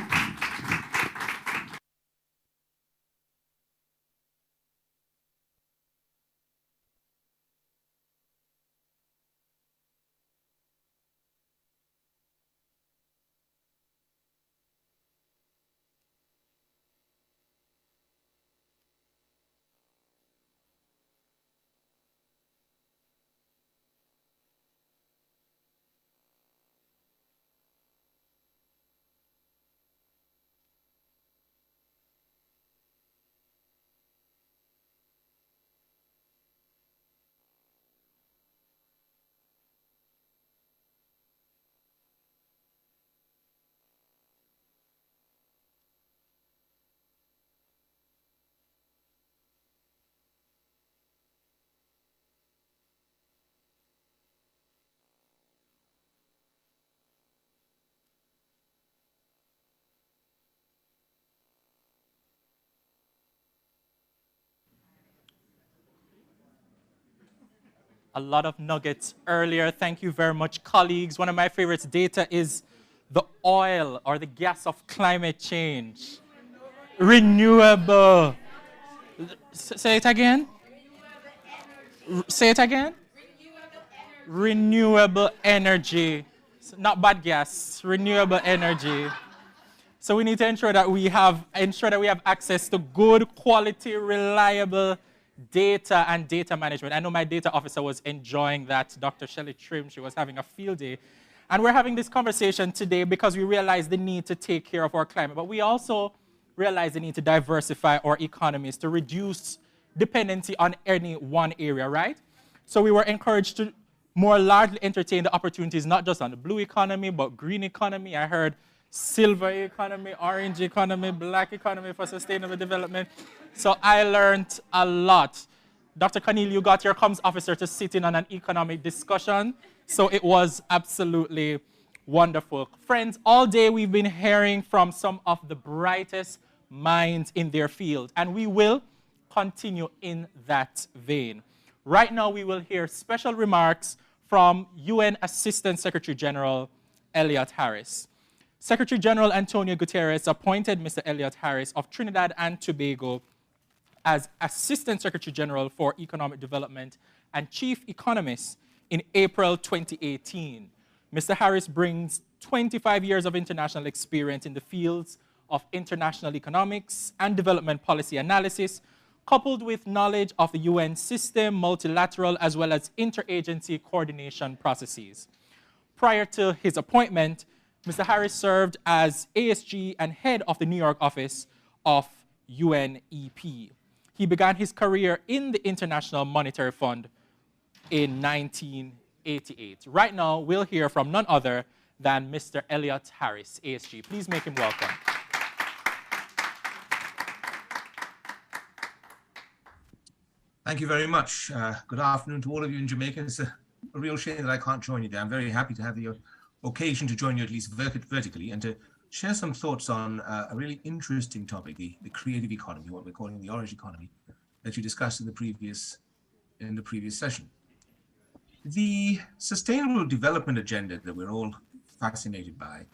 A lot of nuggets earlier. Thank you very much, colleagues. One of my favorite data is the oil or the gas of climate change. Renewable. Say it again. Say it again. Renewable energy. Not bad gas, renewable energy. So we need to ensure that we have access to good quality, reliable data and data management. I know my data officer was enjoying that, Dr. Shelley Trim. She was having a field day. And we're having this conversation today because we realize the need to take care of our climate, but we also realize the need to diversify our economies to reduce dependency on any one area, right? So we were encouraged to more largely entertain the opportunities, not just on the blue economy, but green economy. I heard silver economy, orange economy, black economy for sustainable development. So I learned a lot. Dr. Conneal, you got your comms officer to sit in on an economic discussion. So it was absolutely wonderful. Friends, all day we've been hearing from some of the brightest minds in their field, and we will continue in that vein. Right now, we will hear special remarks from UN Assistant Secretary General Elliot Harris. Secretary General Antonio Guterres appointed Mr. Elliot Harris of Trinidad and Tobago as Assistant Secretary General for Economic Development and Chief Economist in April 2018. Mr. Harris brings 25 years of international experience in the fields of international economics and development policy analysis, coupled with knowledge of the UN system, multilateral, as well as interagency coordination processes. Prior to his appointment, Mr. Harris served as ASG and head of the New York office of UNEP. He began his career in the International Monetary Fund in 1988. Right now, we'll hear from none other than Mr. Elliot Harris, ASG. Please make him welcome. Thank you very much. Good afternoon to all of you in Jamaica. It's a real shame that I can't join you there. I'm very happy to have the occasion to join you at least vertically and to share some thoughts on a really interesting topic, the creative economy, what we're calling the orange economy, that you discussed in the previous session. The Sustainable Development Agenda that we're all fascinated by,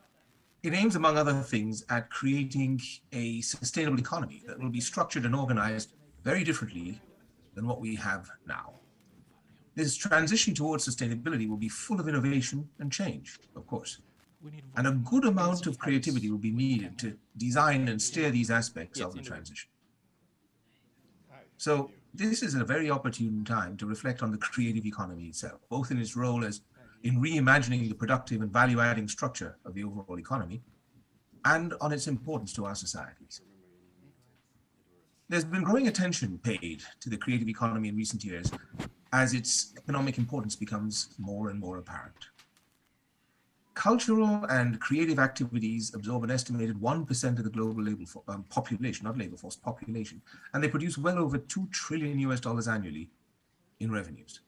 it aims, among other things, at creating a sustainable economy that will be structured and organized very differently than what we have now. This transition towards sustainability will be full of innovation and change, of course. And a good amount of creativity will be needed to design and steer these aspects of the transition. So this is a very opportune time to reflect on the creative economy itself, both in its role as in reimagining the productive and value-adding structure of the overall economy, and on its importance to our societies. There's been growing attention paid to the creative economy in recent years as its economic importance becomes more and more apparent. Cultural and creative activities absorb an estimated 1% of the global population, not labor force, population, and they produce well over $2 trillion annually in revenues.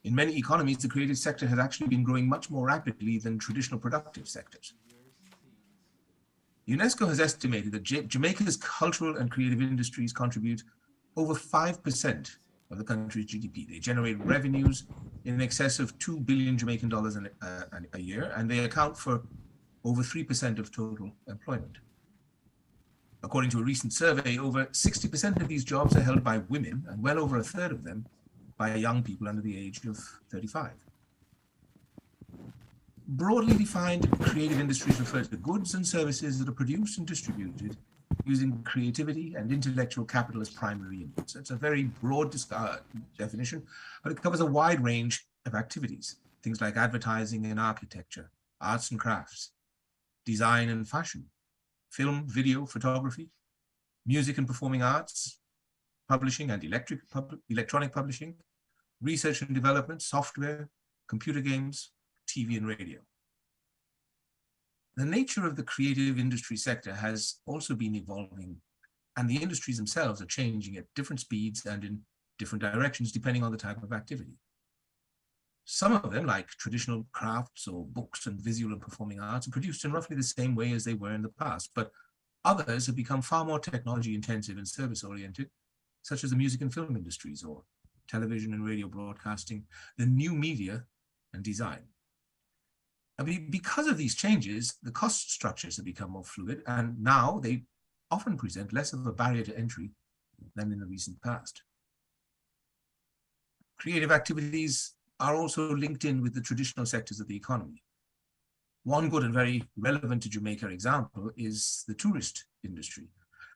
In many economies, the creative sector has actually been growing much more rapidly than traditional productive sectors. UNESCO has estimated that Jamaica's cultural and creative industries contribute over 5% of the country's GDP. They generate revenues in excess of 2 billion Jamaican dollars a year, and they account for over 3% of total employment. According to a recent survey, over 60% of these jobs are held by women, and well over a third of them by young people under the age of 35. Broadly defined, creative industries refer to goods and services that are produced and distributed using creativity and intellectual capital as primary inputs. It's a very broad definition, but it covers a wide range of activities, things like advertising and architecture, arts and crafts, design and fashion, film, video, photography, music and performing arts, publishing and electronic publishing, research and development, software, computer games, TV and radio. The nature of the creative industry sector has also been evolving, and the industries themselves are changing at different speeds and in different directions depending on the type of activity. Some of them, like traditional crafts or books and visual and performing arts, are produced in roughly the same way as they were in the past, but others have become far more technology intensive and service oriented, such as the music and film industries or television and radio broadcasting, the new media and design. Because of these changes, the cost structures have become more fluid, and now they often present less of a barrier to entry than in the recent past. Creative activities are also linked in with the traditional sectors of the economy. One good and very relevant to Jamaica example is the tourist industry.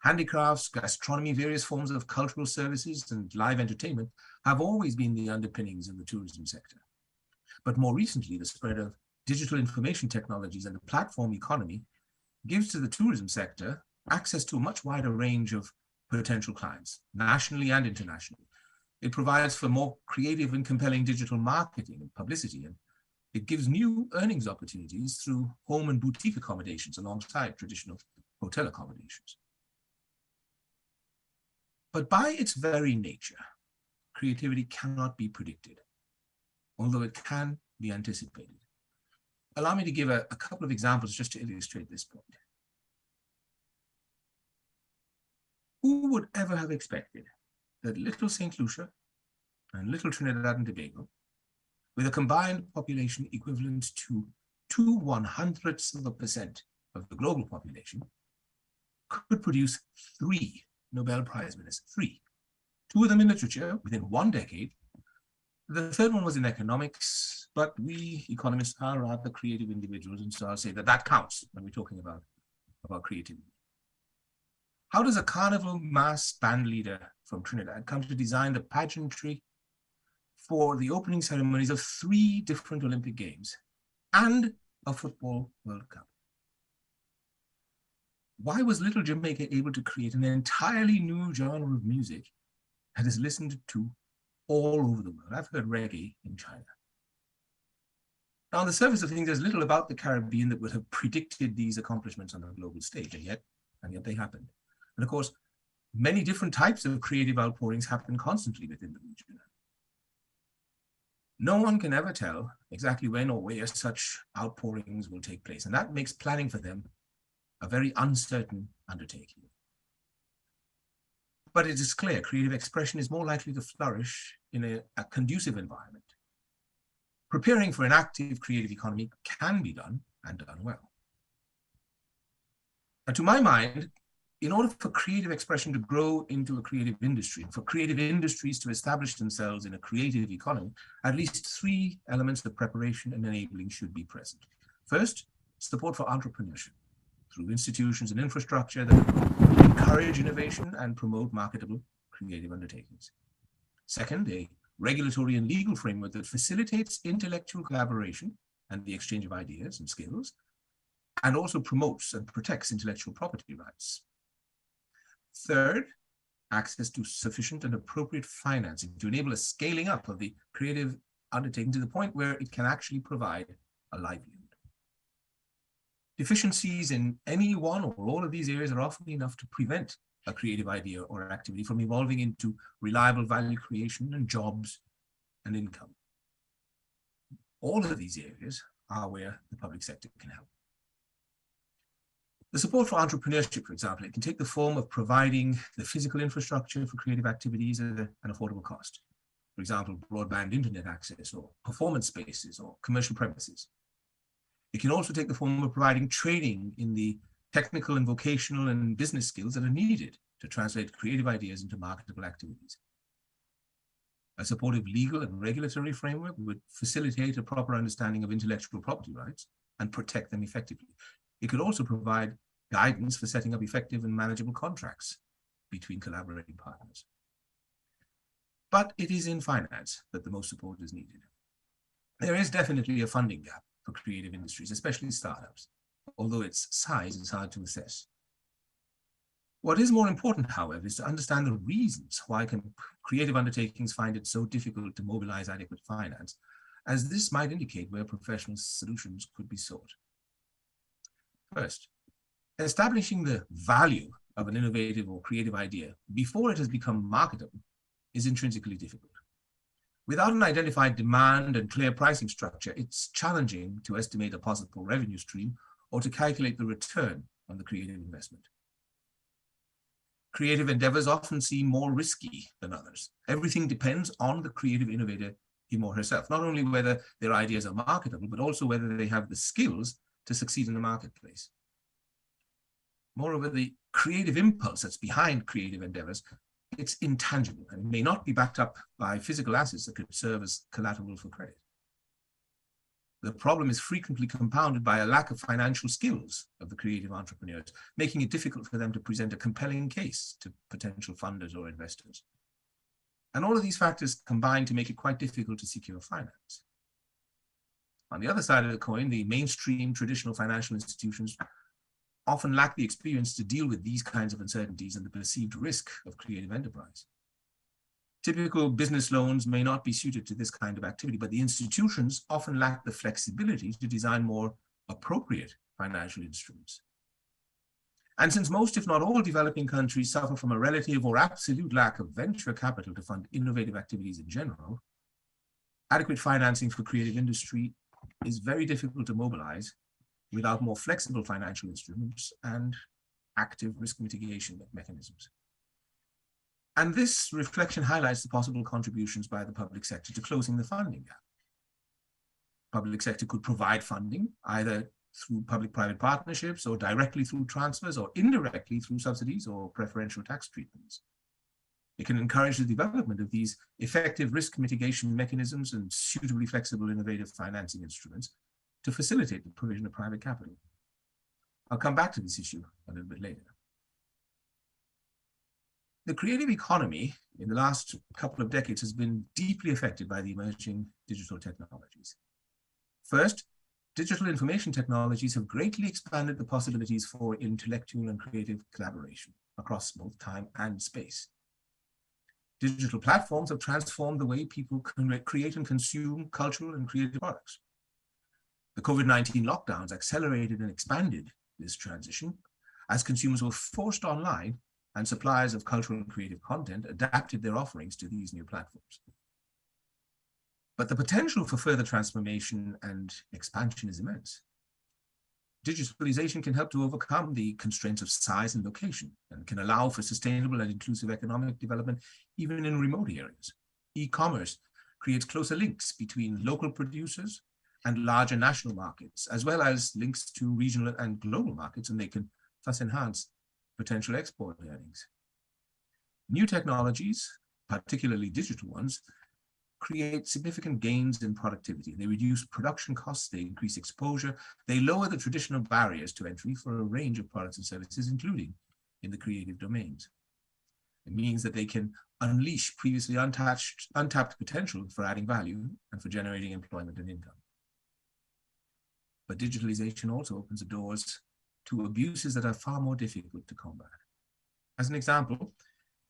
Handicrafts, gastronomy, various forms of cultural services, and live entertainment have always been the underpinnings of the tourism sector. But more recently, the spread of digital information technologies and the platform economy gives to the tourism sector access to a much wider range of potential clients, nationally and internationally. It provides for more creative and compelling digital marketing and publicity, and it gives new earnings opportunities through home and boutique accommodations alongside traditional hotel accommodations. But by its very nature, creativity cannot be predicted, although it can be anticipated. Allow me to give a couple of examples just to illustrate this point. Who would ever have expected that little St. Lucia and little Trinidad and Tobago, with a combined population equivalent to 2/100% of the global population, could produce 3 Nobel Prize winners, 3. 2 of them in literature within 1 decade. The third one was in economics, but we economists are rather creative individuals, and so I'll say that that counts when we're talking about creativity. How does a carnival mass band leader from Trinidad come to design the pageantry for the opening ceremonies of 3 different Olympic Games and a football World Cup? Why was little Jamaica able to create an entirely new genre of music that is listened to all over the world? I've heard reggae in China. Now, on the surface of things, there's little about the Caribbean that would have predicted these accomplishments on a global stage, and yet they happened. And of course, many different types of creative outpourings happen constantly within the region. No one can ever tell exactly when or where such outpourings will take place, and that makes planning for them a very uncertain undertaking. But it is clear creative expression is more likely to flourish in a conducive environment, preparing for an active creative economy can be done and done well. And to my mind, in order for creative expression to grow into a creative industry, for creative industries to establish themselves in a creative economy, at least 3 elements of preparation and enabling should be present. First, support for entrepreneurship through institutions and infrastructure that encourage innovation and promote marketable creative undertakings. Second, a regulatory and legal framework that facilitates intellectual collaboration and the exchange of ideas and skills, and also promotes and protects intellectual property rights. Third, access to sufficient and appropriate financing to enable a scaling up of the creative undertaking to the point where it can actually provide a livelihood. Deficiencies in any one or all of these areas are often enough to prevent a creative idea or activity from evolving into reliable value creation and jobs and income. All of these areas are where the public sector can help. The support for entrepreneurship, for example, it can take the form of providing the physical infrastructure for creative activities at an affordable cost. For example, broadband internet access or performance spaces or commercial premises. It can also take the form of providing training in the technical and vocational and business skills that are needed to translate creative ideas into marketable activities. A supportive legal and regulatory framework would facilitate a proper understanding of intellectual property rights and protect them effectively. It could also provide guidance for setting up effective and manageable contracts between collaborating partners. But it is in finance that the most support is needed. There is definitely a funding gap for creative industries, especially startups, although its size is hard to assess. What is more important, however, is to understand the reasons why creative undertakings find it so difficult to mobilize adequate finance, as this might indicate where professional solutions could be sought. First, establishing the value of an innovative or creative idea before it has become marketable is intrinsically difficult. Without an identified demand and clear pricing structure, it's challenging to estimate a possible revenue stream or to calculate the return on the creative investment. Creative endeavors often seem more risky than others. Everything depends on the creative innovator, him or herself, not only whether their ideas are marketable, but also whether they have the skills to succeed in the marketplace. Moreover, the creative impulse that's behind creative endeavors, it's intangible and may not be backed up by physical assets that could serve as collateral for credit. The problem is frequently compounded by a lack of financial skills of the creative entrepreneurs, making it difficult for them to present a compelling case to potential funders or investors. And all of these factors combine to make it quite difficult to secure finance. On the other side of the coin, the mainstream traditional financial institutions often lack the experience to deal with these kinds of uncertainties and the perceived risk of creative enterprise. Typical business loans may not be suited to this kind of activity, but the institutions often lack the flexibility to design more appropriate financial instruments. And since most, if not all, developing countries suffer from a relative or absolute lack of venture capital to fund innovative activities in general, adequate financing for creative industry is very difficult to mobilize without more flexible financial instruments and active risk mitigation mechanisms. And this reflection highlights the possible contributions by the public sector to closing the funding gap. Public sector could provide funding either through public-private partnerships or directly through transfers or indirectly through subsidies or preferential tax treatments. It can encourage the development of these effective risk mitigation mechanisms and suitably flexible innovative financing instruments to facilitate the provision of private capital. I'll come back to this issue a little bit later. The creative economy in the last couple of decades has been deeply affected by the emerging digital technologies. First, digital information technologies have greatly expanded the possibilities for intellectual and creative collaboration across both time and space. Digital platforms have transformed the way people can create and consume cultural and creative products. The COVID-19 lockdowns accelerated and expanded this transition as consumers were forced online and suppliers of cultural and creative content adapted their offerings to these new platforms. But the potential for further transformation and expansion is immense. Digitalization can help to overcome the constraints of size and location and can allow for sustainable and inclusive economic development even in remote areas. E-commerce creates closer links between local producers and larger national markets, as well as links to regional and global markets, and they can thus enhance potential export earnings. New technologies, particularly digital ones, create significant gains in productivity. They reduce production costs, they increase exposure, they lower the traditional barriers to entry for a range of products and services, including in the creative domains. It means that they can unleash previously untapped potential for adding value and for generating employment and income. But digitalization also opens the doors to abuses that are far more difficult to combat. As an example,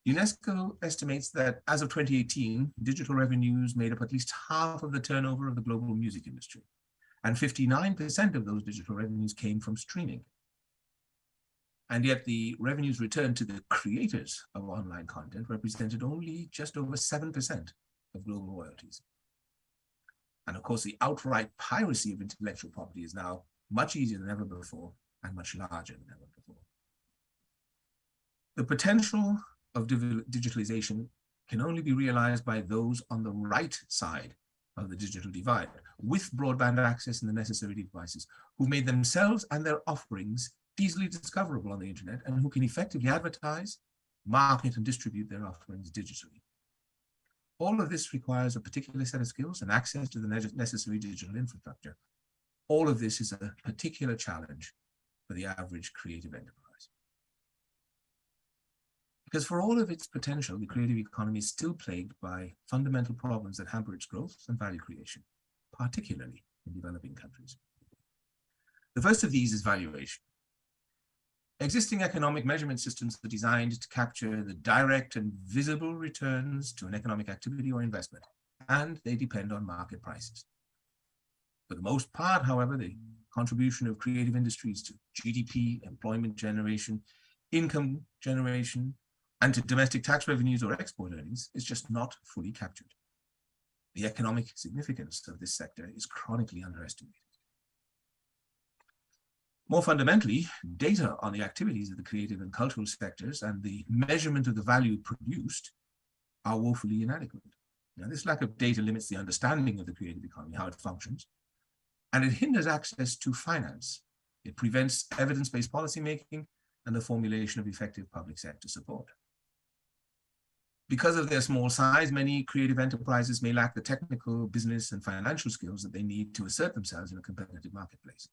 UNESCO estimates that as of 2018, digital revenues made up at least half of the turnover of the global music industry, and 59% of those digital revenues came from streaming. And yet the revenues returned to the creators of online content represented only just over 7% of global royalties. And of course, the outright piracy of intellectual property is now much easier than ever before and much larger than ever before. The potential of digitalization can only be realized by those on the right side of the digital divide, with broadband access and the necessary devices, who made themselves and their offerings easily discoverable on the internet, and who can effectively advertise, market, and distribute their offerings digitally. All of this requires a particular set of skills and access to the necessary digital infrastructure. All of this is a particular challenge for the average creative enterprise. Because for all of its potential, the creative economy is still plagued by fundamental problems that hamper its growth and value creation, particularly in developing countries. The first of these is valuation. Existing economic measurement systems are designed to capture the direct and visible returns to an economic activity or investment, and they depend on market prices. For the most part, however, the contribution of creative industries to GDP, employment generation, income generation, and to domestic tax revenues or export earnings is just not fully captured. The economic significance of this sector is chronically underestimated. More fundamentally, data on the activities of the creative and cultural sectors and the measurement of the value produced are woefully inadequate. Now, this lack of data limits the understanding of the creative economy, how it functions, and it hinders access to finance. It prevents evidence-based policymaking and the formulation of effective public sector support. Because of their small size, many creative enterprises may lack the technical, business, and financial skills that they need to assert themselves in a competitive marketplace.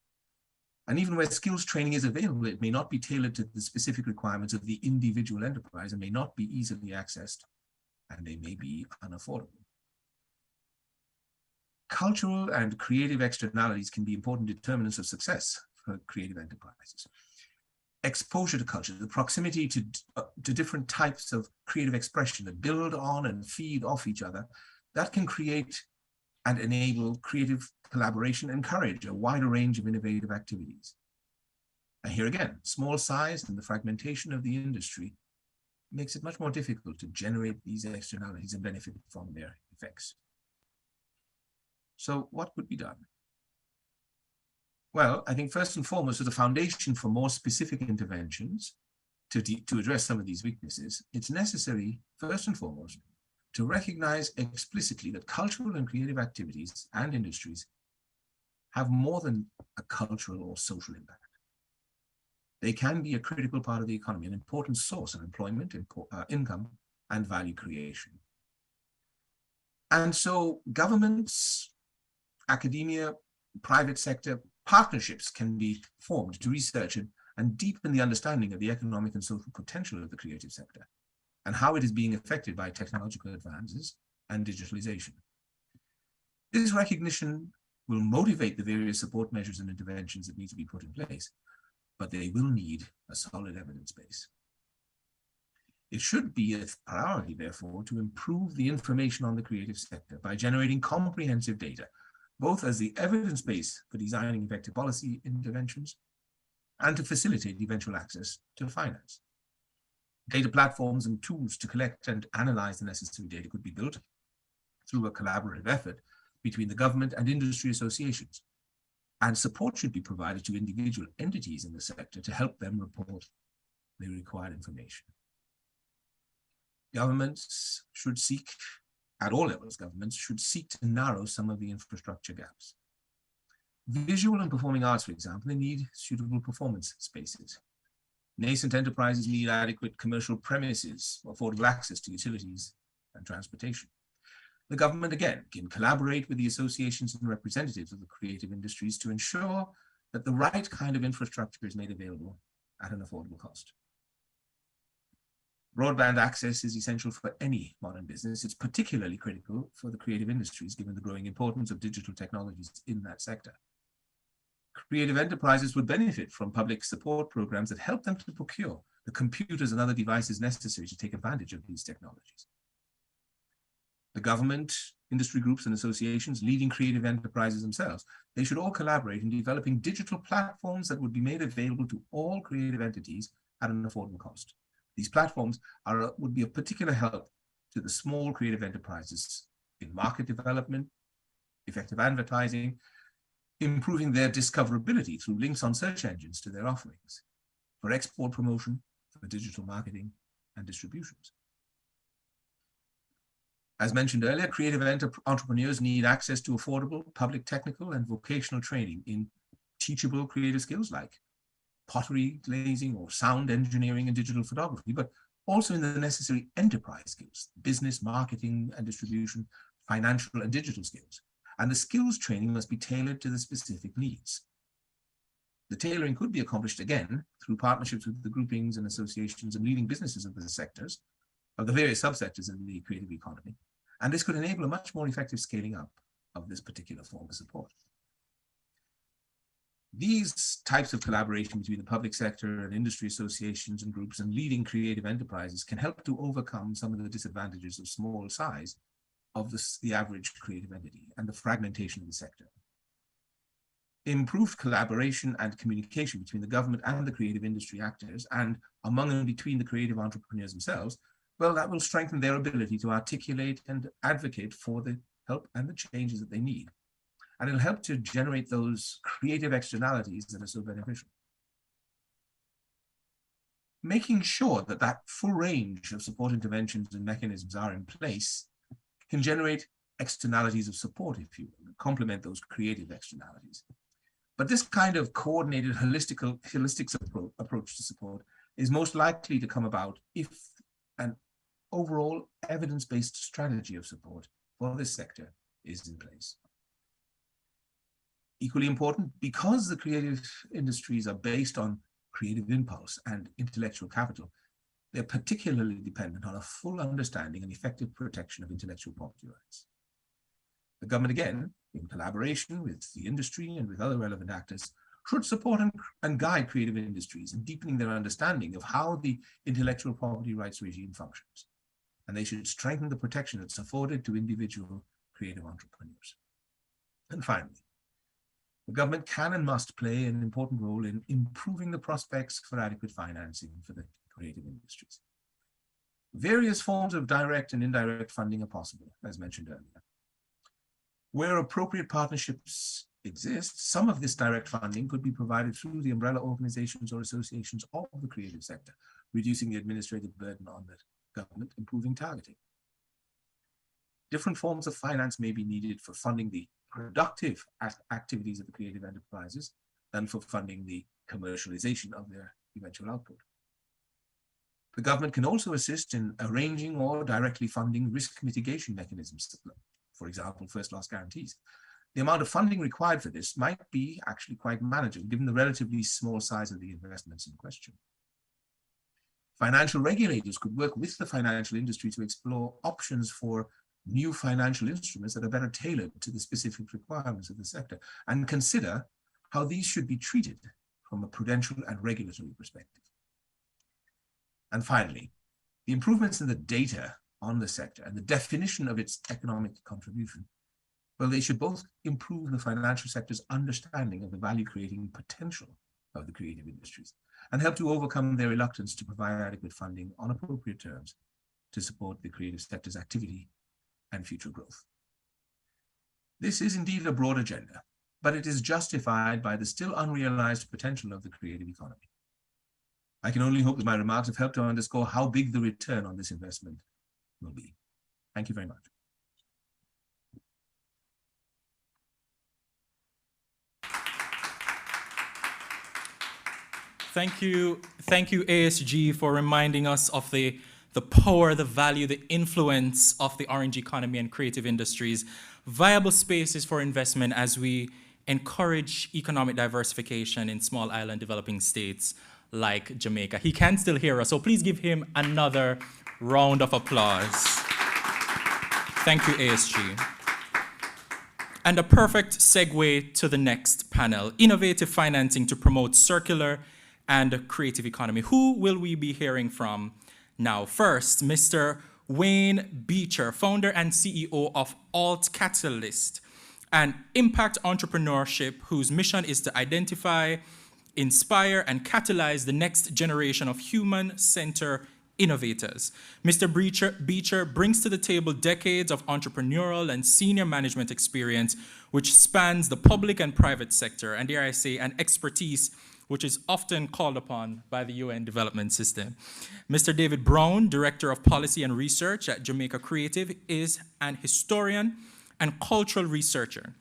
And even where skills training is available, it may not be tailored to the specific requirements of the individual enterprise and may not be easily accessed, and they may be unaffordable. Cultural and creative externalities can be important determinants of success for creative enterprises. Exposure to culture, the proximity to different types of creative expression that build on and feed off each other, that can create and enable creative collaboration, encourage a wider range of innovative activities. And here again, small size and the fragmentation of the industry makes it much more difficult to generate these externalities and benefit from their effects. So what could be done? Well, I think first and foremost, as a foundation for more specific interventions to address some of these weaknesses, it's necessary, first and foremost, to recognize explicitly that cultural and creative activities and industries have more than a cultural or social impact. They can be a critical part of the economy, an important source of employment, income, and value creation. And so governments, academia, private sector, partnerships can be formed to research and deepen the understanding of the economic and social potential of the creative sector and how it is being affected by technological advances and digitalization. This recognition will motivate the various support measures and interventions that need to be put in place, but they will need a solid evidence base. It should be a priority, therefore, to improve the information on the creative sector by generating comprehensive data, both as the evidence base for designing effective policy interventions and to facilitate eventual access to finance. Data platforms and tools to collect and analyze the necessary data could be built through a collaborative effort between the government and industry associations, and support should be provided to individual entities in the sector to help them report the required information. Governments should seek at all levels, governments should seek to narrow some of the infrastructure gaps. Visual and performing arts, for example, they need suitable performance spaces. Nascent enterprises need adequate commercial premises, affordable access to utilities and transportation. The government, again, can collaborate with the associations and representatives of the creative industries to ensure that the right kind of infrastructure is made available at an affordable cost. Broadband access is essential for any modern business. It's particularly critical for the creative industries, given the growing importance of digital technologies in that sector. Creative enterprises would benefit from public support programs that help them to procure the computers and other devices necessary to take advantage of these technologies. The government, industry groups and associations, leading creative enterprises themselves, they should all collaborate in developing digital platforms that would be made available to all creative entities at an affordable cost. These platforms would be of particular help to the small creative enterprises in market development, effective advertising, improving their discoverability through links on search engines to their offerings, for export promotion, for digital marketing and distributions. As mentioned earlier, creative entrepreneurs need access to affordable public technical and vocational training in teachable creative skills like pottery, glazing, or sound engineering and digital photography, but also in the necessary enterprise skills, business, marketing and distribution, financial and digital skills. And the skills training must be tailored to the specific needs. The tailoring could be accomplished, again, through partnerships with the groupings and associations and leading businesses of the sectors, of the various subsectors in the creative economy. And this could enable a much more effective scaling up of this particular form of support. These types of collaboration between the public sector and industry associations and groups and leading creative enterprises can help to overcome some of the disadvantages of small size of the average creative entity and the fragmentation of the sector. Improved collaboration and communication between the government and the creative industry actors and among and between the creative entrepreneurs themselves, well, that will strengthen their ability to articulate and advocate for the help and the changes that they need. And it'll help to generate those creative externalities that are so beneficial. Making sure that that full range of support interventions and mechanisms are in place can generate externalities of support, if you will, complement those creative externalities. But this kind of coordinated, holistic approach to support is most likely to come about if an overall evidence-based strategy of support for this sector is in place. Equally important, because the creative industries are based on creative impulse and intellectual capital, they're particularly dependent on a full understanding and effective protection of intellectual property rights. The government, again, in collaboration with the industry and with other relevant actors, should support and guide creative industries in deepening their understanding of how the intellectual property rights regime functions. And they should strengthen the protection that's afforded to individual creative entrepreneurs. And finally, the government can and must play an important role in improving the prospects for adequate financing for the creative industries. Various forms of direct and indirect funding are possible, as mentioned earlier. Where appropriate partnerships exist, some of this direct funding could be provided through the umbrella organizations or associations of the creative sector, reducing the administrative burden on the government, improving targeting. Different forms of finance may be needed for funding the productive activities of the creative enterprises than for funding the commercialization of their eventual output. The government can also assist in arranging or directly funding risk mitigation mechanisms, for example, first loss guarantees. The amount of funding required for this might be actually quite manageable, given the relatively small size of the investments in question. Financial regulators could work with the financial industry to explore options for new financial instruments that are better tailored to the specific requirements of the sector and consider how these should be treated from a prudential and regulatory perspective. And finally, the improvements in the data on the sector and the definition of its economic contribution, well, they should both improve the financial sector's understanding of the value-creating potential of the creative industries and help to overcome their reluctance to provide adequate funding on appropriate terms to support the creative sector's activity and future growth. This is indeed a broad agenda, but it is justified by the still unrealized potential of the creative economy. I can only hope that my remarks have helped to underscore how big the return on this investment will be. Thank you very much. Thank you, ASG, for reminding us of the power, the value, the influence of the orange economy and creative industries, viable spaces for investment as we encourage economic diversification in small island developing states like Jamaica. He can still hear us, so please give him another round of applause. Thank you, ASG. And a perfect segue to the next panel, innovative financing to promote circular and creative economy. Who will we be hearing from now? First, Mr. Wayne Beecher, founder and CEO of Catalyst, an impact entrepreneurship whose mission is to identify, inspire, and catalyze the next generation of human-centered innovators. Mr. Beecher brings to the table decades of entrepreneurial and senior management experience, which spans the public and private sector, and dare I say, an expertise which is often called upon by the UN Development System. Mr. David Brown, Director of Policy and Research at Jamaica Creative, is an historian and cultural researcher.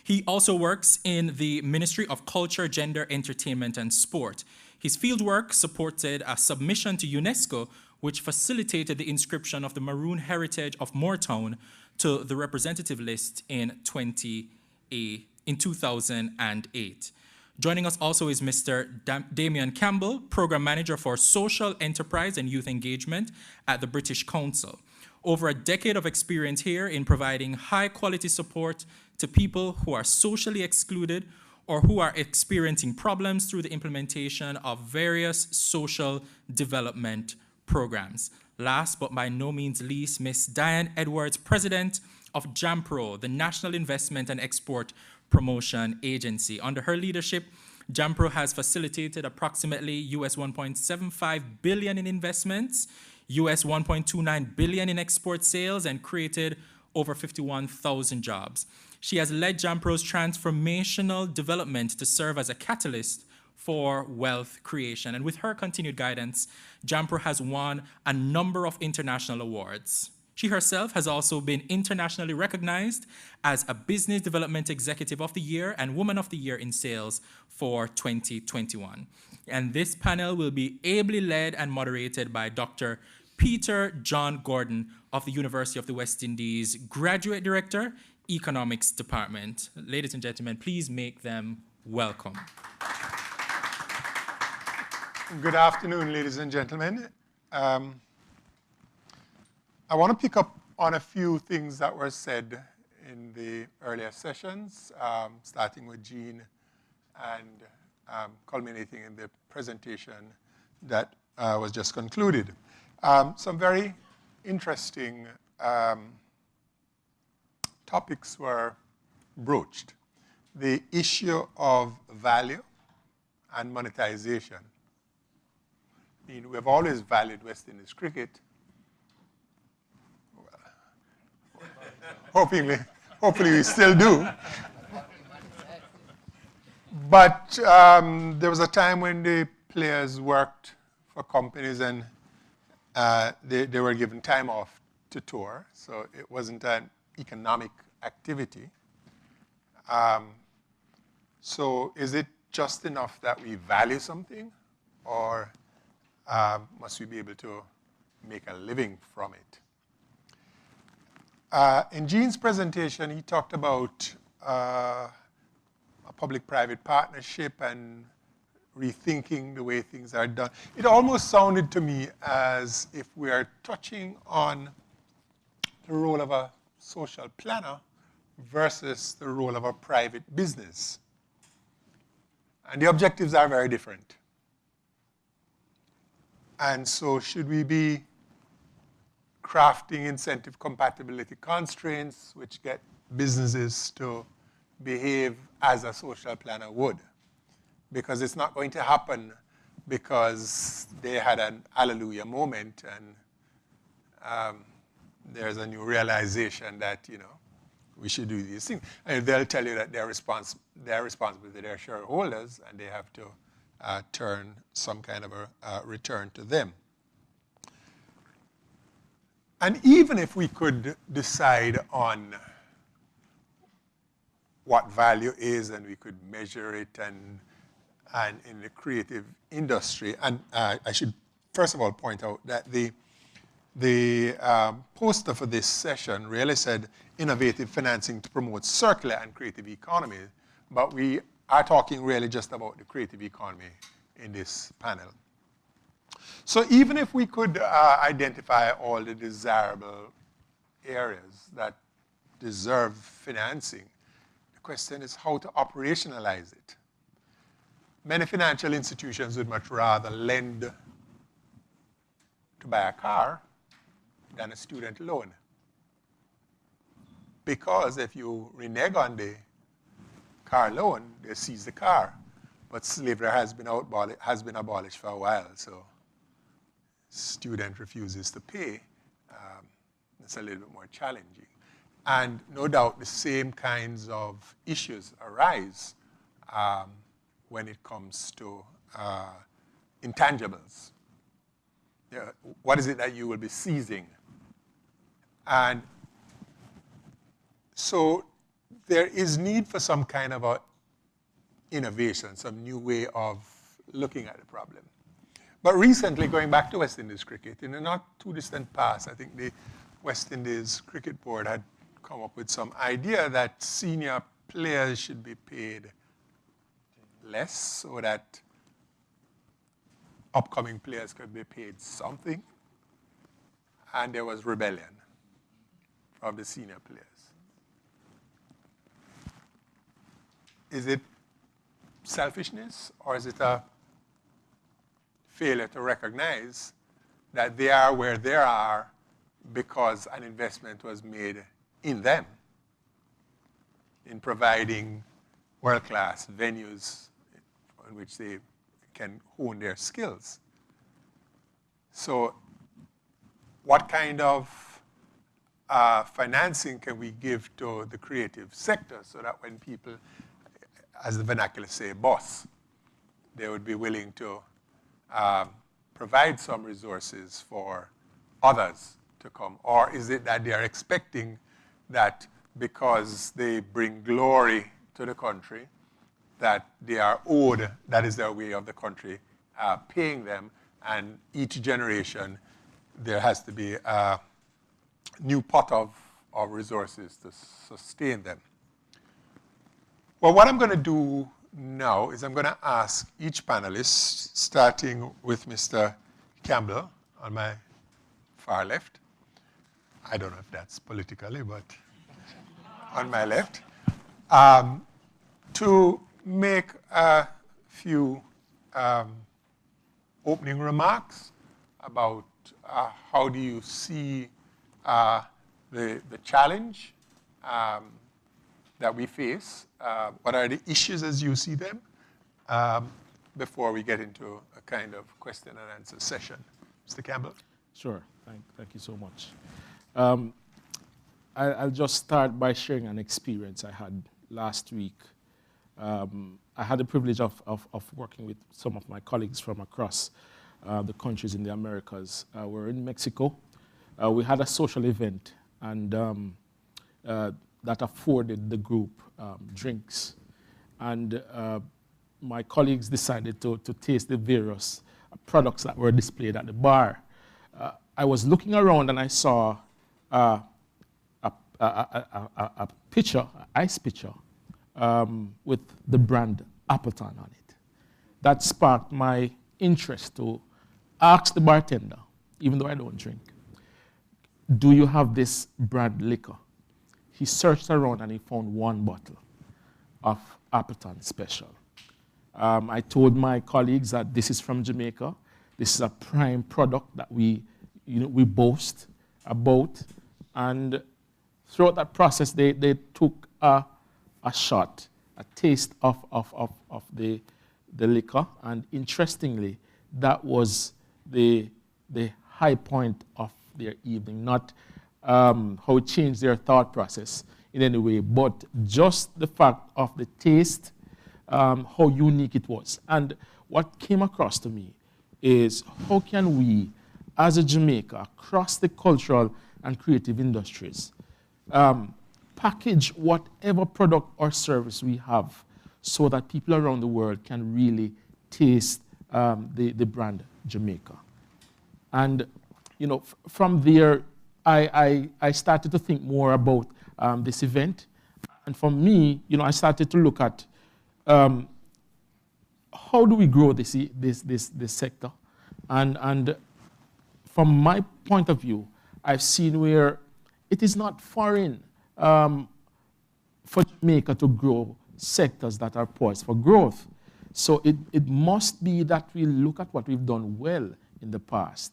He also works in the Ministry of Culture, Gender, Entertainment, and Sport. His fieldwork supported a submission to UNESCO, which facilitated the inscription of the Maroon heritage of Moortown to the representative list in 2008. Joining us also is Mr. Damian Campbell, Program Manager for Social Enterprise and Youth Engagement at the British Council. Over a decade of experience here in providing high-quality support to people who are socially excluded or who are experiencing problems through the implementation of various social development programs. Last but by no means least, Ms. Diane Edwards, President of JAMPRO, the National Investment and Export Promotion Agency. Under her leadership, JAMPRO has facilitated approximately US $1.75 billion in investments, US $1.29 billion in export sales, and created over 51,000 jobs. She has led JAMPRO's transformational development to serve as a catalyst for wealth creation. And with her continued guidance, JAMPRO has won a number of international awards. She herself has also been internationally recognized as a Business Development Executive of the Year and Woman of the Year in Sales for 2021. And this panel will be ably led and moderated by Dr. Peter John Gordon of the University of the West Indies, Graduate Director, Economics Department. Ladies and gentlemen, please make them welcome. Good afternoon, ladies and gentlemen. I want to pick up on a few things that were said in the earlier sessions, starting with Jean and culminating in the presentation that was just concluded. Some very interesting topics were broached. The issue of value and monetization. I mean, we've always valued West Indies cricket. Hopefully we still do. But there was a time when the players worked for companies and they were given time off to tour, so it wasn't an economic activity. So is it just enough that we value something, or must we be able to make a living from it? In Jean's presentation, he talked about a public-private partnership and rethinking the way things are done. It almost sounded to me as if we are touching on the role of a social planner versus the role of a private business. And the objectives are very different. And so should we be crafting incentive compatibility constraints which get businesses to behave as a social planner would? Because it's not going to happen because they had an hallelujah moment and there's a new realization that, we should do these things. And they'll tell you that they're responsible to their shareholders and they have to turn some kind of a return to them. And even if we could decide on what value is and we could measure it and and in the creative industry. And I should first of all point out that the poster for this session really said innovative financing to promote circular and creative economy, but we are talking really just about the creative economy in this panel. So even if we could identify all the desirable areas that deserve financing, the question is how to operationalize it. Many financial institutions would much rather lend to buy a car than a student loan. Because if you renege on the car loan, they seize the car. But slavery has been abolished for a while, so student refuses to pay. It's a little bit more challenging. And no doubt the same kinds of issues arise when it comes to intangibles. What is it that you will be seizing? And so there is need for some kind of a innovation, some new way of looking at the problem. But recently, going back to West Indies cricket, in a not too distant past, I think the West Indies Cricket Board had come up with some idea that senior players should be paid less so that upcoming players could be paid something. And there was rebellion from the senior players. Is it selfishness, or is it a failure to recognize that they are where they are because an investment was made in them, in providing world-class venues in which they can hone their skills? So what kind of financing can we give to the creative sector so that when people, as the vernacular say, boss, they would be willing to provide some resources for others to come? Or is it that they are expecting that because they bring glory to the country, that they are owed, that is their way of the country paying them, and each generation there has to be a new pot of resources to sustain them? Well, what I'm going to do now is I'm going to ask each panelist, starting with Mr. Campbell on my far left. I don't know if that's politically, but on my left, to make a few opening remarks about how do you see the challenge that we face, what are the issues as you see them, before we get into a kind of question and answer session. Mr. Campbell? Sure, thank you so much. I'll just start by sharing an experience I had last week. I had the privilege of working with some of my colleagues from across the countries in the Americas. We're in Mexico. We had a social event, and that afforded the group drinks. And my colleagues decided to taste the various products that were displayed at the bar. I was looking around and I saw a pitcher, an ice pitcher, with the brand Appleton on it. That sparked my interest to ask the bartender, even though I don't drink, do you have this brand liquor? He searched around and he found one bottle of Appleton Special. I told my colleagues that this is from Jamaica. This is a prime product that we boast about. And throughout that process, they took a shot, a taste of the liquor. And interestingly, that was the high point of their evening, not how it changed their thought process in any way, but just the fact of the taste, how unique it was. And what came across to me is how can we, as a Jamaica, across the cultural and creative industries, package whatever product or service we have so that people around the world can really taste the brand Jamaica. And from there, I started to think more about this event. And for me, I started to look at how do we grow this sector? And from my point of view, I've seen where it is not foreign for Jamaica to grow sectors that are poised for growth. So it must be that we look at what we've done well in the past.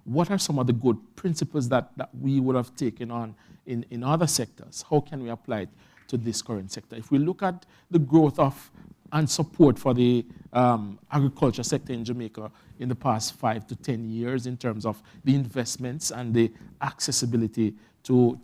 What are some of the good principles that we would have taken on in other sectors? How can we apply it to this current sector? If we look at the growth of and support for the agriculture sector in Jamaica in the past 5 to 10 years in terms of the investments and the accessibility to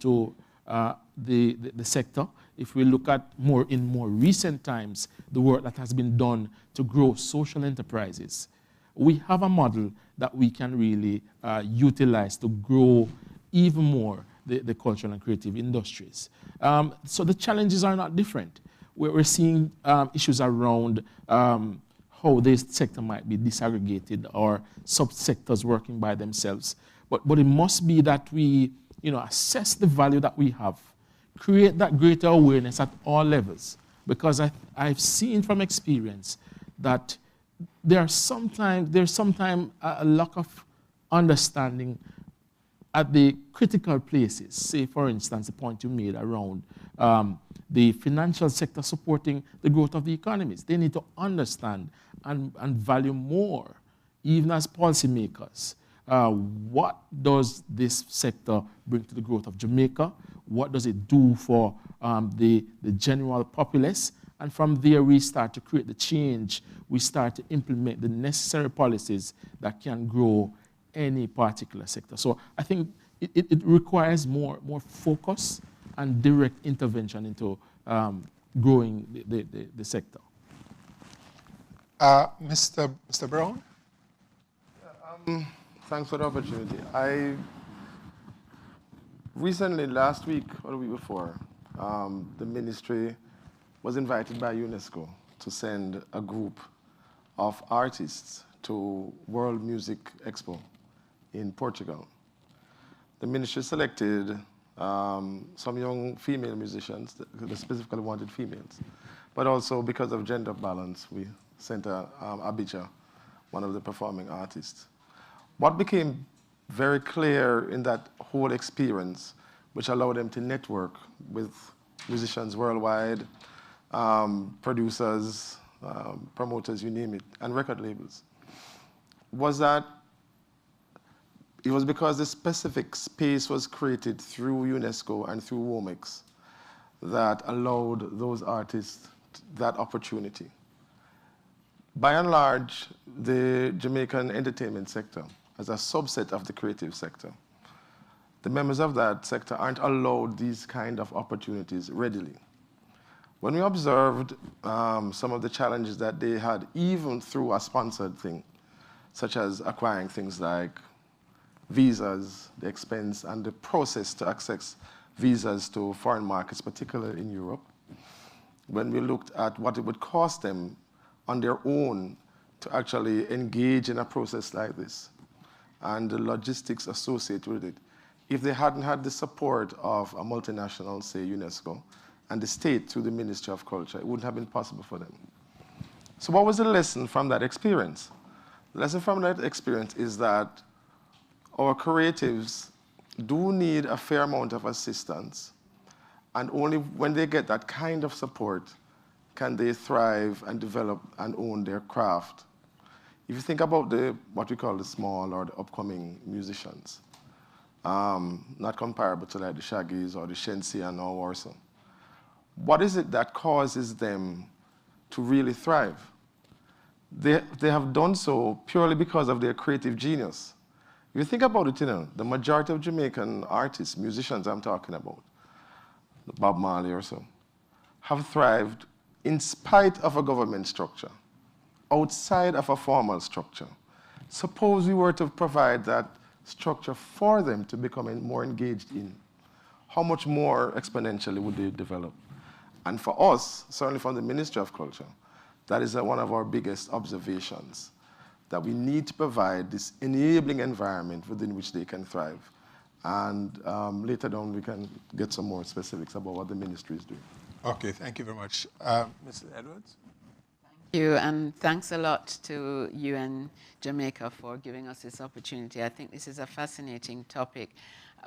the sector. If we look at in more recent times, the work that has been done to grow social enterprises, we have a model that we can really utilize to grow even more the cultural and creative industries. So the challenges are not different. We're seeing issues around how this sector might be disaggregated or subsectors working by themselves. But it must be that we assess the value that we have, create that greater awareness at all levels. Because I've seen from experience that there's sometimes a lack of understanding at the critical places. Say, for instance, the point you made around the financial sector supporting the growth of the economies. They need to understand and value more, even as policymakers. What does this sector bring to the growth of Jamaica? What does it do for the general populace? And from there, we start to create the change. We start to implement the necessary policies that can grow any particular sector. So I think it requires more focus and direct intervention into growing the sector. Mr. Brown? Thanks for the opportunity. I recently, last week or the week before, the ministry was invited by UNESCO to send a group of artists to World Music Expo in Portugal. The ministry selected some young female musicians, they specifically wanted females, but also because of gender balance, we sent Abija, one of the performing artists. What became very clear in that whole experience, which allowed them to network with musicians worldwide, producers, promoters, you name it, and record labels, was that it was because the specific space was created through UNESCO and through WOMEX that allowed those artists that opportunity. By and large, the Jamaican entertainment sector, as a subset of the creative sector, the members of that sector aren't allowed these kind of opportunities readily. When we observed some of the challenges that they had, even through a sponsored thing, such as acquiring things like visas, the expense, and the process to access visas to foreign markets, particularly in Europe, when we looked at what it would cost them on their own to actually engage in a process like this, and the logistics associated with it, if they hadn't had the support of a multinational, say UNESCO, and the state through the Ministry of Culture, it wouldn't have been possible for them. So what was the lesson from that experience? The lesson from that experience is that our creatives do need a fair amount of assistance, and only when they get that kind of support can they thrive and develop and own their craft. If you think about what we call the small or the upcoming musicians, not comparable to like the Shaggies or the Shenseea or Warsaw, what is it that causes them to really thrive? They have done so purely because of their creative genius. If you think about it, the majority of Jamaican artists, musicians I'm talking about, Bob Marley or so, have thrived in spite of a government structure, outside of a formal structure. Suppose we were to provide that structure for them to become more engaged in, how much more exponentially would they develop? And for us, certainly from the Ministry of Culture, that is one of our biggest observations, that we need to provide this enabling environment within which they can thrive. And later on, we can get some more specifics about what the ministry is doing. Okay, thank you very much. Mr. Edwards? Thank you, and thanks a lot to UN Jamaica for giving us this opportunity. I think this is a fascinating topic.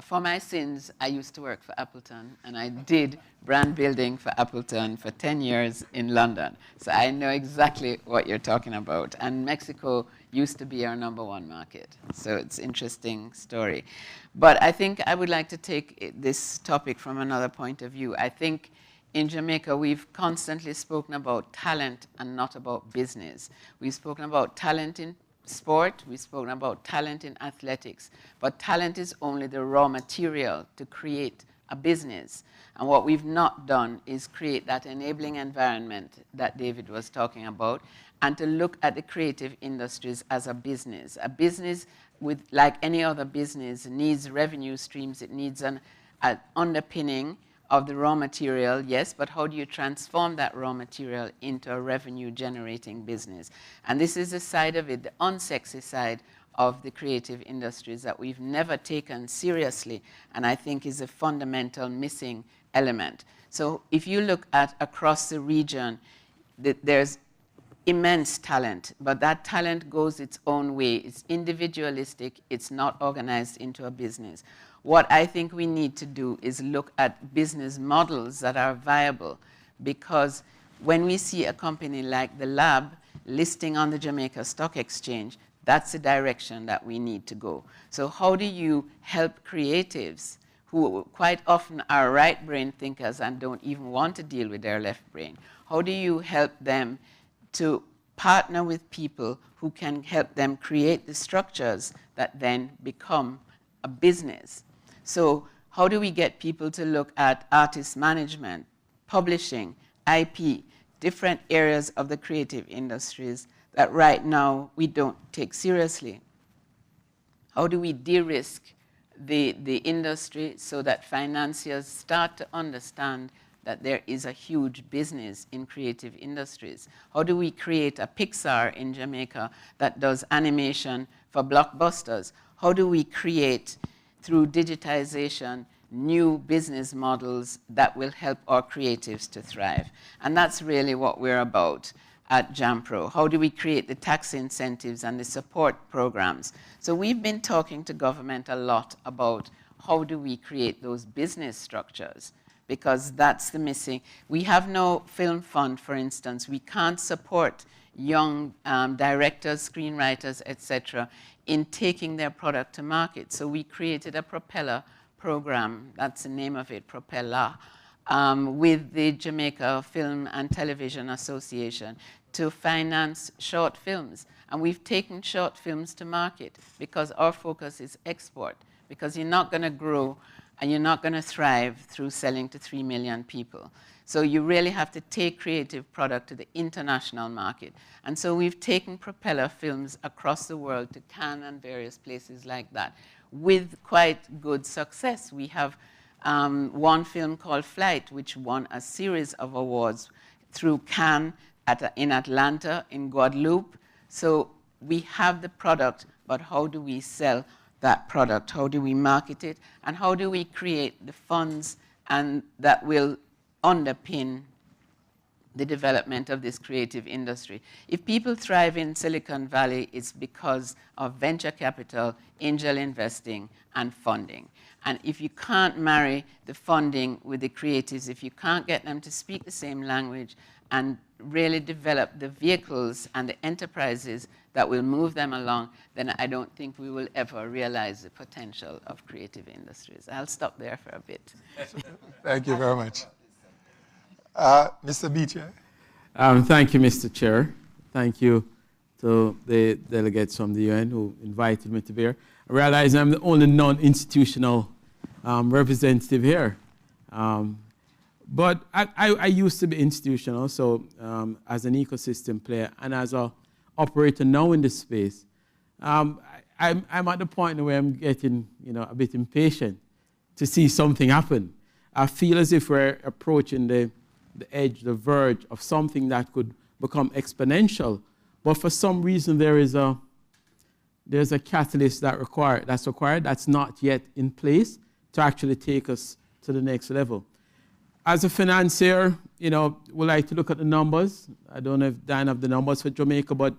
For my sins, I used to work for Appleton, and I did brand building for Appleton for 10 years in London. So I know exactly what you're talking about. And Mexico used to be our #1 market. So it's an interesting story. But I think I would like to take this topic from another point of view. I think in Jamaica, we've constantly spoken about talent and not about business. We've spoken about talent in sport, we've spoken about talent in athletics, but talent is only the raw material to create a business. And what we've not done is create that enabling environment that David was talking about, and to look at the creative industries as a business. A business, with, like any other business, needs revenue streams. It needs an underpinning of the raw material, yes, but how do you transform that raw material into a revenue-generating business? And this is the side of it, the unsexy side of the creative industries that we've never taken seriously, and I think is a fundamental missing element. So if you look at across the region, there's immense talent, but that talent goes its own way. It's individualistic, it's not organized into a business. What I think we need to do is look at business models that are viable, because when we see a company like the Lab listing on the Jamaica Stock Exchange, that's the direction that we need to go. So how do you help creatives who quite often are right brain thinkers and don't even want to deal with their left brain? How do you help them to partner with people who can help them create the structures that then become a business? So how do we get people to look at artist management, publishing, IP, different areas of the creative industries that right now we don't take seriously? How do we de-risk the industry so that financiers start to understand that there is a huge business in creative industries? How do we create a Pixar in Jamaica that does animation for blockbusters? How do we create, through digitization, new business models that will help our creatives to thrive? And that's really what we're about at JAMPRO. How do we create the tax incentives and the support programs? So we've been talking to government a lot about how do we create those business structures, because that's the missing. We have no film fund, for instance. We can't support young directors, screenwriters, etc., in taking their product to market. So we created a propeller program, that's the name of it, Propeller, with the Jamaica Film and Television Association to finance short films. And we've taken short films to market because our focus is export, because you're not going to grow and you're not going to thrive through selling to 3 million people. So you really have to take creative product to the international market. And so we've taken Propeller films across the world to Cannes and various places like that with quite good success. We have one film called Flight, which won a series of awards through Cannes, in Atlanta, in Guadeloupe. So we have the product, but how do we sell that product? How do we market it? And how do we create the funds and that will underpin the development of this creative industry? If people thrive in Silicon Valley, it's because of venture capital, angel investing, and funding. And if you can't marry the funding with the creatives, if you can't get them to speak the same language and really develop the vehicles and the enterprises that will move them along, then I don't think we will ever realize the potential of creative industries. I'll stop there for a bit. Thank you very much. Mr. BJ. Thank you, Mr. Chair. Thank you to the delegates from the UN who invited me to be here. I realize I'm the only non-institutional representative here. But I used to be institutional, so as an ecosystem player and as an operator now in this space, I'm at the point where I'm getting a bit impatient to see something happen. I feel as if we're approaching the the edge, the verge of something that could become exponential. But for some reason, there's a catalyst that's required that's not yet in place to actually take us to the next level. As a financier, we like to look at the numbers. I don't know if Dan have the numbers for Jamaica, but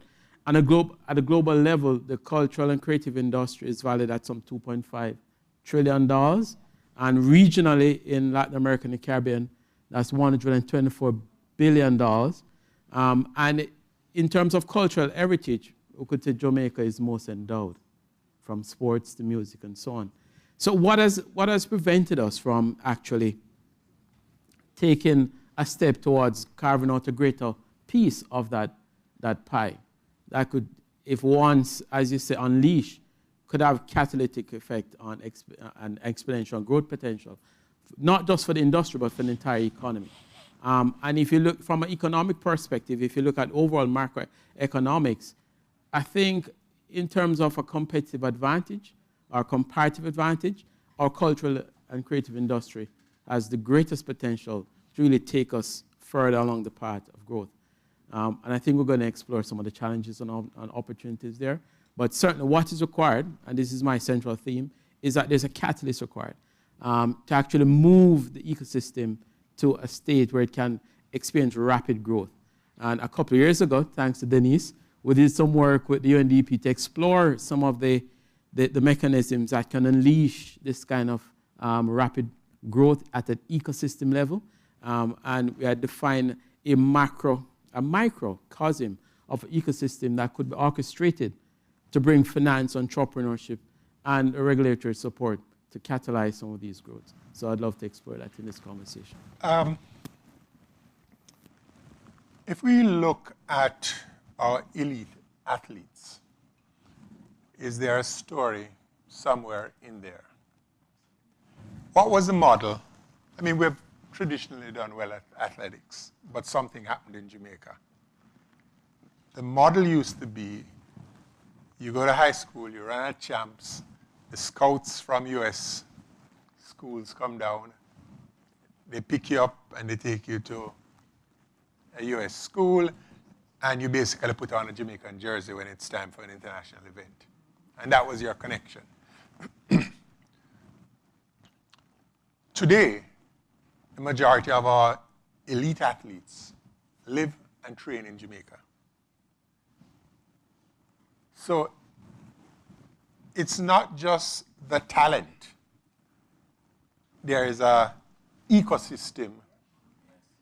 at a global level, the cultural and creative industry is valued at some $2.5 trillion. And regionally in Latin America and the Caribbean, that's $124 billion. And in terms of cultural heritage, we could say Jamaica is most endowed, from sports to music and so on. So what has prevented us from actually taking a step towards carving out a greater piece of that pie that could, if once, as you say, unleashed, could have catalytic effect on an exponential growth potential, not just for the industry, but for the entire economy. And if you look from an economic perspective, if you look at overall macroeconomics, I think in terms of a competitive advantage or comparative advantage, our cultural and creative industry has the greatest potential to really take us further along the path of growth. And I think we're going to explore some of the challenges and opportunities there. But certainly what is required, and this is my central theme, is that there's a catalyst required to actually move the ecosystem to a state where it can experience rapid growth. And a couple of years ago, thanks to Denise, we did some work with the UNDP to explore some of the mechanisms that can unleash this kind of rapid growth at an ecosystem level. And we had defined a microcosm of an ecosystem that could be orchestrated to bring finance, entrepreneurship, and regulatory support to catalyze some of these growths. So I'd love to explore that in this conversation. If we look at our elite athletes, is there a story somewhere in there? What was the model? I mean, we've traditionally done well at athletics, but something happened in Jamaica. The model used to be, you go to high school, you run at champs, the scouts from US schools come down, they pick you up and they take you to a US school, and you basically put on a Jamaican jersey when it's time for an international event. And that was your connection. Today, the majority of our elite athletes live and train in Jamaica. So it's not just the talent. There is an ecosystem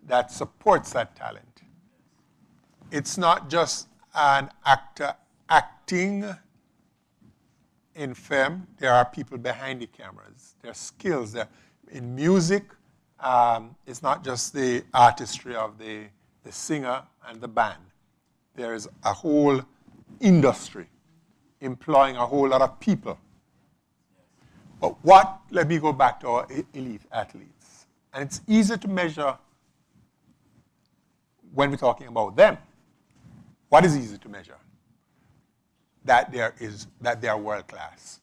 that supports that talent. It's not just an actor acting in film. There are people behind the cameras. There are skills. In music, it's not just the artistry of the singer and the band. There is a whole industry employing a whole lot of people. But let me go back to our elite athletes. And it's easy to measure when we're talking about them. What is easy to measure? That they are world class.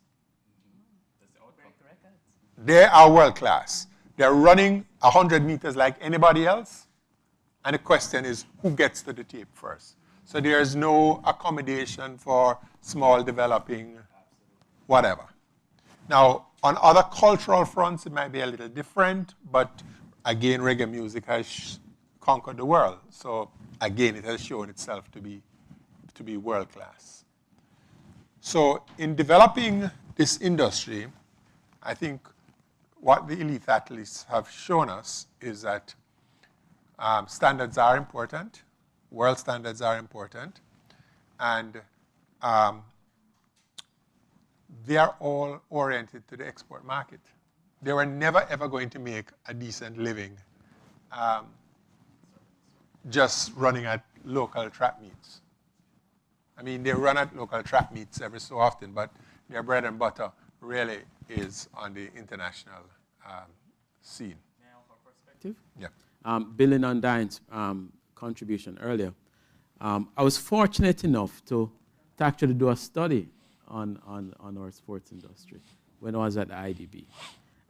They are world class. They're running 100 meters like anybody else. And the question is, who gets to the tape first? So there's no accommodation for small developing whatever. Now, on other cultural fronts, it might be a little different, but again, reggae music has conquered the world. So again, it has shown itself to be world class. So in developing this industry, I think what the elite athletes have shown us is that standards are important, world standards are important, and they are all oriented to the export market. They were never ever going to make a decent living just running at local trap meets. I mean, they run at local trap meets every so often, but their bread and butter really is on the international scene. Yeah. Building on Diane's contribution earlier, I was fortunate enough to actually do a study on our sports industry when I was at the IDB.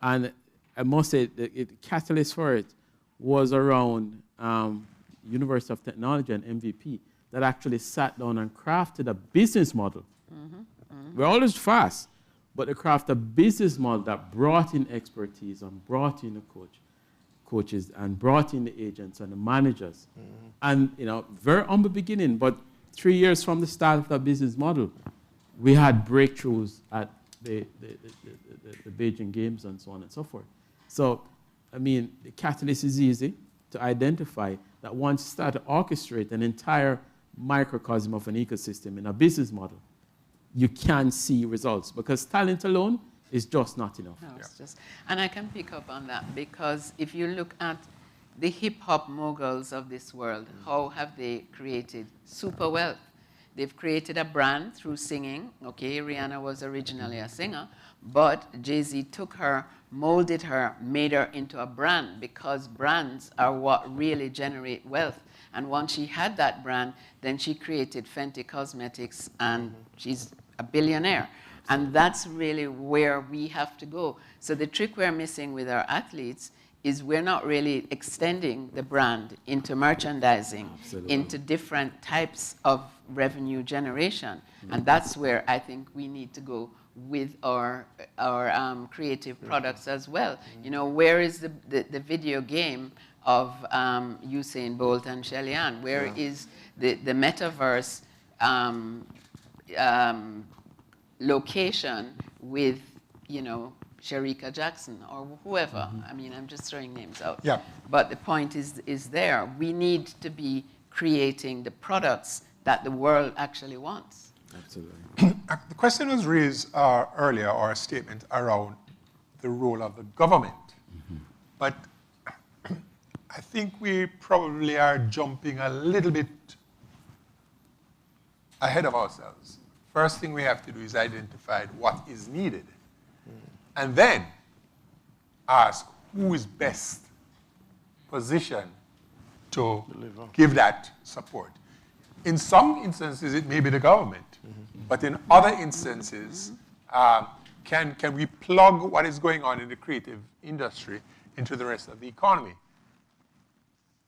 And I must say the catalyst for it was around University of Technology and MVP that actually sat down and crafted a business model. We're always fast, but they crafted a business model that brought in expertise and brought in the coaches and brought in the agents and the managers. And, you know, very humble beginning, but 3 years from the start of that business model, we had breakthroughs at the Beijing Games and so on and so forth. So, I mean, the catalyst is easy to identify that once you start to orchestrate an entire microcosm of an ecosystem in a business model, you can see results because talent alone is just not enough. No, it's just, and I can pick up on that because if you look at the hip-hop moguls of this world, how have they created super wealth? They've created a brand through singing. Okay, Rihanna was originally a singer, but Jay-Z took her, molded her, made her into a brand because brands are what really generate wealth. And once she had that brand, then she created Fenty Cosmetics, and she's a billionaire. And that's really where we have to go. So the trick we're missing with our athletes is we're not really extending the brand into merchandising, into different types of revenue generation. And that's where I think we need to go with our creative products as well. You know, where is the video game of Usain Bolt and Shelly Ann? Where is the metaverse location with, you know, Sherika Jackson or whoever? I mean, I'm just throwing names out. Yeah. But the point is there. We need to be creating the products that the world actually wants. Absolutely. The question was raised earlier, or a statement around the role of the government. But I think we probably are jumping a little bit ahead of ourselves. First thing we have to do is identify what is needed. And then ask who is best positioned to give that support. In some instances, it may be the government. But in other instances, can we plug what is going on in the creative industry into the rest of the economy?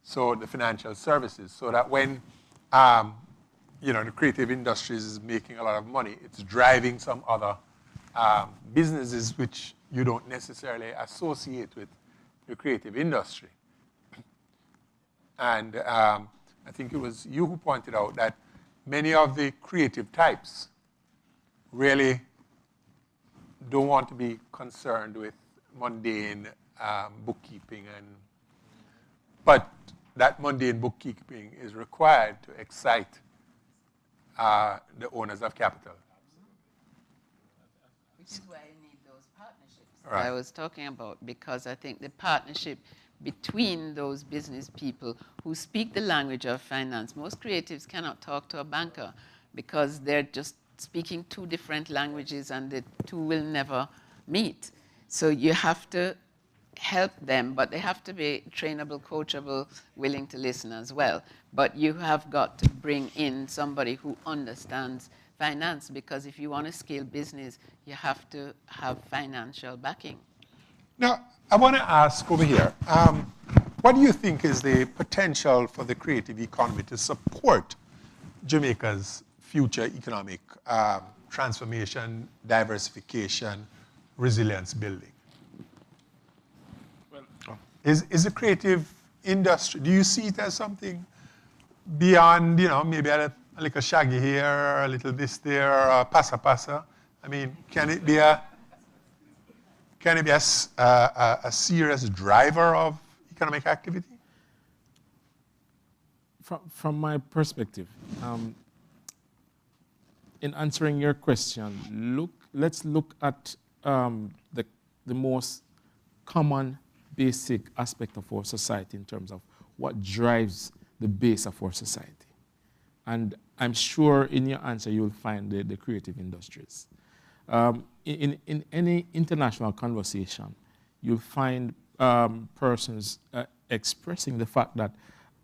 So the financial services, so that when you know, the creative industries is making a lot of money, it's driving some other businesses which you don't necessarily associate with the creative industry. And I think it was you who pointed out that many of the creative types really don't want to be concerned with mundane bookkeeping, but that mundane bookkeeping is required to excite the owners of capital. Which is why you need those partnerships Right. I was talking about, because I think the partnership between those business people who speak the language of finance. Most creatives cannot talk to a banker because they're just speaking two different languages and the two will never meet. So you have to help them, but they have to be trainable, coachable, willing to listen as well. But you have got to bring in somebody who understands finance, because if you want to scale business, you have to have financial backing. Now, I want to ask over here, what do you think is the potential for the creative economy to support Jamaica's future economic transformation, diversification, resilience building? Is the creative industry, do you see it as something beyond, you know, maybe a little shaggy here, a little this there, pasa pasa? I mean, can it be a serious driver of economic activity? From my perspective, in answering your question, let's look at the most common basic aspect of our society in terms of what drives the base of our society. And I'm sure in your answer you'll find the creative industries. In any international conversation, you'll find persons expressing the fact that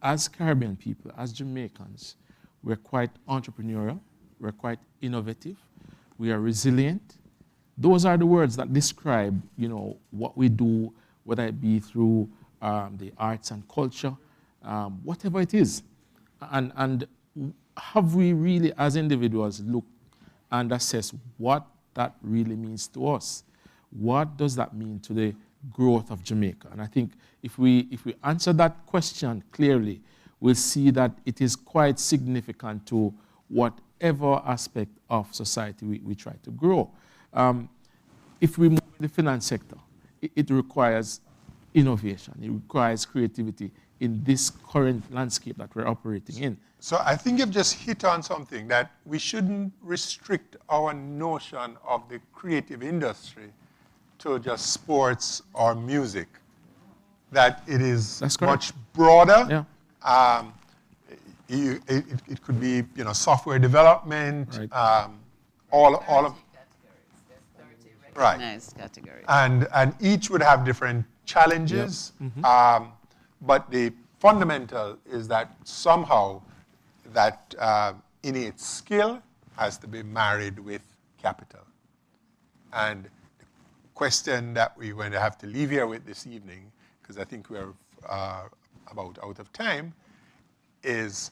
as Caribbean people, as Jamaicans, we're quite entrepreneurial, we're quite innovative, we are resilient. Those are the words that describe, you know, what we do, whether it be through the arts and culture, whatever it is. And have we really, as individuals, looked and assessed what that really means to us? What does that mean to the growth of Jamaica? And I think if we answer that question clearly, we'll see that it is quite significant to whatever aspect of society we try to grow. If we move in the finance sector, it requires innovation. It requires creativity in this current landscape that we're operating in. So I think you've just hit on something, that we shouldn't restrict our notion of the creative industry to just sports or music, that it is much broader. Yeah. It could be, software development, all of Nice category. And each would have different challenges, Yep. Mm-hmm. But the fundamental is that somehow that innate skill has to be married with capital. And the question that we're going to have to leave here with this evening, because I think we're about out of time, is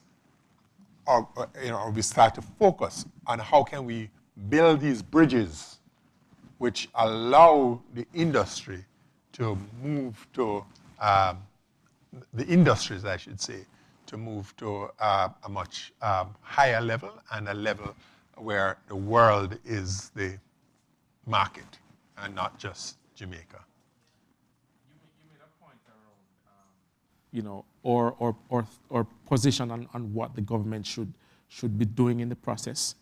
we start to focus on how can we build these bridges which allow the industry to move to, the industries, I should say, to move to a much higher level, and a level where the world is the market and not just Jamaica. Or position on what the government should be doing in the process.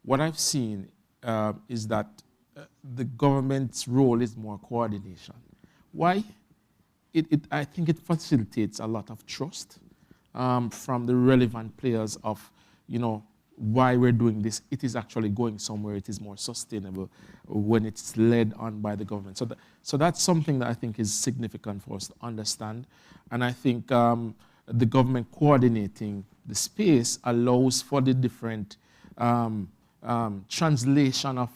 What I've seen is that the government's role is more coordination. Why? I think it facilitates a lot of trust from the relevant players of, why we're doing this. It is actually going somewhere. It is more sustainable when it's led on by the government. So that's something that I think is significant for us to understand. And I think the government coordinating the space allows for the different translation of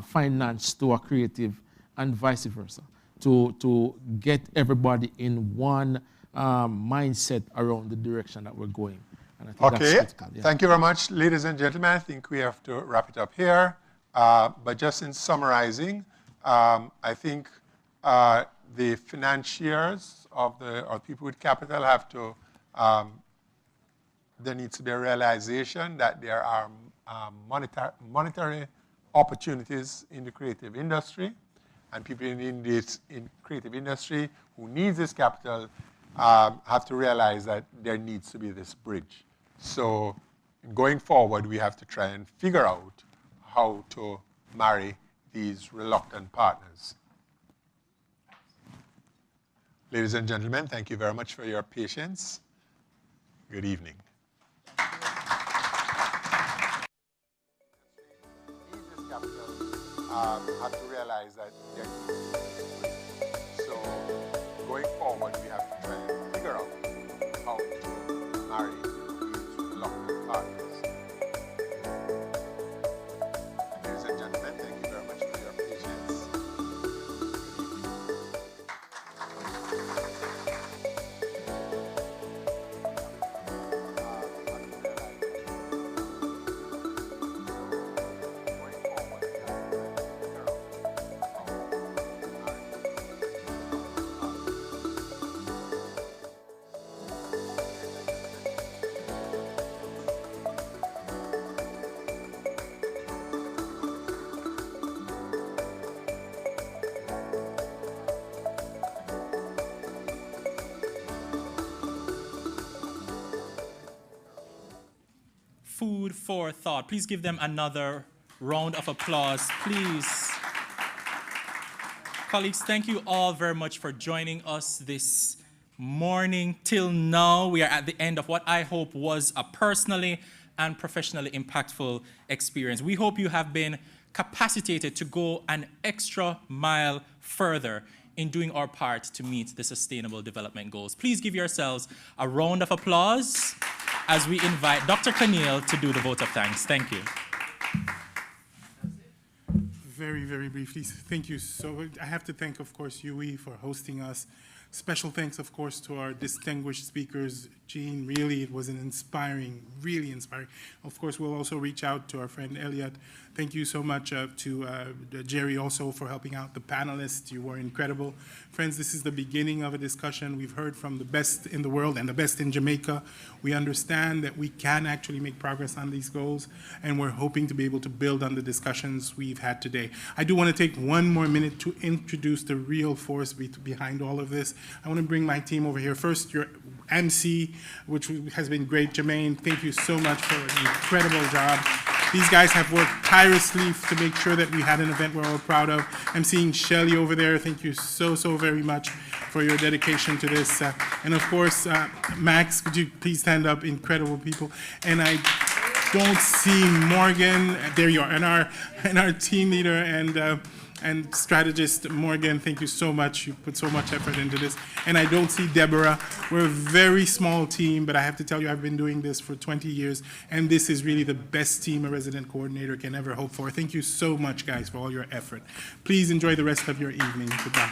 finance to a creative and vice versa, to get everybody in one mindset around the direction that we're going. And I think that's critical. Yeah. Thank you very much, ladies and gentlemen. I think we have to wrap it up here. But just in summarizing, I think the financiers or people with capital have to, there needs to be a realization that there are monetary opportunities in the creative industry, and people in creative industry who need this capital have to realize that there needs to be this bridge. So going forward, we have to try and figure out how to marry these reluctant partners. Ladies and gentlemen, thank you very much for your patience. Good evening. Have to realize that there needs to be this bridge. So going forward, we have to try and figure out how to marry these reluctant partners. Ladies and gentlemen, thank you very much for your patience. Food for thought. Please give them another round of applause, please. Colleagues, thank you all very much for joining us this morning. Till now, we are at the end of what I hope was a personally and professionally impactful experience. We hope you have been capacitated to go an extra mile further in doing our part to meet the Sustainable Development Goals. Please give yourselves a round of applause as we invite Dr. Keneal to do the vote of thanks. Thank you. Very, very briefly, thank you. So I have to thank, of course, UE for hosting us. Special thanks, of course, to our distinguished speakers. Jean, really, it was an inspiring, really inspiring. Of course, we'll also reach out to our friend Elliot. Thank you so much to Jerry also for helping out the panelists. You were incredible. Friends, this is the beginning of a discussion. We've heard from the best in the world and the best in Jamaica. We understand that we can actually make progress on these goals, and we're hoping to be able to build on the discussions we've had today. I do want to take one more minute to introduce the real force behind all of this. I want to bring my team over here. First, your MC, which has been great. Jermaine, thank you so much for an incredible job. These guys have worked tirelessly to make sure that we had an event we're all proud of. I'm seeing Shelly over there. Thank you so very much for your dedication to this. And of course, Max, could you please stand up? Incredible people. And I don't see Morgan. There you are. And our team leader and strategist, Morgan, thank you so much. You put so much effort into this. And I don't see Deborah. We're a very small team, but I have to tell you, I've been doing this for 20 years, and this is really the best team a resident coordinator can ever hope for. Thank you so much, guys, for all your effort. Please enjoy the rest of your evening. Goodbye.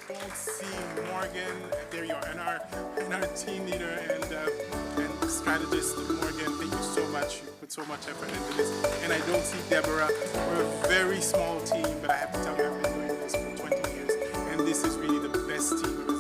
And I don't see Morgan. There you are. And our team leader and strategist, Morgan, thank you so much. You put so much effort into this. And I don't see Deborah. We're a very small team, but I have to tell you, I've been doing this for 20 years, and this is really the best team